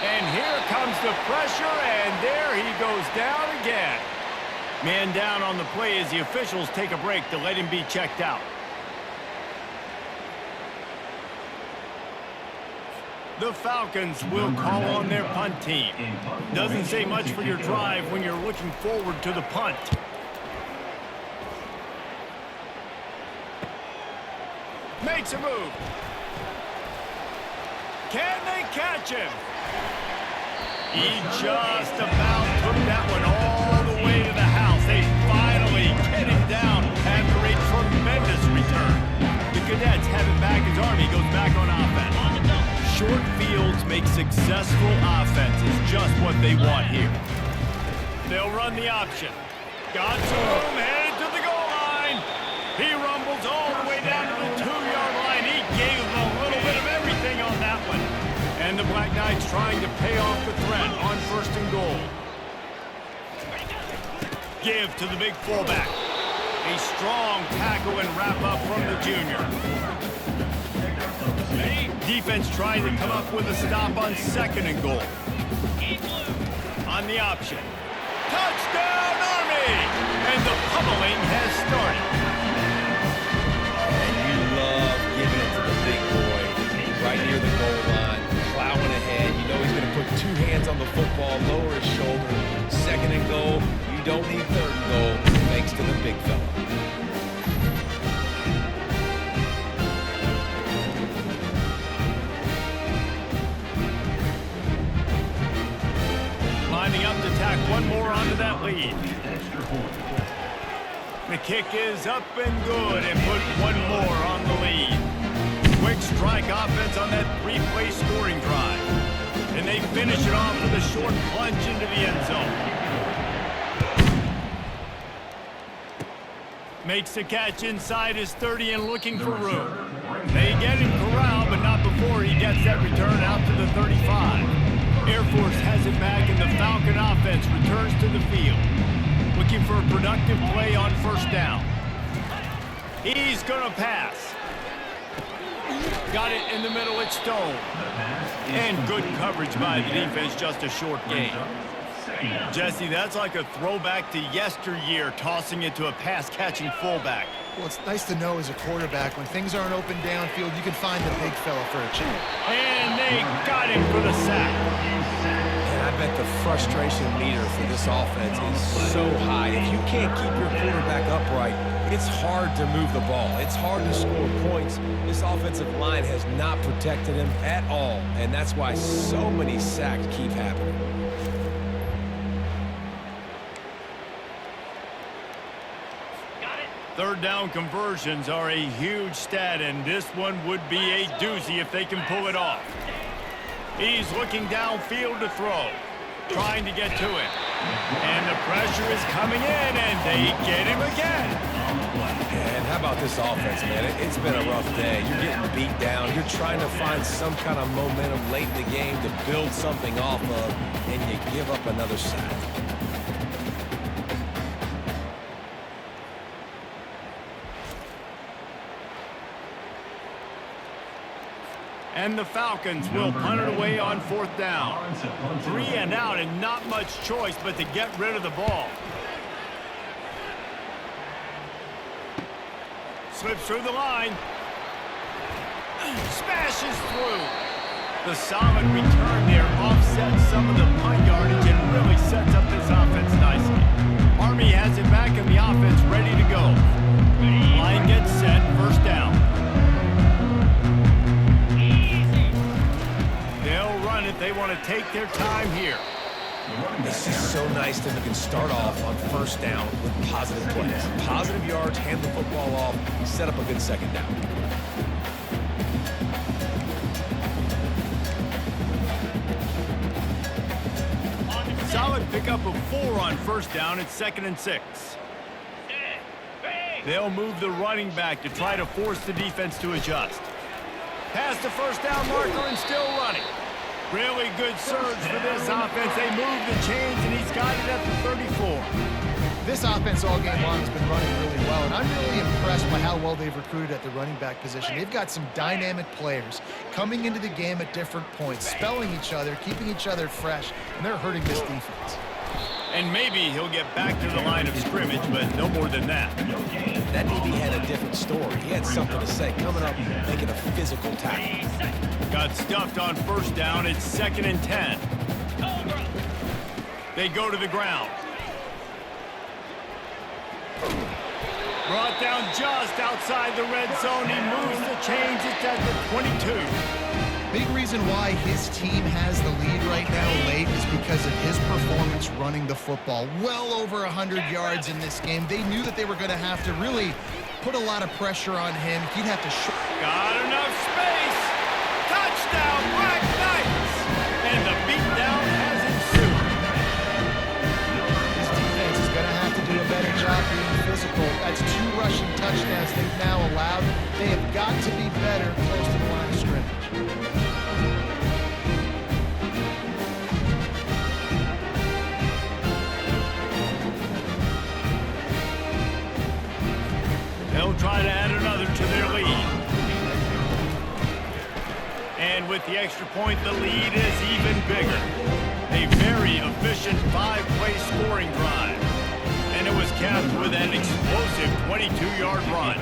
And here comes the pressure, and there he goes down again. Man down on the play as the officials take a break to let him be checked out. The Falcons will call on their punt team. Doesn't say much for your drive when you're looking forward to the punt. Makes a move. Can they catch him? He just about took that one all the way to the house. They finally get him down after a tremendous return. The Cadets have it back as Army goes back on offense. Short fields make successful offenses, just what they want here. They'll run the option. Got some room, headed to the goal line. He rumbles all the way down to the 2-yard line. He gave them a little bit of everything on that one. And the Black Knights trying to pay off the threat on 1st and goal. Give to the big fullback. A strong tackle and wrap up from the junior. Defense trying to come up with a stop on 2nd and goal. On the option. Touchdown, Army! And the pummeling has started. And you love giving it to the big boy right near the goal line, plowing ahead. You know he's going to put 2 hands on the football, lower his shoulder. 2nd and goal. You don't need 3rd and goal, thanks to the big fella. Lining up to tack one more onto that lead. The kick is up and good, and put one more on the lead. Quick strike offense on that 3-play scoring drive. And they finish it off with a short plunge into the end zone. Makes the catch inside his 30 and looking for room. They get him corralled, but not before he gets that return out to the 35. Air Force has it back, and the Falcon offense returns to the field. Looking for a productive play on 1st down. He's going to pass. Got it in the middle, it's Stone. And good coverage by the defense, just a short gain. Jesse, that's like a throwback to yesteryear, tossing it to a pass-catching fullback. Well, it's nice to know as a quarterback, when things aren't open downfield, you can find the big fella for a chance. And they got him for the sack. And I bet the frustration meter for this offense is so high. If you can't keep your quarterback upright, it's hard to move the ball. It's hard to score points. This offensive line has not protected him at all, and that's why so many sacks keep happening. Third down conversions are a huge stat, and this one would be a doozy if they can pull it off. He's looking downfield to throw, trying to get to it. And the pressure is coming in, and they get him again. And how about about this offense, man. It's been a rough day. You're getting beat down. You're trying to find some kind of momentum late in the game to build something off of, and you give up another sack. And the Falcons will punt it away on 4th down. 3 and out, and not much choice but to get rid of the ball. Slips through the line. Smashes through. The solid return there offsets some of the punt yardage and really sets up this offense nicely. Army has it back in the offense, ready to go. Line gets set, 1st down. They'll run it. They want to take their time here. This is so nice that we can start off on 1st down with positive plays. Positive yards, hand the football off, set up a good 2nd down. Solid pickup of 4 on 1st down. It's 2nd and 6. They'll move the running back to try to force the defense to adjust. Past the 1st down marker and still running. Really good surge for this offense. They move the chains, and he's got it at the 34. This offense all game long has been running really well, and I'm really impressed by how well they've recruited at the running back position. They've got some dynamic players coming into the game at different points, spelling each other, keeping each other fresh, and they're hurting this defense. And maybe he'll get back to the line of scrimmage, but no more than that. That DB had a different story. He had something to say, coming up, making a physical tackle. Got stuffed on 1st down. It's 2nd and 10. They go to the ground. Brought down just outside the red zone. He moves the chains. It's at the 22. Big reason why his team has the lead right now late is because of his performance running the football. Well over 100 yards in this game. They knew that they were going to have to really put a lot of pressure on him. He'd have to... Got enough space. Touchdown, Black Knights. And the beatdown has ensued. His defense is going to have to do a better job being physical. That's 2 rushing touchdowns they've now allowed. They have got to be better close to the line of scrimmage. They'll try to add another to their lead. And with the extra point, the lead is even bigger. A very efficient 5-play scoring drive. And it was capped with an explosive 22-yard run.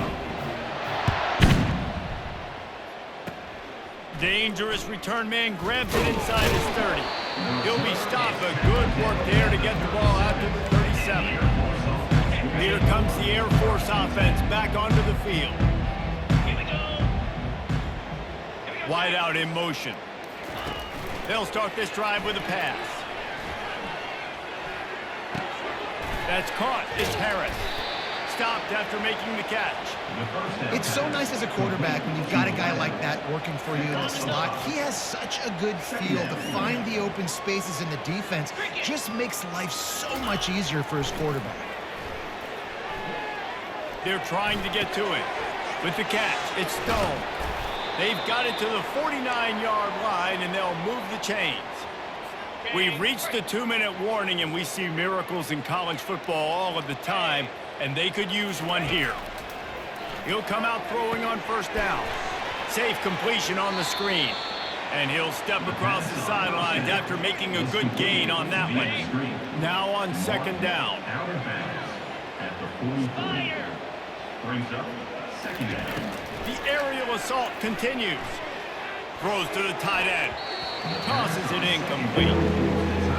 Dangerous return man grabs it inside his 30. He'll be stopped, but good work there to get the ball out to the 37. Here comes the Air Force offense back onto the field. Here we go. Wide out in motion. They'll start this drive with a pass. That's caught. It's Harris. Stopped after making the catch. It's so nice as a quarterback when you've got a guy like that working for you in the slot. He has such a good feel to find the open spaces in the defense. Just makes life so much easier for his quarterback. They're trying to get to it. With the catch, it's Stone. They've got it to the 49-yard line, and they'll move the chains. We've reached the 2-minute warning, and we see miracles in college football all of the time, and they could use one here. He'll come out throwing on 1st down. Safe completion on the screen. And he'll step across the sidelines after making a good gain on that one. Now on 2nd down. Out of bounds at the 44. Brings up 2nd down. The aerial assault continues. Throws to the tight end. Tosses it incomplete.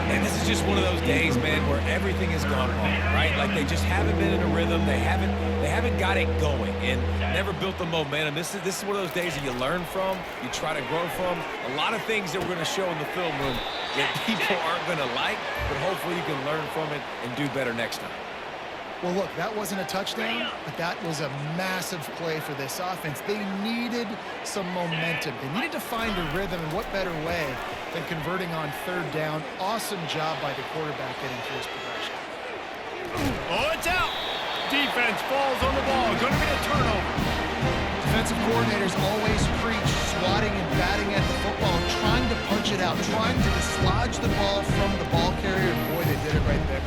And this is just one of those days, man, where everything has gone wrong, right? Like they just haven't been in a rhythm. They haven't got it going and never built the momentum. This is one of those days that you learn from, you try to grow from. A lot of things that we're going to show in the film room that people aren't going to like, but hopefully you can learn from it and do better next time. Well, look, that wasn't a touchdown, but that was a massive play for this offense. They needed some momentum. They needed to find a rhythm, and what better way than converting on 3rd down. Awesome job by the quarterback getting to his progression. Oh, it's out. defense falls on the ball. Going to be a turnover. Defensive coordinators always preach swatting and batting at the football, trying to punch it out, trying to dislodge the ball from the ball carrier. Boy, they did it right there.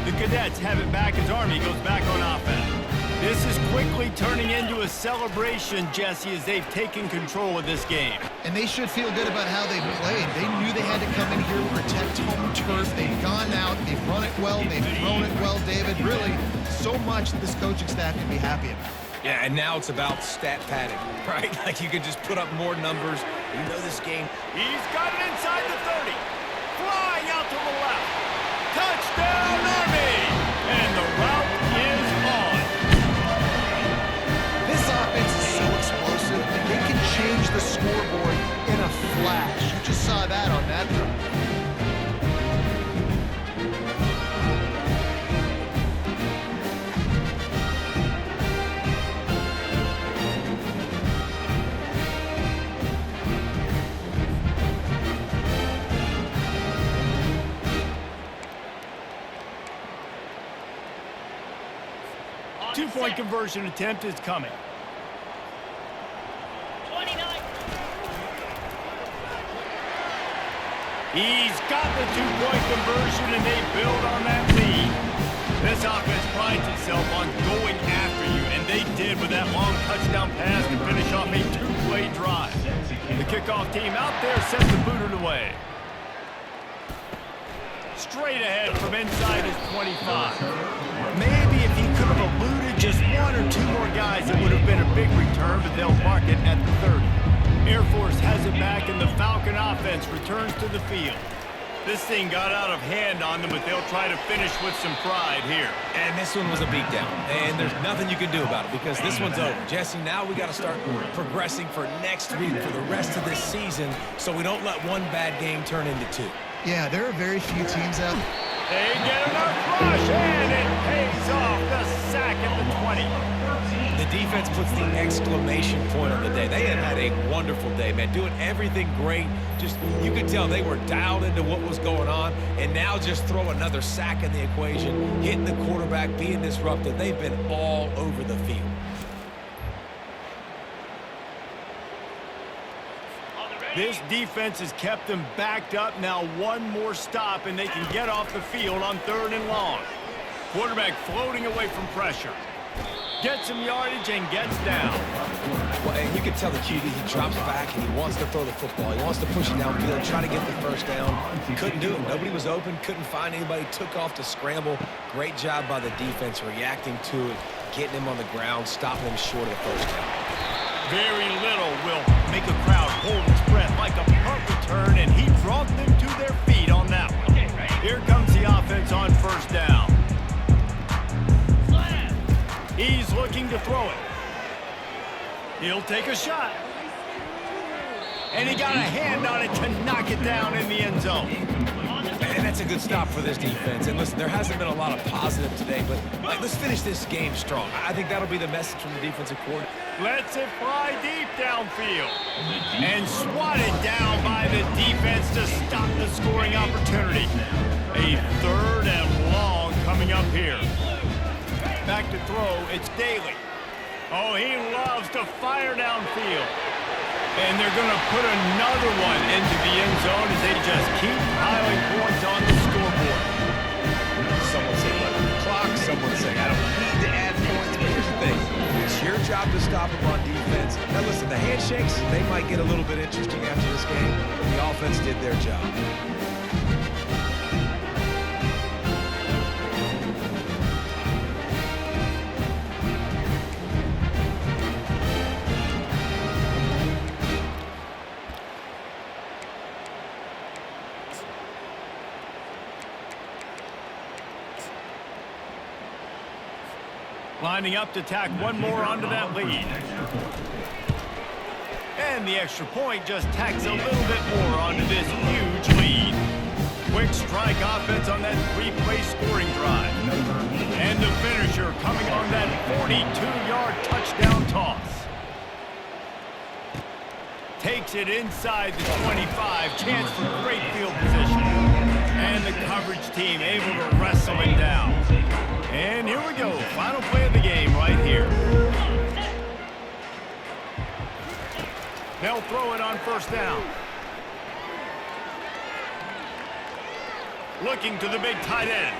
The Cadets have it back as Army goes back on offense. This is quickly turning into a celebration, Jesse, as they've taken control of this game. And they should feel good about how they played. They knew they had to come in here, protect home turf. They've gone out, they've run it well, they've thrown it well, David. Really, so much that this coaching staff can be happy about. Yeah, and now it's about stat padding, right? Like you can just put up more numbers. You know this game. He's got it inside the 30. Flying out to the left. Touchdown, Army! And the route is on. This offense is so explosive, and they can change the scoreboard in a flash. You just saw that on that drive. 2-point conversion attempt is coming. 29. He's got the 2-point conversion, and they build on that lead. This offense prides itself on going after you, and they did with that long touchdown pass to finish off a 2-play drive. The kickoff team out there sets the boot away. Straight ahead from inside his 25. Maybe if he could have eluded just one or two more guys, it would have been a big return, but they'll mark it at the 30. Air Force has it back, and the Falcon offense returns to the field. This thing got out of hand on them, but they'll try to finish with some pride here. And this one was a beatdown, and there's nothing you can do about it because this one's over. Jesse, now we got to start progressing for next week, for the rest of this season, so we don't let one bad game turn into two. Yeah, there are very few teams out there. They get enough rush, and it pays off. The sack at the 20. The defense puts the exclamation point on the day. They had a wonderful day, man, doing everything great. Just, you could tell they were dialed into what was going on, and now just throw another sack in the equation, hitting the quarterback, being disrupted. They've been all over the field. This defense has kept them backed up. Now one more stop, and they can get off the field on 3rd and long. Quarterback floating away from pressure. Gets some yardage and gets down. Well, and you can tell the QB, he drops back and he wants to throw the football. He wants to push it downfield, try to get the first down. Couldn't do it. Nobody was open, couldn't find anybody, took off to scramble. Great job by the defense reacting to it, getting him on the ground, stopping him short of the first down. Very little will make a crowd hold its breath like a punt return, and he brought them to their feet on that one. Here comes the offense on 1st down. He's looking to throw it. He'll take a shot. And he got a hand on it to knock it down in the end zone. And that's a good stop for this defense. And listen, there hasn't been a lot of positive today, but let's finish this game strong. I think that'll be the message from the defensive coordinator. Lets it fly deep downfield. And swatted down by the defense to stop the scoring opportunity. A 3rd and long coming up here. Back to throw, it's Daly. Oh, he loves to fire downfield. And they're going to put another one into the end zone as they just keep piling points on the scoreboard. Someone say let the clock, someone say I don't need to add points, but here's the thing. It's your job to stop them on defense. Now listen, the handshakes, they might get a little bit interesting after this game, but the offense did their job. Lining up to tack one more onto that lead. And the extra point just tacks a little bit more onto this huge lead. Quick strike offense on that 3-play scoring drive. And the finisher coming on that 42-yard touchdown toss. Takes it inside the 25. Chance for great field position. And the coverage team able to wrestle him down. And here we go. Final play of the game right here. They'll throw it on first down. Looking to the big tight end.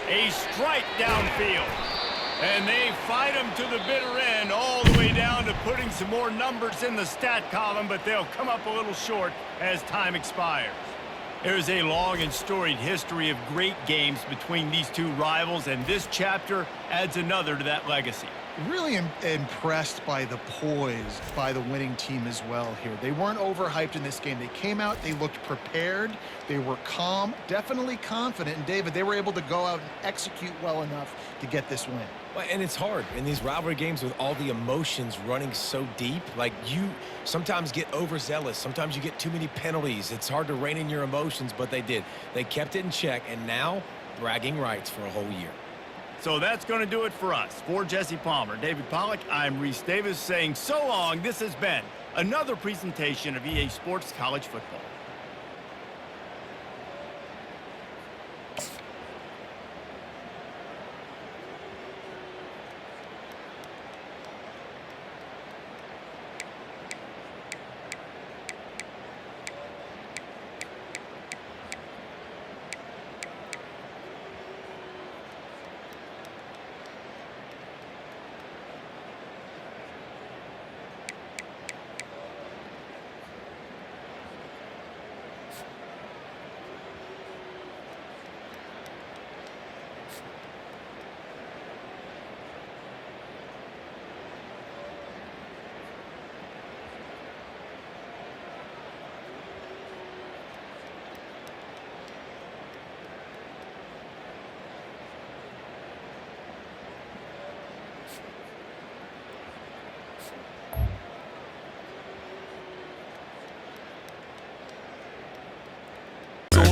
A strike downfield. And they fight him to the bitter end, all the way down to putting some more numbers in the stat column, but they'll come up a little short as time expires. There's a long and storied history of great games between these two rivals, and this chapter adds another to that legacy. Really impressed by the poise by the winning team as well here. They weren't overhyped in this game. They came out, they looked prepared, they were calm, definitely confident. And David, they were able to go out and execute well enough to get this win. Well, and it's hard in these rivalry games with all the emotions running so deep. Like, you sometimes get overzealous. Sometimes you get too many penalties. It's hard to rein in your emotions, but they did. They kept it in check, and now bragging rights for a whole year. So that's going to do it for us. For Jesse Palmer, David Pollack, I'm Reese Davis saying so long. This has been another presentation of EA Sports College Football.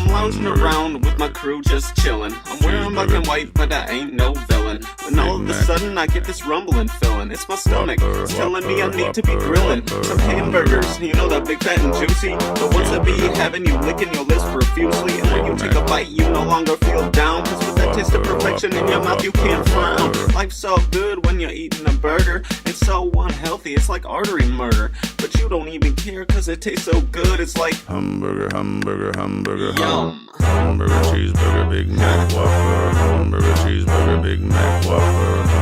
Lounging around with my crew just chillin'. I'm wearing black and white, but I ain't no villain. When all of a sudden I get this rumbling feeling. It's my stomach, it's telling me I need to be grilling some hamburgers, you know, that big fat and juicy. The ones that be having you licking your lips profusely. And when you take a bite, you no longer feel down. Cause with that taste of perfection in your mouth, you can't frown. Life's so good when you're eating a burger. It's so unhealthy, it's like artery murder. But you don't even care cause it tastes so good. It's like hamburger, hamburger, hamburger, yum. Hamburger, cheeseburger, Big Mac, Whopper. Hamburger, cheeseburger, Big Mac, Whopper.